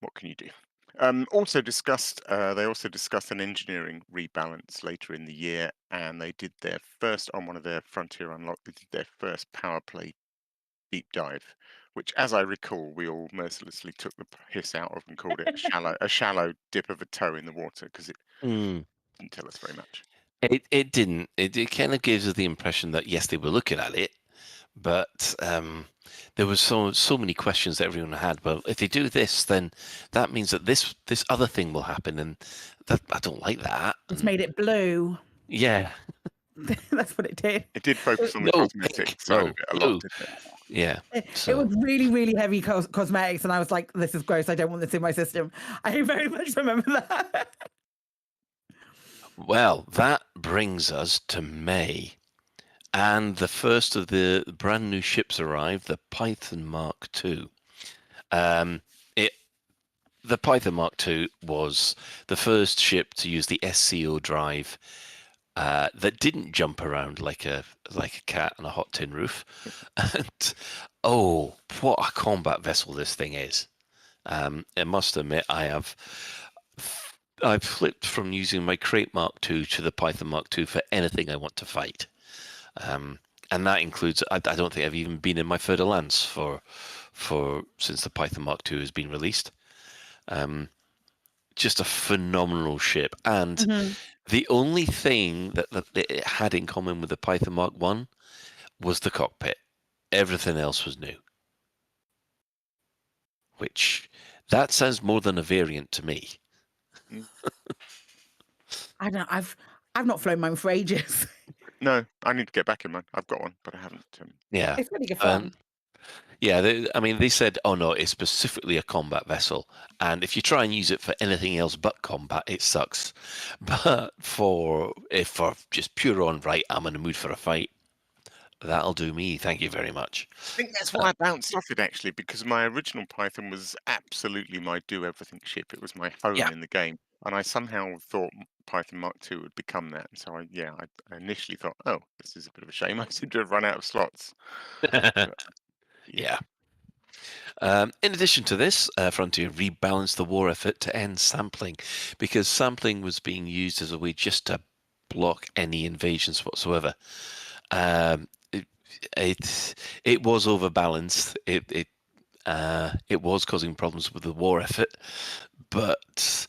What can you do? Also discussed. They also discussed an engineering rebalance later in the year, and they did their first on one of their Frontier Unlock. They did their first power play deep dive, which, as I recall, we all mercilessly took the piss out of and called it a shallow dip of a toe in the water because it didn't tell us very much. It didn't. It kind of gives us the impression that yes, they were looking at it, but there was so many questions that everyone had. Well, if they do this, then that means that this other thing will happen, and that I don't like that. It's made it blue. Yeah. That's what it did. It did focus on the cosmetic side of it a lot, didn't it? Yeah. It was really, really heavy cosmetics, and I was like, this is gross. I don't want this in my system. I very much remember that. Well, that brings us to May. And the first of the brand new ships arrived, the Python Mark II. The Python Mark II was the first ship to use the SCO drive that didn't jump around like a cat on a hot tin roof. And oh, what a combat vessel this thing is! I must admit, I've flipped from using my Crate Mark II to the Python Mark II for anything I want to fight, and that includes. I don't think I've even been in my Fer de Lance for since the Python Mark II has been released. Just a phenomenal ship, and the only thing that it had in common with the Python Mark I was the cockpit. Everything else was new. Which that sounds more than a variant to me. I don't know. I've not flown mine for ages. No, I need to get back in mine. I've got one, but I haven't. Yeah, It's really good fun. Yeah, they said, oh no, it's specifically a combat vessel, and if you try and use it for anything else but combat, it sucks. But for just pure on right, I'm in the mood for a fight. That'll do me. Thank you very much. I think that's why I bounced off it actually, because my original Python was absolutely my do everything ship. It was my home in the game, and I somehow thought Python Mark II would become that. And so I initially thought, oh, this is a bit of a shame. I seem to have run out of slots. Yeah. In addition to this, Frontier rebalanced the war effort to end sampling, because sampling was being used as a way just to block any invasions whatsoever. It was overbalanced. It was causing problems with the war effort, but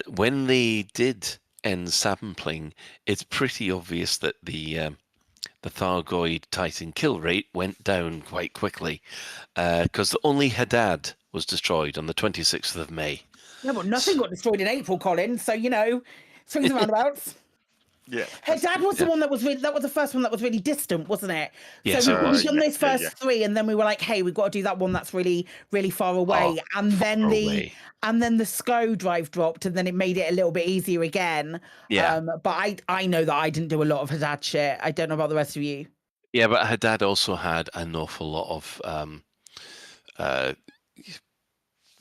when they did end sampling, it's pretty obvious that the Thargoid Titan kill rate went down quite quickly, because only Haddad was destroyed on the 26th of May. Yeah, but nothing got destroyed in April, Colin. So swings and roundabouts. Yeah, Haddad was the one that was that was the first one that was really distant, wasn't it? Yes, so we've done yeah, those first three, and then we were like, hey, we've got to do that one that's really, really far away. And then the SCO drive dropped, and then it made it a little bit easier again. Yeah. But I know that I didn't do a lot of Haddad shit. I don't know about the rest of you. Yeah, but Haddad also had an awful lot of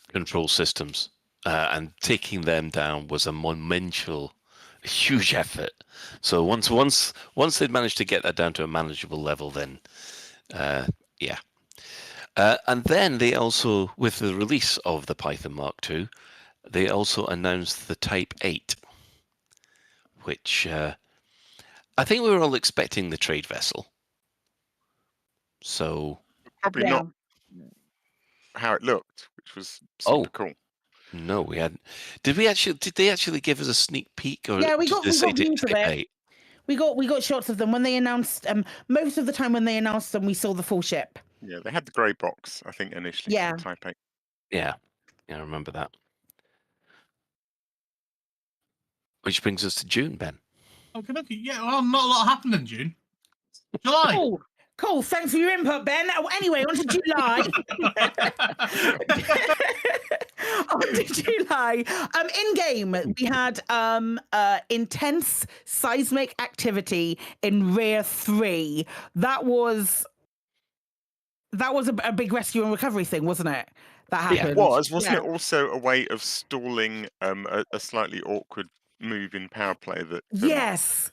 control systems, and taking them down was a monumental, huge effort. So once they'd managed to get that down to a manageable level, then and then they also, with the release of the Python Mark II, they also announced the Type 8, which I think we were all expecting the trade vessel. So probably not how it looked, which was super cool. No, we hadn't. Did they actually give us a sneak peek? Or Yeah, we got views of it. 8? We got shots of them when they announced. Most of the time when they announced them, we saw the full ship. Yeah, they had the grey box, I think, initially. Yeah. Type 8. Yeah, I remember that. Which brings us to June, Ben. Okay. Yeah, well, not a lot happened in June. July. Cool. Thanks for your input, Ben. Anyway, on to July. On to July. In game, we had intense seismic activity in Rear 3. That was a big rescue and recovery thing, wasn't it? That happened. It was, wasn't it? Also a way of stalling a slightly awkward move in power play that. Yes.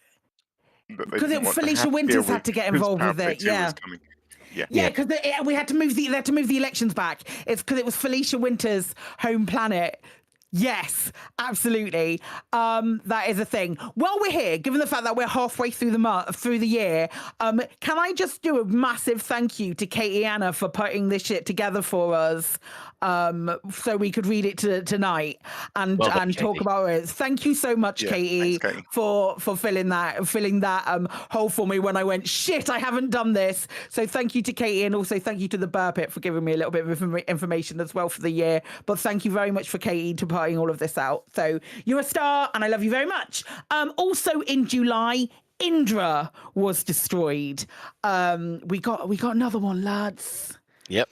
Because Felicia Winters had to get involved with it. Yeah. Yeah, because we had to move the elections back. It's because it was Felicia Winters' home planet. Yes, absolutely. That is a thing. While we're here, given the fact that we're halfway through the year, can I just do a massive thank you to Katie Anna for putting this shit together for us, so we could read it tonight and talk about it. Thank you so much, Katie, thanks, Katie, for filling that hole for me when I went, shit, I haven't done this. So thank you to Katie, and also thank you to the Burr Pit for giving me a little bit of information as well for the year. But thank you very much for Katie to putting all of this out. So you're a star, and I love you very much. Also in July, Indra was destroyed. We got another one, lads. Yep.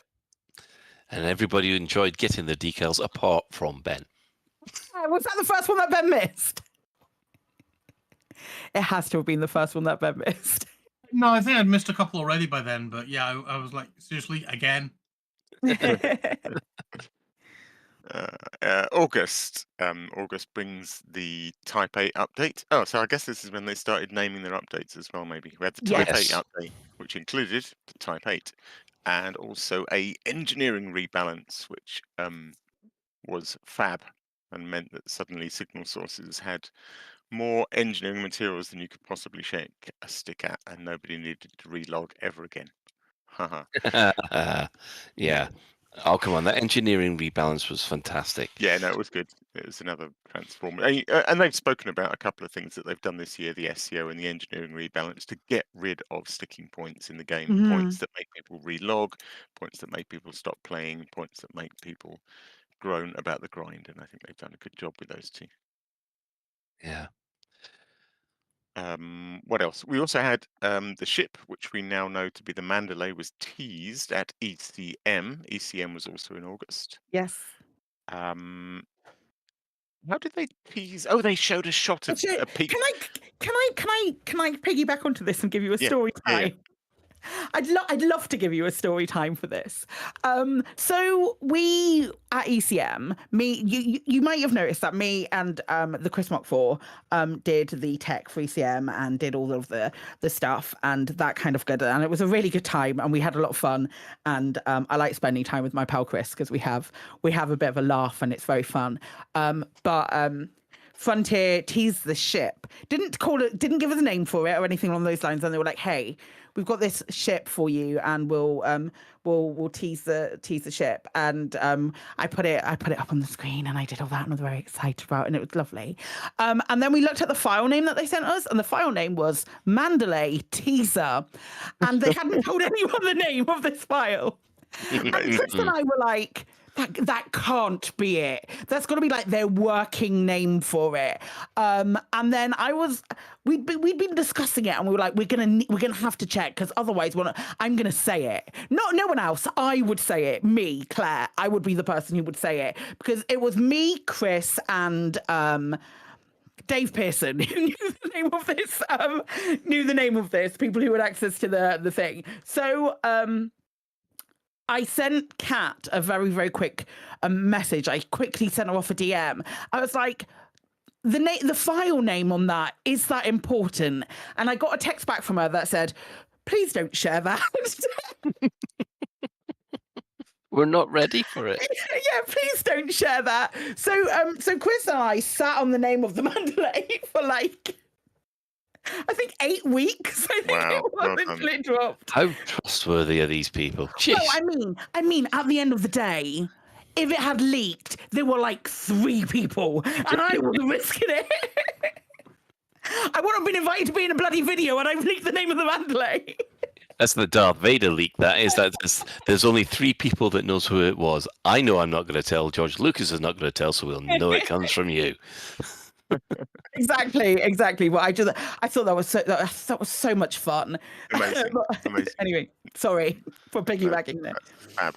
And everybody enjoyed getting the decals apart from Ben. Was that the first one that Ben missed? It has to have been the first one that Ben missed. No, I think I'd missed a couple already by then, but yeah, I was like, seriously, again? August. August brings the Type 8 update. Oh, so I guess this is when they started naming their updates as well, maybe. We had the Type 8 Yes. update, which included the Type 8, and also a engineering rebalance, which was fab and meant that suddenly signal sources had more engineering materials than you could possibly shake a stick at, and nobody needed to relog ever again. Haha. Yeah. Oh, come on. That engineering rebalance was fantastic. Yeah, no, it was good. It was another transform. And they've spoken about a couple of things that they've done this year, the SEO and the engineering rebalance, to get rid of sticking points in the game, points that make people relog, points that make people stop playing, points that make people groan about the grind. And I think they've done a good job with those two. Yeah. What else? We also had the ship, which we now know to be the Mandalay, was teased at ECM. ECM was also in August. Yes. How did they tease? Oh, they showed a shot of Actually, a peak. can I piggyback onto this and give you a Yeah, story yeah, time? I'd love to give you a story time for this. So we at ECM, you might have noticed that me and the Chris Mock 4 did the tech for ECM and did all of the stuff and that kind of good. And it was a really good time and we had a lot of fun. And I like spending time with my pal Chris because we have a bit of a laugh and it's very fun. But Frontier teased the ship, didn't give us a name for it or anything along those lines, and they were like, "Hey, we've got this ship for you, and we'll tease the ship." And I put it up on the screen, and I did all that, and I was very excited about it, and it was lovely. And then we looked at the file name that they sent us, and the file name was Mandalay Teaser, and they hadn't told anyone the name of this file. And Chris and I were like, that can't be it. That's got to be like their working name for it. And then we'd been discussing it, and we were like, we're gonna have to check because otherwise, I'm gonna say it. No one else. I would say it. Me, Claire. I would be the person who would say it because it was me, Chris, and Dave Pearson who knew the name of this. People who had access to the thing. So. I sent Kat a very, very quick message. I quickly sent her off a DM. I was like, the file name on that, is that important? And I got a text back from her that said, please don't share that. We're not ready for it. Yeah, please don't share that. So Chris and I sat on the name of the Mandalay for like, I think 8 weeks. I think it was until it dropped. How trustworthy are these people? Jeez. No, I mean, at the end of the day, if it had leaked, there were like 3 people, and I wasn't risking it. I wouldn't have been invited to be in a bloody video, and I've leaked the name of the Mandalay. That's the Darth Vader leak. That is that. There's only 3 people that knows who it was. I know I'm not going to tell. George Lucas is not going to tell, so we'll know it comes from you. Exactly. Well, I thought that was so much fun. Amazing. Anyway, sorry for piggybacking there. Fab.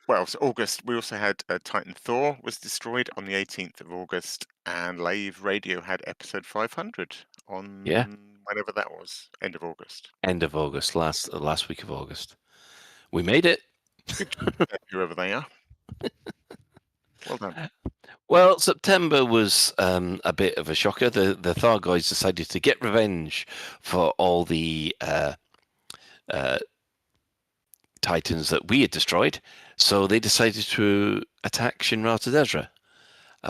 Well, so August, we also had Titan Thor was destroyed on the 18th of August, and Lave Radio had episode 500 on whenever that was, end of August. End of August, last week of August. We made it. Whoever they are. Well done. Well, September was a bit of a shocker. The Thargoids decided to get revenge for all the Titans that we had destroyed. So they decided to attack Shinra Tadezra,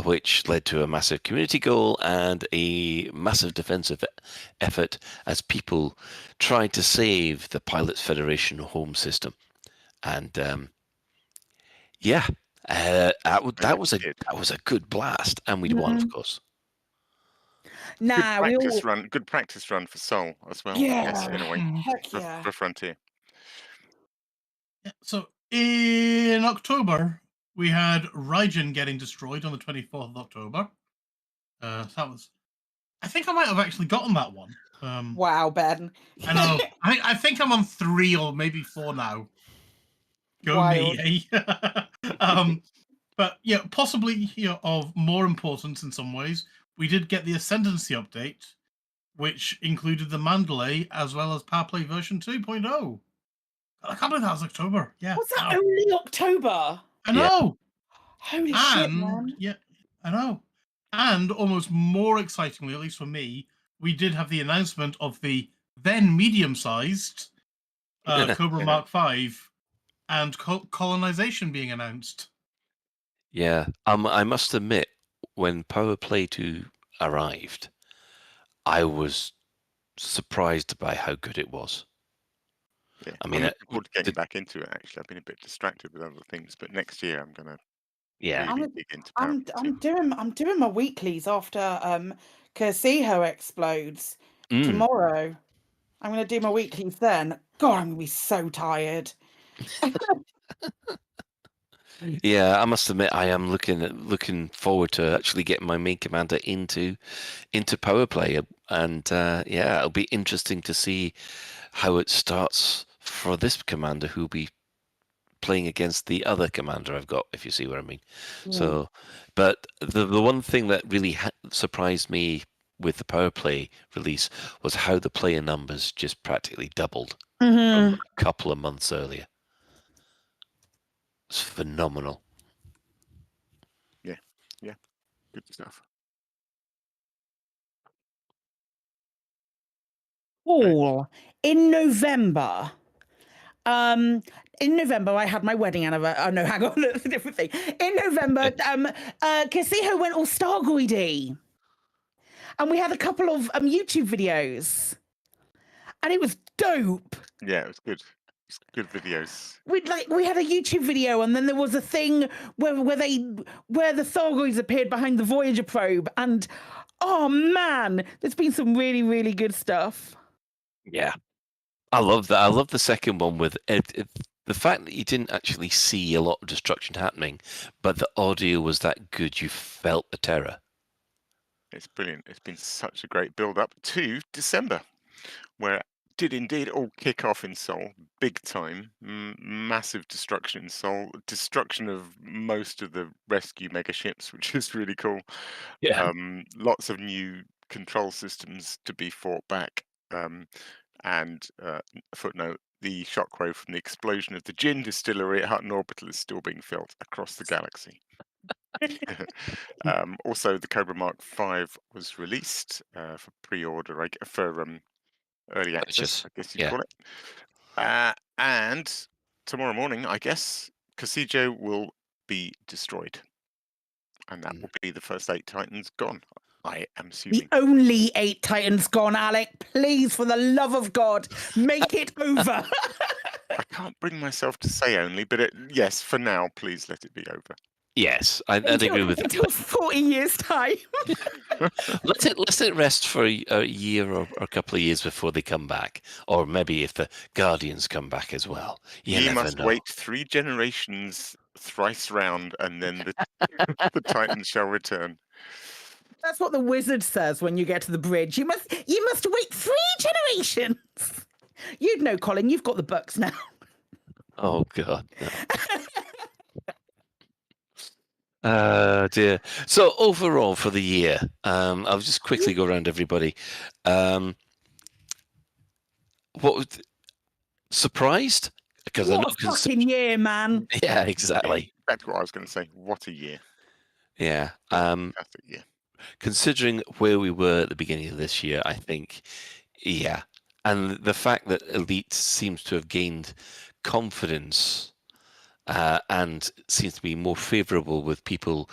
which led to a massive community goal and a massive defensive effort as people tried to save the Pilots Federation home system. And that was a good blast, and we'd won, of course. Good practice run for Seoul as well. Yeah, yes, in a way, heck yeah. for Frontier. Yeah, so in October, we had Raijin getting destroyed on the 24th of October. That was, I think I might have actually gotten that one. Wow, Ben. I know. I think I'm on 3 or maybe 4 now. Go Wild. me, eh? But yeah, possibly of more importance in some ways, we did get the Ascendancy update, which included the Mandalay as well as Power Play version 2.0 I can't believe that was October. Yeah. Was that wow. only October? I know. Holy shit, man. Yeah, I know. And almost more excitingly, at least for me, we did have the announcement of the then medium-sized Cobra Mark V and colonization being announced. Yeah, I must admit, when Power Play 2 arrived, I was surprised by how good it was. Yeah, I mean, I'm looking forward to getting back into it. Actually, I've been a bit distracted with other things, but next year I'm gonna really dig into Power Play 2. I'm doing my weeklies after Cursejo explodes tomorrow. I'm gonna do my weeklies then. God, I'm gonna be so tired. Yeah, I must admit, I am looking forward to actually getting my main commander into Power Play, and yeah, it'll be interesting to see how it starts for this commander who'll be playing against the other commander I've got, if you see what I mean. Yeah. So, but the one thing that really surprised me with the Power Play release was how the player numbers just practically doubled from a couple of months earlier. It's phenomenal. Yeah, yeah, good stuff. All in November. In November, I had my wedding anniversary. Oh no, hang on, that's a different thing. In November, Cursejo went all Stargoidy, and we had a couple of YouTube videos, and it was dope. Yeah, it was good. It's good videos. We had a YouTube video, and then there was a thing where the Thargoids appeared behind the Voyager probe, and oh man, there's been some really, really good stuff. Yeah, I love that. I love the second one with the fact that you didn't actually see a lot of destruction happening, but the audio was that good. You felt the terror. It's brilliant. It's been such a great build-up to December, where it did indeed all kick off in Seoul, big time, massive destruction in Seoul, destruction of most of the rescue megaships, which is really cool. Yeah. Lots of new control systems to be fought back. And footnote, the shockwave from the explosion of the gin distillery at Hutton Orbital is still being felt across the galaxy. Also, the Cobra Mark V was released for pre-order, for early access, I guess you'd call it. And tomorrow morning, I guess, Cursejo will be destroyed. And that will be the first 8 Titans gone, I am assuming. The only 8 Titans gone, Alec. Please, for the love of God, make it over. I can't bring myself to say only, but yes, for now, please let it be over. Yes, I'd agree with until 40 years' time. Let it rest for a year or a couple of years before they come back, or maybe if the Guardians come back as well. You must wait 3 generations thrice round, and then the Titans shall return. That's what the wizard says when you get to the bridge. You must wait 3 generations. You'd know, Colin. You've got the books now. Oh God. No. Dear. So overall for the year, I'll just quickly go around everybody. What was surprised? Because what a fucking year, man. Yeah, exactly. That's what I was going to say. What a year. Yeah. Fantastic year. Considering where we were at the beginning of this year, I think, yeah. And the fact that Elite seems to have gained confidence and seems to be more favourable with people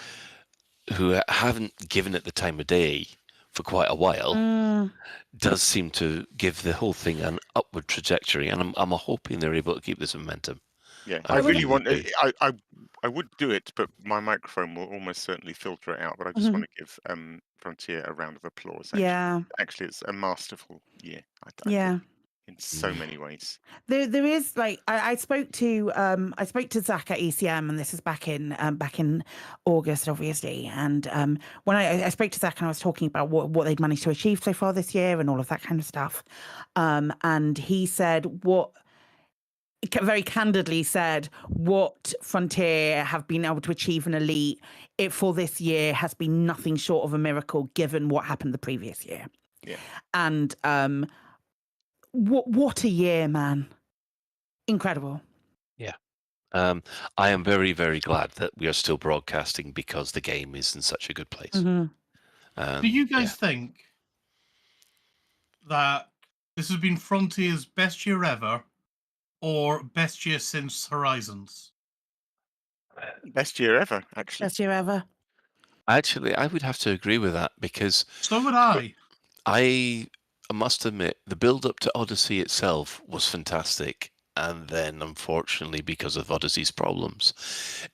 who haven't given it the time of day for quite a while, does seem to give the whole thing an upward trajectory. And I'm hoping they're able to keep this momentum. Yeah, I really want. I would do it, but my microphone will almost certainly filter it out. But I just want to give Frontier a round of applause. Actually, it's a masterful year. I think, in so many ways. There is I spoke to Zach at ECM, and this is back in August, obviously. And when I spoke to Zach, and I was talking about what they'd managed to achieve so far this year and all of that kind of stuff, and he said very candidly said what Frontier have been able to achieve in Elite for this year has been nothing short of a miracle, given what happened the previous year. Yeah. And what a year, man. incredible. Yeah. I am very, very glad that we are still broadcasting because the game is in such a good place. Mm-hmm. Do you guys think that this has been Frontier's best year ever or best year since Horizons? Best year ever, actually. Best year ever. Actually, I would have to agree with that because So would I. I must admit the build up to Odyssey itself was fantastic. And then, unfortunately, because of Odyssey's problems,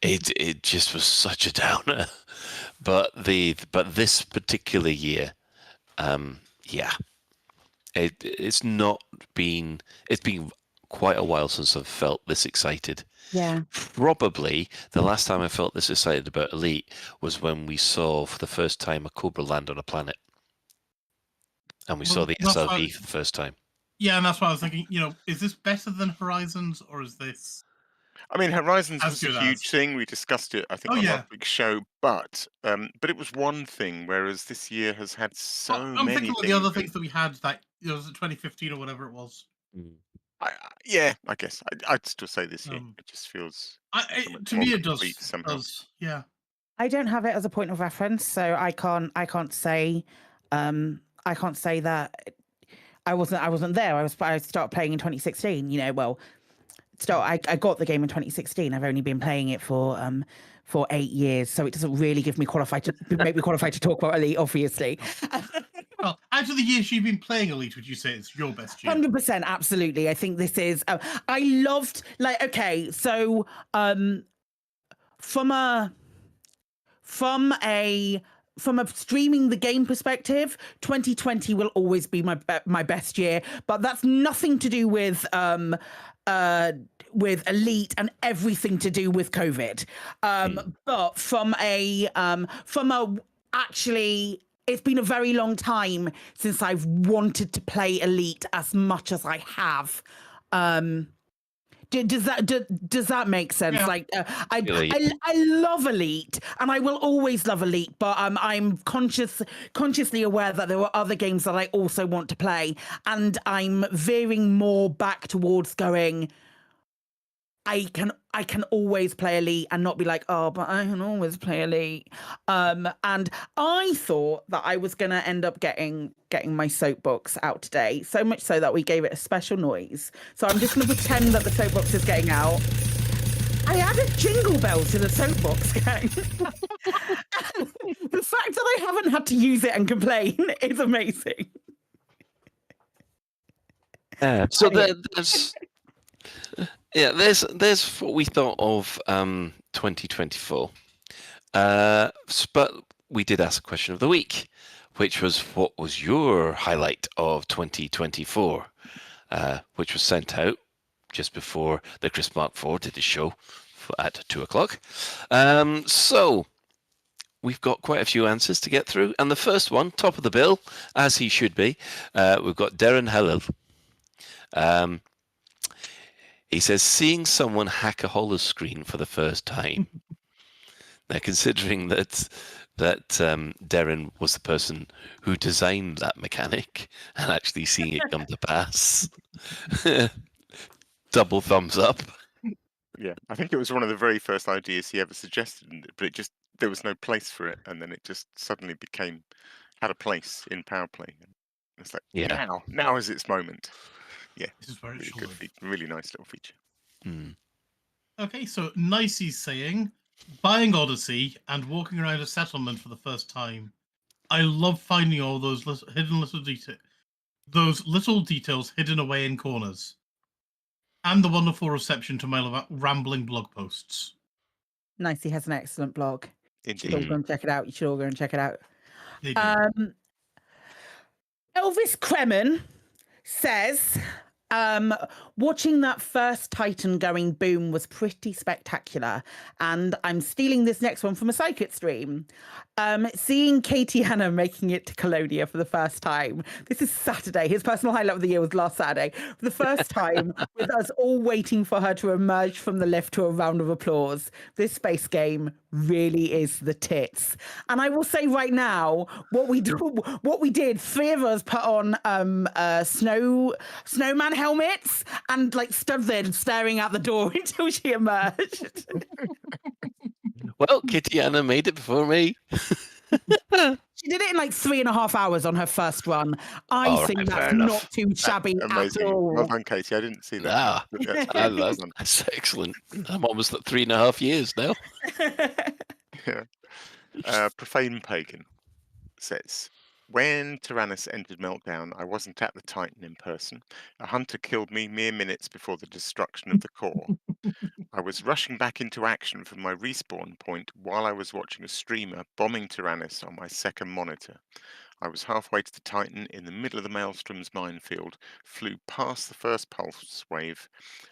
it just was such a downer. But this particular year, it's been quite a while since I've felt this excited. Yeah. Probably the last time I felt this excited about Elite was when we saw for the first time a Cobra land on a planet, and we saw the SRV for the first time. Yeah, and that's why I was thinking, is this better than Horizons or is this... I mean, Horizons as was a good huge thing. We discussed it, I think, on last week's show. But it was one thing, whereas this year has had so many I'm thinking things. of the other things that we had, that was it 2015 or whatever it was. I guess I'd still say this year. It just feels to me it does. Somehow. Yeah. I don't have it as a point of reference, so I can't say that I wasn't there. I started playing in 2016. I got the game in 2016. I've only been playing it for 8 years, so it doesn't really make me qualified to talk about Elite, obviously. Well, out of the years you've been playing Elite, would you say it's your best year? 100%, absolutely. I think this is. I loved from a streaming the game perspective, 2020 will always be my best year, but that's nothing to do with Elite and everything to do with COVID. But actually, it's been a very long time since I've wanted to play Elite as much as I have. Does that make sense? Yeah. I love Elite, and I will always love Elite, but I'm consciously aware that there are other games that I also want to play, and I'm veering more back towards going, I can always play Elite and not be like, oh, but I can always play Elite. And I thought that I was gonna end up getting my soapbox out today, so much so that we gave it a special noise. So I'm just gonna pretend that the soapbox is getting out. I added jingle bells to the soapbox, gang. The fact that I haven't had to use it and complain is amazing. So there's what we thought of 2024. But we did ask a question of the week, which was, what was your highlight of 2024? Which was sent out just before the Chris Mark IV did the show at 2:00. So we've got quite a few answers to get through. And the first one, top of the bill, as he should be, we've got Darren Hillel. He says, seeing someone hack a holoscreen for the first time. Now, considering that Darren was the person who designed that mechanic and actually seeing it come to pass, double thumbs up. Yeah, I think it was one of the very first ideas he ever suggested, but there was no place for it, and then it just suddenly had a place in PowerPlay. It's like, now is its moment. Yeah, this is very good, really nice little feature. Okay, so Nicey's saying, buying Odyssey and walking around a settlement for the first time. I love finding all those little details hidden away in corners, and the wonderful reception to my rambling blog posts. Nicey has an excellent blog. Indeed. You should all go and check it out. They do. Elvis Kremen says, watching that first Titan going boom was pretty spectacular, and I'm stealing this next one from a Psychic stream. Seeing Katie Hanna making it to Colonia for the first time. This is Saturday. His personal highlight of the year was last Saturday. For the first time, with us all waiting for her to emerge from the lift to a round of applause. This space game really is the tits. And I will say right now, what we did, 3 of us put on snowman helmets and like stood there staring out the door until she emerged. Well, Kitty Anna made it before me. She did it in like 3.5 hours on her first run. I All think right, that's fair enough. not too shabby at Amazing. all. Well done, Katie. I didn't see that. Ah, Well done. that's excellent. I'm almost at 3.5 years now. Yeah. Profane Pagan says, when Tyrannus entered Meltdown, I wasn't at the Titan in person. A hunter killed me mere minutes before the destruction of the core. I was rushing back into action from my respawn point while I was watching a streamer bombing Tyrannus on my second monitor. I was halfway to the Titan in the middle of the Maelstrom's minefield, flew past the first pulse wave,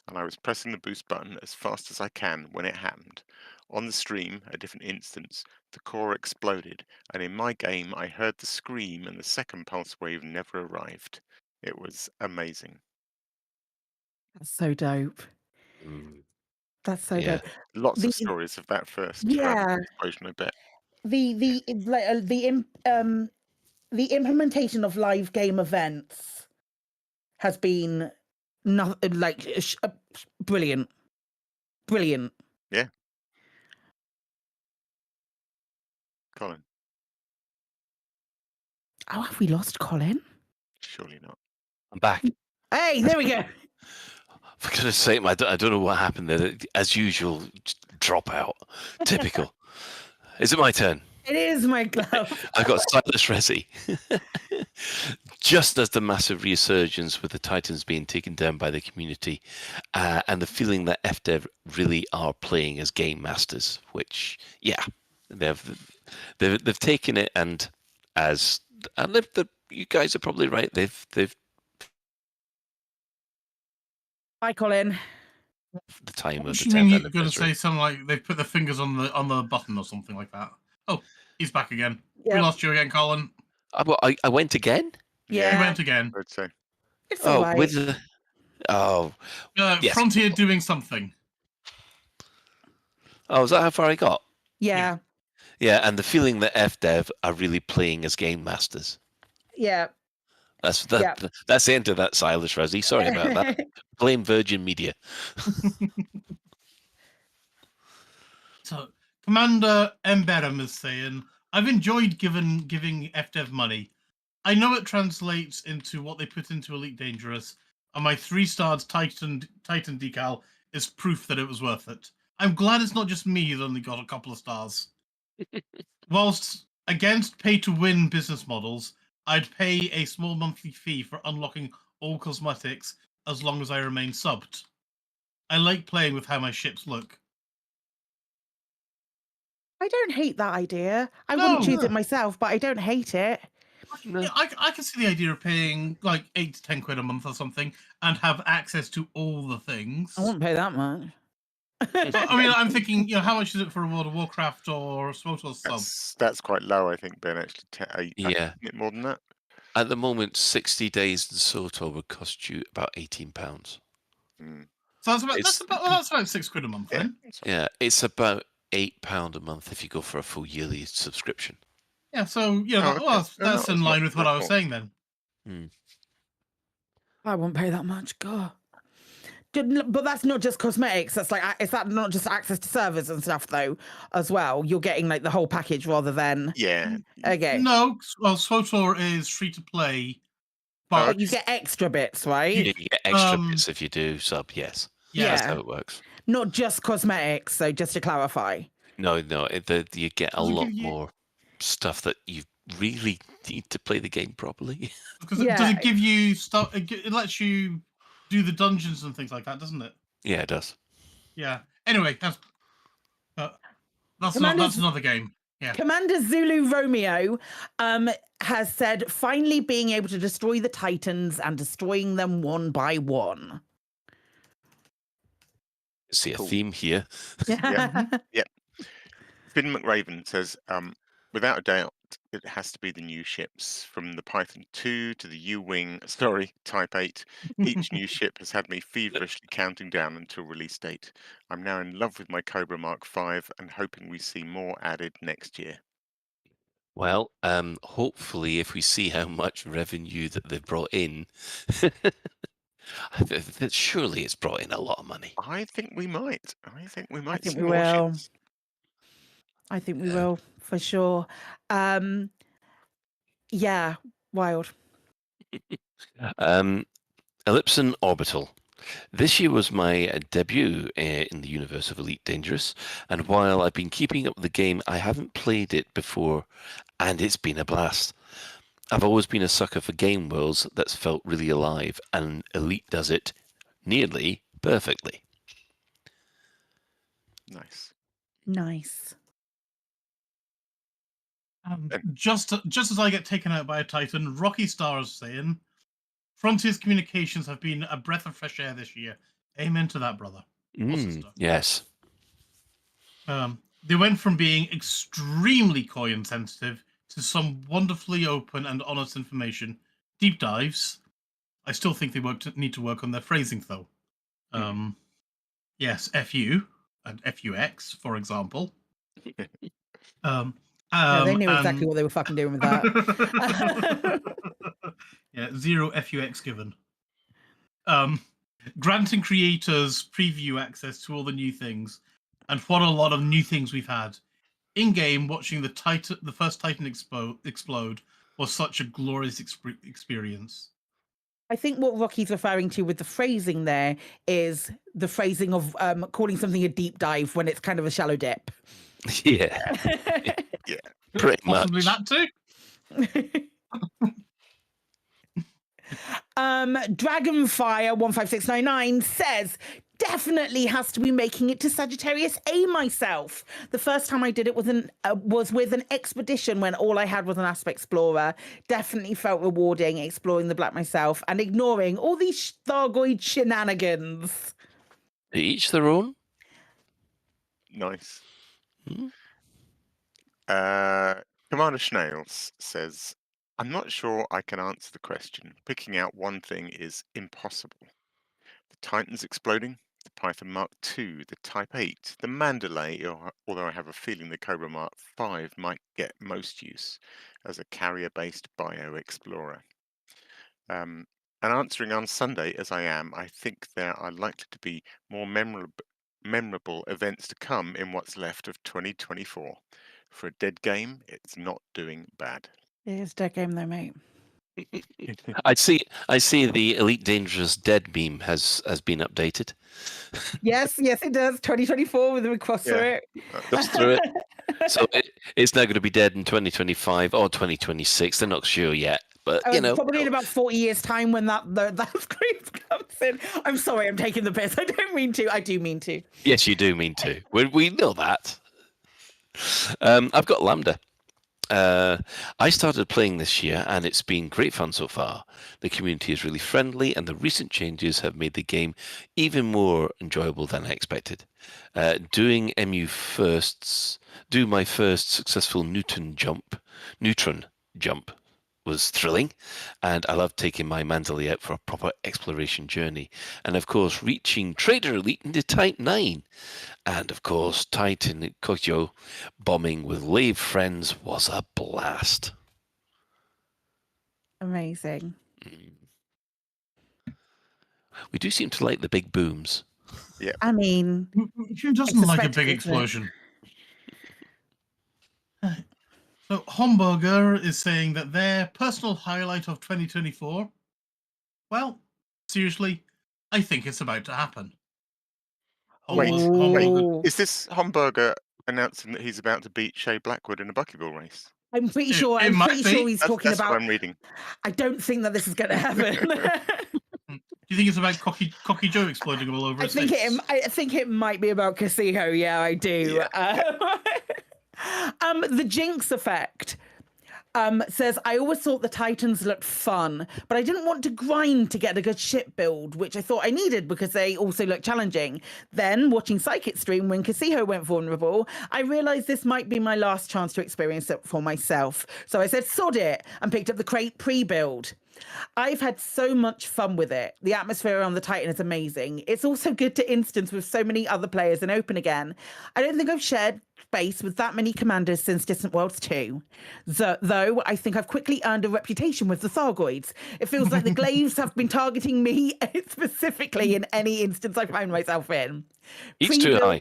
and I was pressing the boost button as fast as I can when it happened. On the stream, a different instance, the core exploded, and in my game I heard the scream and the second pulse wave never arrived. It was amazing. That's so dope. That's so Yeah. dope. Lots The- of stories of that first Yeah. explosion, I bet. The implementation of live game events has been brilliant. Brilliant. Yeah. Colin, Oh, have we lost Colin? surely not. I'm back. Hey, there we go. For goodness sake, I don't know what happened there. As usual, just drop out. Typical. Is it my turn? It is my glove. I got Silas Resi. Just as the massive resurgence with the Titans being taken down by the community, and the feeling that FDev really are playing as game masters, which, yeah, they've taken it, and you guys are probably right. They've Bye, Colin. the time of the You mean 10th you're going to anniversary. say something like they've put their fingers on the button or something like that? Oh, he's back again. We Yep. lost you again, Colin. I went again. Yeah. You went again. I'd say. It's Oh, alright. with the yes. Frontier doing something. Oh, is that how far I got? Yeah. Yeah, and the feeling that FDev are really playing as game masters. Yeah. That's Yeah. That's the end of that, Silas Resi. Sorry about that. Blame Virgin Media. So Commander Emberum is saying, I've enjoyed giving FDev money. I know it translates into what they put into Elite Dangerous, and my 3-star Titan decal is proof that it was worth it. I'm glad it's not just me who's only got a couple of stars. Whilst against pay-to-win business models, I'd pay a small monthly fee for unlocking all cosmetics as long as I remain subbed. I like playing with how my ships look. I don't hate that idea. I wouldn't choose it myself, but I don't hate it. Yeah, I can see the idea of paying like 8 to 10 quid a month or something and have access to all the things. I wouldn't pay that much. I mean, I'm thinking, how much is it for a World of Warcraft or SWTOR sub? That's quite low, I think, Ben. Actually, Yeah. more than that. At the moment, 60 days in SOTOR would cost you about £18. So that's about 6 quid a month then. Yeah, it's about £8 a month if you go for a full yearly subscription. Yeah, so that's in line with what I was saying then. I won't pay that much. God. But that's not just cosmetics. That's like, is that not just access to servers and stuff though, as well? You're getting like the whole package rather than Okay. No, well, SWTOR is free to play, But you get extra bits, right? You get extra bits if you do sub. Yes. Yeah. That's how it works. Not just cosmetics. So just to clarify. No, you get a lot more stuff that you really need to play the game properly. Because does it give you stuff? It lets you do the dungeons and things like that, doesn't it? Yeah, it does. Yeah. Anyway, that's another game. Yeah. Commander Zulu Romeo has said finally being able to destroy the Titans and destroying them one by one. See a theme here. Yeah. Finn McRaven says, without a doubt, it has to be the new ships. From the Python 2 to the U-Wing, Type 8. Each new ship has had me feverishly counting down until release date. I'm now in love with my Cobra Mark V and hoping we see more added next year. Well, hopefully, if we see how much revenue that they've brought in, Surely it's brought in a lot of money. I think we might. I think we might think see we more will. ships. I think we will, for sure. Yeah, wild. Ellipson Orbital. This year was my debut in the universe of Elite Dangerous, and while I've been keeping up with the game, I haven't played it before, and it's been a blast. I've always been a sucker for game worlds that's felt really alive, and Elite does it nearly perfectly. Nice. Nice. Just as I get taken out by a Titan, Rocky Star is saying, Frontiers Communications have been a breath of fresh air this year. Amen to that, brother. Yes. They went from being extremely coy and sensitive to some wonderfully open and honest information. Deep dives. I still think they need to work on their phrasing, though. Yes, FU and FUX, for example. Yeah, they knew exactly what they were fucking doing with that. Yeah, 0 FUX given. Granting creators preview access to all the new things, and what a lot of new things we've had. In-game, watching the first Titan explode was such a glorious experience. I think what Rocky's referring to with the phrasing there is the phrasing of calling something a deep dive when it's kind of a shallow dip. Yeah. Yeah. Pretty Possibly much. that too. Dragonfire15699 says, definitely has to be making it to Sagittarius A myself. The first time I did it was with an expedition when all I had was an Asp Explorer. Definitely felt rewarding exploring the Black myself and ignoring all these Thargoid shenanigans. Each their own. Nice. Commander Schnails says, I'm not sure I can answer the question. Picking out one thing is impossible. The Titans exploding, the Python Mark II, the Type 8, the Mandalay, although I have a feeling the Cobra Mark V might get most use as a carrier-based bio-explorer. And answering on Sunday, as I am, I think there are likely to be more memorable events to come in what's left of 2024. For a dead game, it's not doing bad. It is a dead game though, mate. I see the Elite Dangerous dead meme has been updated. Yes, it does. 2024 with a cross through it. Just through it. So it's now going to be dead in 2025 or 2026. They're not sure yet. But, probably in about 40 years' time when that script comes in. I'm sorry, I'm taking the piss. I don't mean to. I do mean to. Yes, you do mean to. We know that. I've got Lambda. I started playing this year, and it's been great fun so far. The community is really friendly, and the recent changes have made the game even more enjoyable than I expected. Do my first successful neutron jump was thrilling, and I loved taking my Mandalay out for a proper exploration journey. And of course, reaching Trader Elite into Type 9. And of course, Titan Kokyo bombing with Lave friends was a blast. Amazing. We do seem to like the big booms. Yeah. I mean, who doesn't like a big explosion? So Homburger is saying that their personal highlight of 2024, well, seriously, I think it's about to happen. Wait, is this Homburger announcing that he's about to beat Shea Blackwood in a buckyball race? I'm pretty sure. It might pretty be. sure he's talking That's about. what I'm reading. I don't think that this is going to happen. Do you think it's about Cocky Joe exploding all over his face? I think it might be about Casino. Yeah, I do. The Jinx effect says, I always thought the Titans looked fun, but I didn't want to grind to get a good ship build, which I thought I needed because they also look challenging. Then, watching Psychic stream when Casiho went vulnerable, I realised this might be my last chance to experience it for myself. So I said, sod it, and picked up the crate pre-build. I've had so much fun with it. The atmosphere on the Titan is amazing. It's also good to instance with so many other players and open again. I don't think I've shared space with that many commanders since Distant Worlds 2. Though I think I've quickly earned a reputation with the Thargoids. It feels like the Glaives have been targeting me specifically in any instance I find myself in. It's too high.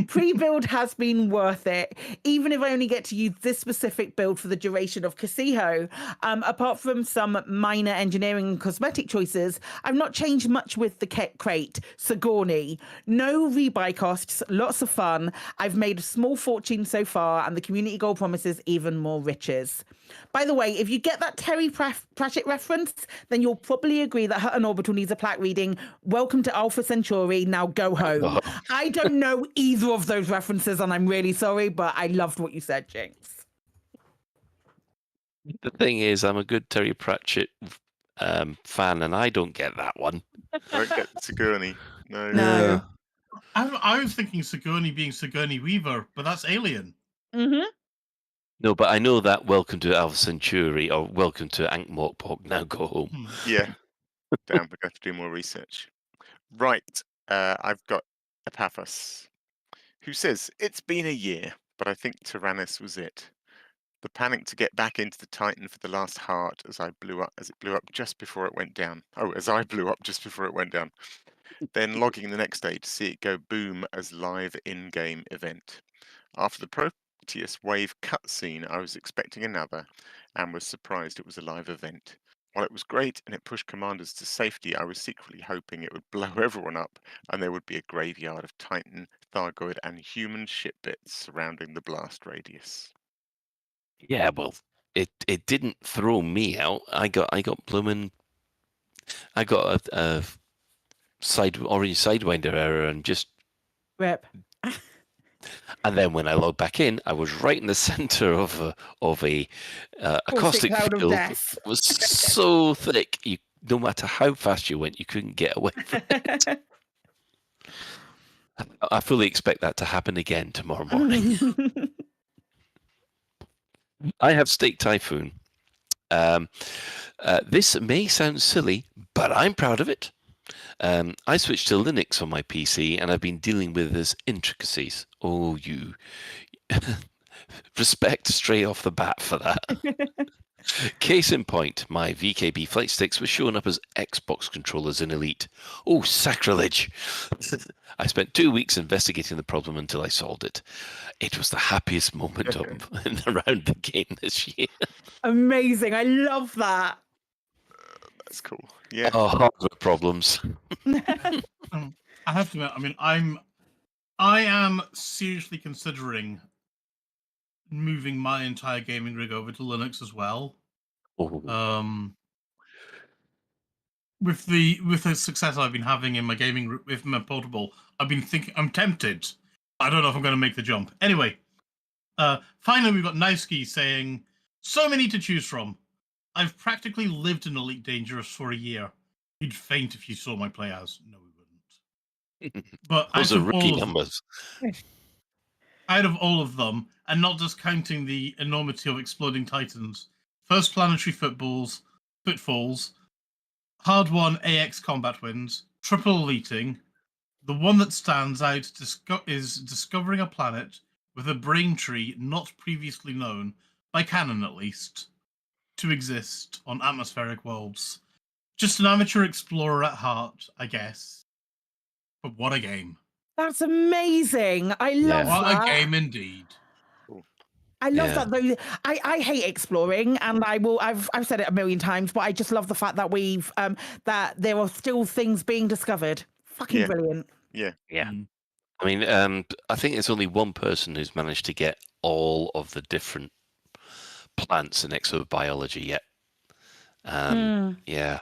Pre-build has been worth it, even if I only get to use this specific build for the duration of Casijo. Apart from some minor engineering and cosmetic choices, I've not changed much with the crate. Sigourney. No rebuy costs, lots of fun. I've made a small fortune so far, and the community goal promises even more riches. By the way, if you get that Terry Pratchett reference, then you'll probably agree that Hutton Orbital needs a plaque reading, "Welcome to Alpha Centauri, now go home." I don't know either of those references, and I'm really sorry, but I loved what you said, Jinx. The thing is, I'm a good Terry Pratchett fan, and I don't get that one. I don't get Sigourney. No. No. I was thinking Sigourney being Sigourney Weaver, but that's Alien. Mm-hmm. No, but I know that Welcome to Alpha Centauri or Welcome to Ankh-Morpork, now go home. Yeah. Damn, we're going to do more research. Right. I've got Epaphras, who says, "It's been a year, but I think Tyrannus was it. The panic to get back into the Titan for the last heart as it blew up just before it went down. Oh, as I blew up just before it went down. Then logging the next day to see it go boom as live in-game event. After the Proteus wave cutscene, I was expecting another and was surprised it was a live event. While it was great and it pushed commanders to safety, I was secretly hoping it would blow everyone up and there would be a graveyard of Titan, Thargoid and human ship bits surrounding the blast radius." Yeah, well, it didn't throw me out. I got a orange sidewinder error and just rip. And then when I logged back in, I was right in the center of a caustic cloud of field. death. It was so thick, no matter how fast you went, you couldn't get away from it. I fully expect that to happen again tomorrow morning. I have Steak Typhoon. This may sound silly, but I'm proud of it. I switched to Linux on my PC and I've been dealing with its intricacies. Oh, you respect straight off the bat for that. Case in point, my VKB flight sticks were showing up as Xbox controllers in Elite. Oh, sacrilege! I spent 2 weeks investigating the problem until I solved it. It was the happiest moment around the game this year. Amazing. I love that. That's cool. Yeah. Oh, hardware problems. I have to admit, I mean, I am seriously considering moving my entire gaming rig over to Linux as well. With the success I've been having in my gaming with my portable, I'm tempted. I don't know if I'm going to make the jump. Anyway, finally we've got Nowski saying, "So many to choose from. I've practically lived in Elite Dangerous for a year. You'd faint if you saw my playhouse." No, we wouldn't. But those are rookie numbers. Out of all of them, and not just counting the enormity of Exploding Titans, First Planetary Footfalls, hard-won AX combat wins, triple eliting, the one that stands out is discovering a planet with a brain tree not previously known, by canon at least, to exist on atmospheric worlds. Just an amateur explorer at heart, I guess. But what a game. That's amazing. I love that. What a game indeed. I love that though. I hate exploring, and I've said it a million times, but I just love the fact that we've that there are still things being discovered. Fucking brilliant. Yeah. I mean, I think there's only one person who's managed to get all of the different plants in exobiology yet. Yeah.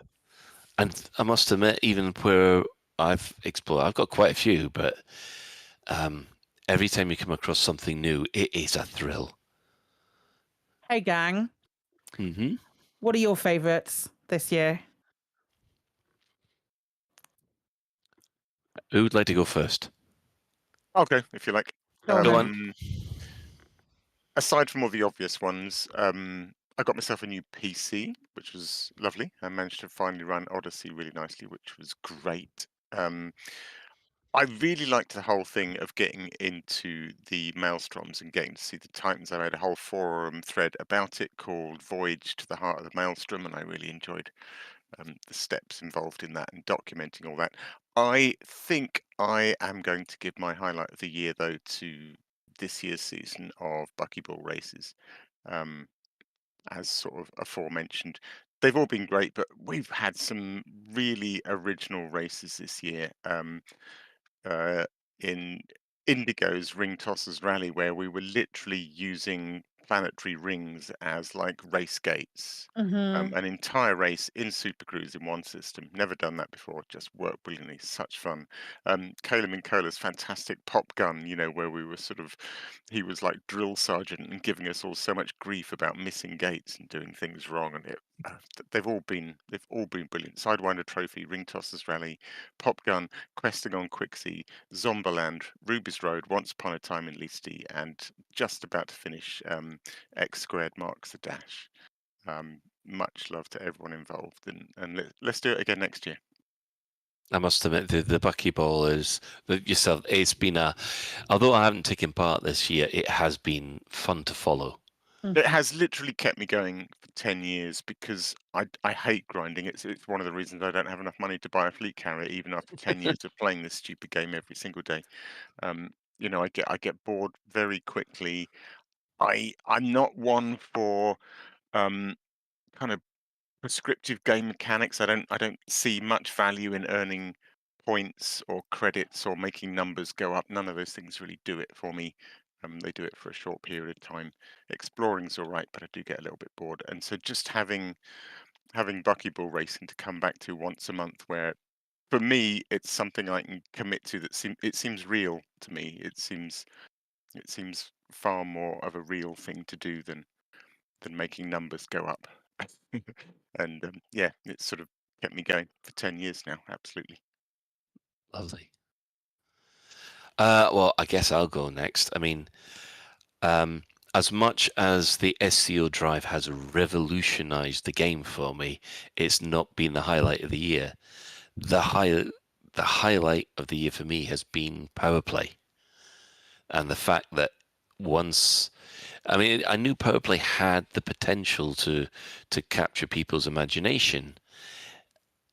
And I must admit, even where I've explored, I've got quite a few, but every time you come across something new, it is a thrill. Hey, gang. Mm-hmm. What are your favourites this year? Who would like to go first? Okay, if you like. Go on. Aside from all the obvious ones, I got myself a new PC, which was lovely. I managed to finally run Odyssey really nicely, which was great. I really liked the whole thing of getting into the maelstroms and getting to see the Titans. I made a whole forum thread about it called Voyage to the Heart of the Maelstrom, and I really enjoyed the steps involved in that and documenting all that. I think I am going to give my highlight of the year, though, to this year's season of Buckyball races. As sort of aforementioned, they've all been great, but we've had some really original races this year. In Indigo's Ring Tossers Rally, where we were literally using planetary rings as like race gates. Mhm. An entire race in Supercruise in one system. Never done that before. Just worked brilliantly. Such fun. Caleb and Cola's fantastic pop gun, where we were he was like drill sergeant and giving us all so much grief about missing gates and doing things wrong. And they've all been brilliant. Sidewinder Trophy, Ring Tossers Rally, Pop Gun, Questing on Quixie, Zombaland, Ruby's Road, Once Upon a Time in Leasty, and just about to finish X Squared Marks the Dash. Much love to everyone involved, and let's do it again next year. I must admit, the Buckyball is yourself. It's been although I haven't taken part this year, it has been fun to follow. It has literally kept me going for 10 years because I hate grinding. It's one of the reasons I don't have enough money to buy a fleet carrier, even after 10 years of playing this stupid game every single day. I get bored very quickly. I'm not one for kind of prescriptive game mechanics. I don't see much value in earning points or credits or making numbers go up. None of those things really do it for me. They do it for a short period of time. Exploring's all right, but I do get a little bit bored. And so just having Buckyball racing to come back to once a month, where for me it's something I can commit to that seems real to me. It seems far more of a real thing to do than making numbers go up. And it's sort of kept me going for 10 years now. Absolutely. Lovely. Well, I guess I'll go next. I mean, as much as the SCO drive has revolutionized the game for me, it's not been the highlight of the year. The highlight of the year for me has been power play, and the fact that I knew power play had the potential to capture people's imagination.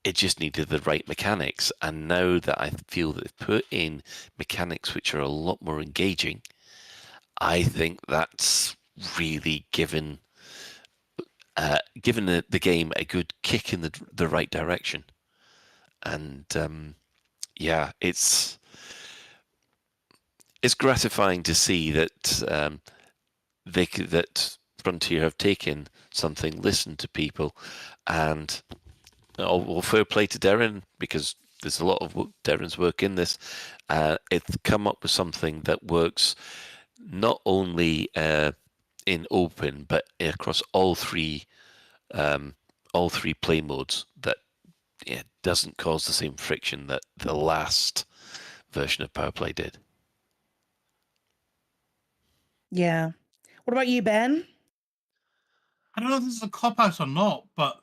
It just needed the right mechanics, and now that I feel that they've put in mechanics which are a lot more engaging, I think that's really given the game a good kick in the right direction. And it's gratifying to see that that Frontier have taken something, listened to people, and well, fair play to Darren, because there's a lot of Darren's work in this. It's come up with something that works not only in open but across all three play modes, that doesn't cause the same friction that the last version of Power Play did. Yeah. What about you, Ben? I don't know if this is a cop-out or not, but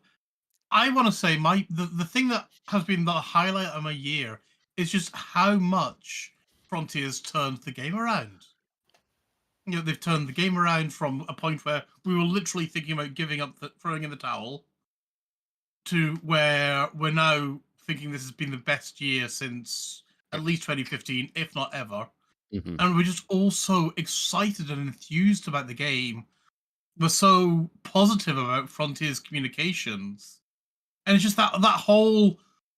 I want to say the thing that has been the highlight of my year is just how much Frontier's turned the game around. They've turned the game around from a point where we were literally thinking about giving up, throwing in the towel, to where we're now thinking this has been the best year since at least 2015, if not ever. Mm-hmm. And we're just all so excited and enthused about the game. We're so positive about Frontier's communications. And it's just the whole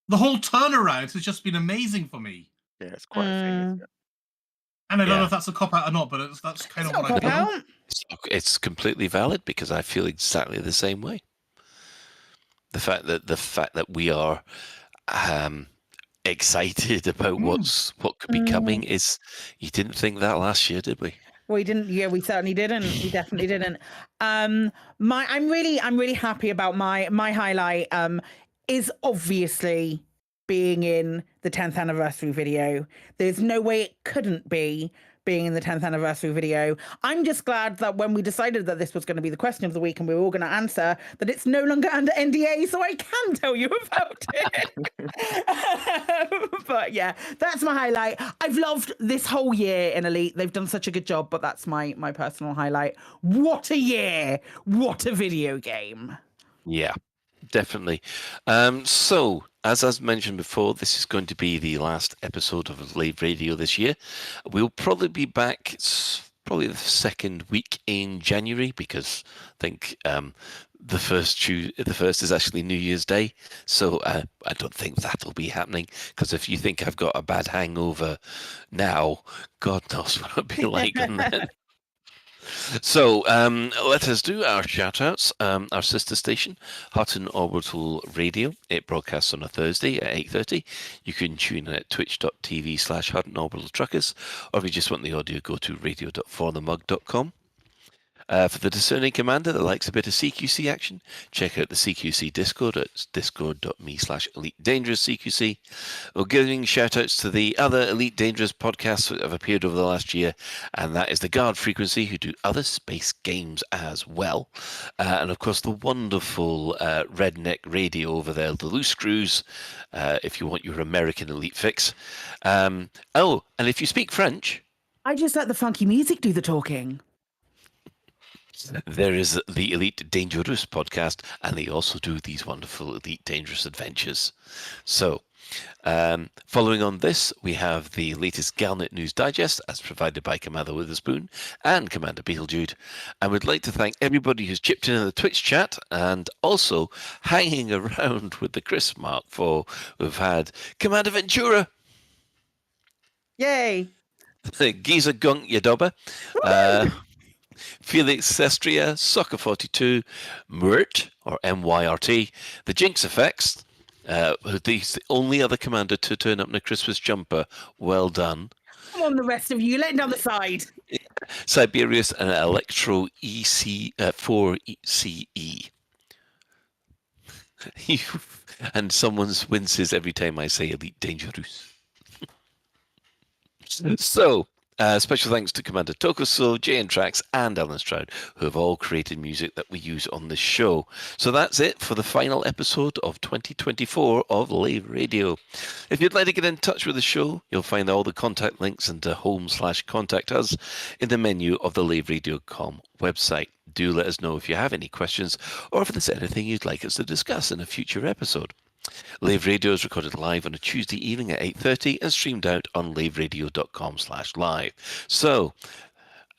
turnaround has just been amazing for me. Yeah, it's quite a thing, isn't it? And I don't know if that's a cop-out or not, but that's kind of what I feel. It's completely valid, because I feel exactly the same way. The fact that we are excited about what could be coming is, you didn't think that last year, did we? We didn't. Yeah, we certainly didn't. We definitely didn't. I'm really happy about my highlight. Is obviously being in the 10th anniversary video. There's no way it couldn't be, being in the 10th anniversary video. I'm just glad that when we decided that this was going to be the question of the week and we were all going to answer, that it's no longer under NDA, so I can tell you about it. But yeah, that's my highlight. I've loved this whole year in Elite. They've done such a good job, but that's my personal highlight. What a year! What a video game! Yeah, definitely. So, as I mentioned before, this is going to be the last episode of Lave Radio this year. We'll probably be back probably the second week in January, because I think the first is actually New Year's Day. So I don't think that'll be happening, because if you think I've got a bad hangover now, God knows what it'll be like then. So let us do our shout-outs. Our sister station, Hutton Orbital Radio. It broadcasts on a Thursday at 8:30. You can tune in at twitch.tv/Hutton Orbital Truckers, or if you just want the audio, go to radio.forthemug.com. For the discerning commander that likes a bit of CQC action, check out the CQC Discord at discord.me/Elite Dangerous CQC. We're giving shout-outs to the other Elite Dangerous podcasts that have appeared over the last year, and that is the Guard Frequency, who do other space games as well. And of course, the wonderful Redneck Radio over there, the Loose Screws, if you want your American Elite fix. And if you speak French... I just let the funky music do the talking. There is the Elite Dangerous podcast, and they also do these wonderful Elite Dangerous adventures. So, following on this, we have the latest Galnet News Digest, as provided by Commander Witherspoon and Commander Beetlejude. And we'd like to thank everybody who's chipped in the Twitch chat, and also hanging around with the Chris Mark for. We've had Commander Ventura. Yay! Giza Gunk Yadoba. Felix Sestria, Soccer 42, Myrt, or MYRT, the Jinx Effects, he's the only other commander to turn up in a Christmas jumper. Well done. Come on, the rest of you, let him down the side. Siberius and Electro EC 4CE. And someone winces every time I say Elite Dangerous. So, special thanks to Commander Tokuso, JN Trax, and Alan Stroud, who have all created music that we use on this show. So that's it for the final episode of 2024 of Lave Radio. If you'd like to get in touch with the show, you'll find all the contact links and home/contact us in the menu of the laveradio.com website. Do let us know if you have any questions, or if there's anything you'd like us to discuss in a future episode. Lave Radio is recorded live on a Tuesday evening at 8:30 and streamed out on laveradio.com/live. So,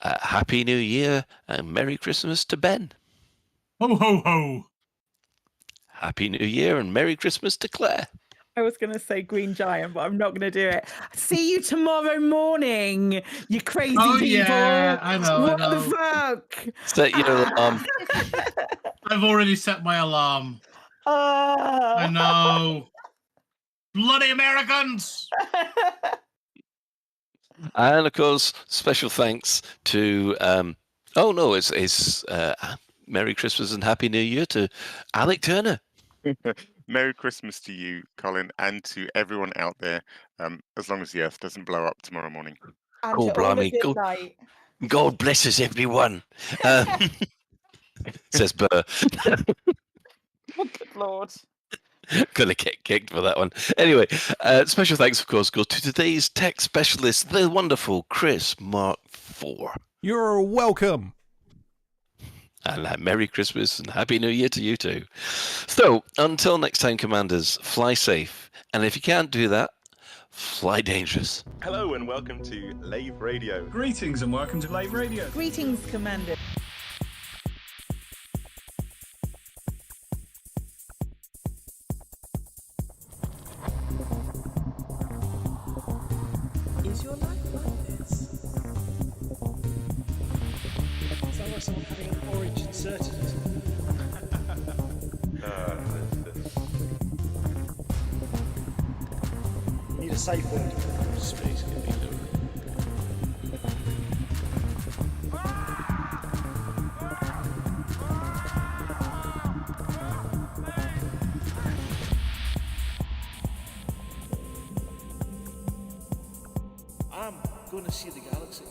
Happy New Year and Merry Christmas to Ben. Ho, ho, ho. Happy New Year and Merry Christmas to Claire. I was going to say Green Giant, but I'm not going to do it. See you tomorrow morning, you crazy people. Yeah, I know. What the fuck? Set your alarm. I've already set my alarm. I know. Bloody Americans! And of course, special thanks to it's Merry Christmas and Happy New Year to Alec Turner. Merry Christmas to you, Colin, and to everyone out there, as long as the earth doesn't blow up tomorrow morning. Oh, blimey. God bless us, everyone. Says Burr. Oh, good Lord. Gonna get kicked for that one. Anyway, special thanks, of course, go to today's tech specialist, the wonderful Chris Mark IV. You're welcome. And Merry Christmas and Happy New Year to you too. So, until next time, Commanders, fly safe. And if you can't do that, fly dangerous. Hello and welcome to Lave Radio. Greetings and welcome to Lave Radio. Greetings, Commander. Is your life like this? Sounds like someone having an orange inserted. Need a safe word. Space can be lowered. I'm going to see the galaxy.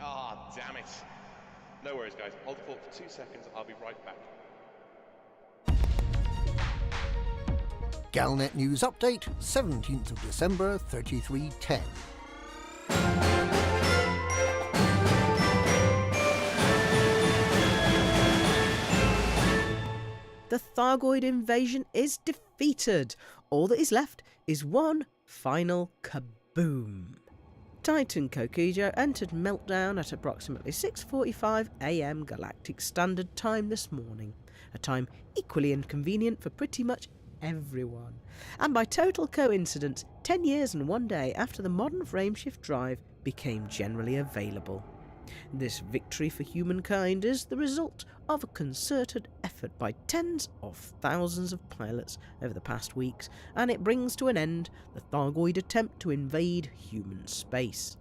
Ah, damn it. No worries, guys. Hold the fort for 2 seconds. I'll be right back. Galnet News Update, 17th of December, 3310. The Thargoid invasion is defeated. All that is left is one final kaboom. Titan Kokijo entered Meltdown at approximately 6:45 AM Galactic Standard Time this morning, a time equally inconvenient for pretty much everyone, and by total coincidence 10 years and 1 day after the modern frameshift drive became generally available. This victory for humankind is the result of a concerted effort by tens of thousands of pilots over the past weeks, and it brings to an end the Thargoid attempt to invade human space.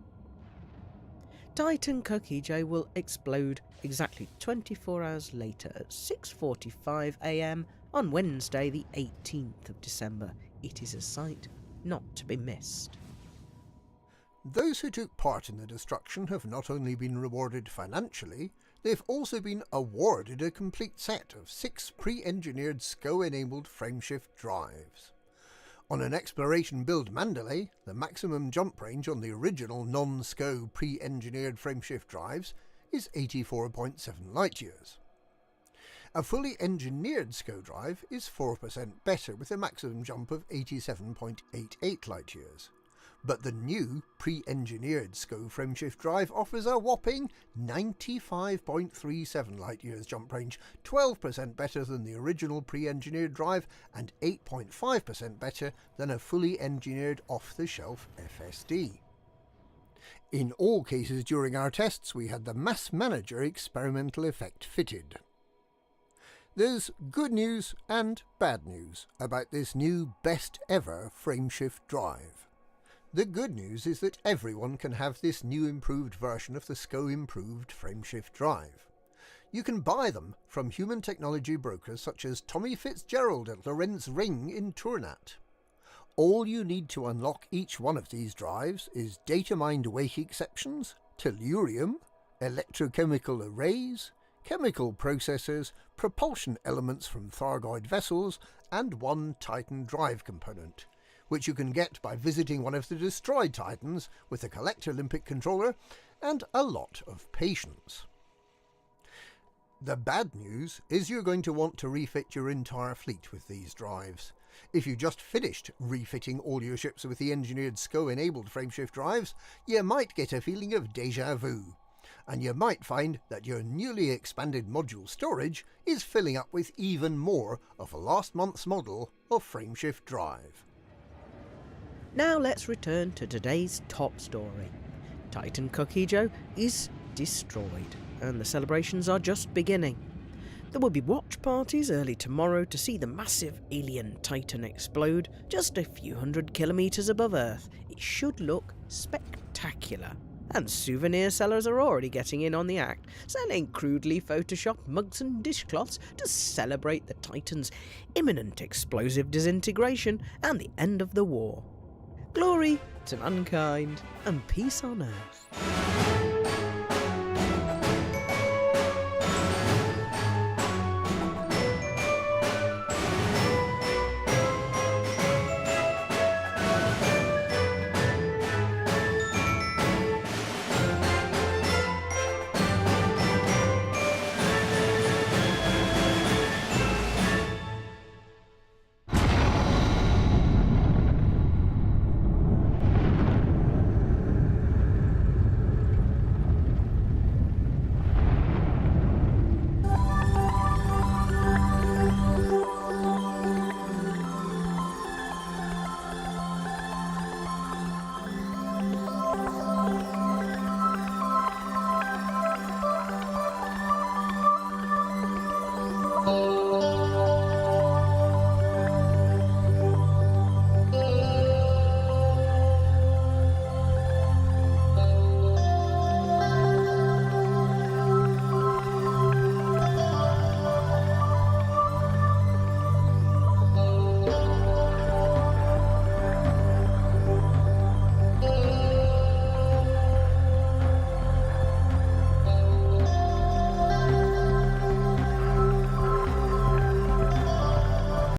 Titan Kokijo will explode exactly 24 hours later at 6:45 AM on Wednesday the 18th of December. It is a sight not to be missed. Those who took part in the destruction have not only been rewarded financially, they've also been awarded a complete set of 6 pre-engineered SCO-enabled frameshift drives. On an exploration build Mandalay, the maximum jump range on the original non-SCO pre-engineered frameshift drives is 84.7 light-years. A fully engineered SCO drive is 4% better with a maximum jump of 87.88 light-years. But the new pre-engineered SCO frameshift drive offers a whopping 95.37 light-years jump range, 12% better than the original pre-engineered drive and 8.5% better than a fully engineered off-the-shelf FSD. In all cases during our tests we had the Mass Manager experimental effect fitted. There's good news and bad news about this new best ever frameshift drive. The good news is that everyone can have this new improved version of the SCO improved frameshift drive. You can buy them from human technology brokers such as Tommy Fitzgerald at Lorentz Ring in Turnat. All you need to unlock each one of these drives is data-mined wake exceptions, tellurium, electrochemical arrays, chemical processors, propulsion elements from Thargoid vessels, and one Titan drive component, which you can get by visiting one of the destroyed Titans with a Collector Olympic controller and a lot of patience. The bad news is you're going to want to refit your entire fleet with these drives. If you just finished refitting all your ships with the engineered SCO-enabled frameshift drives, you might get a feeling of déjà vu, and you might find that your newly expanded module storage is filling up with even more of last month's model of frameshift drive. Now let's return to today's top story. Titan Kokijo is destroyed, and the celebrations are just beginning. There will be watch parties early tomorrow to see the massive alien Titan explode just a few hundred kilometres above Earth. It should look spectacular. And souvenir sellers are already getting in on the act, selling crudely photoshopped mugs and dishcloths to celebrate the Titan's imminent explosive disintegration and the end of the war. Glory to mankind and peace on earth. Bye.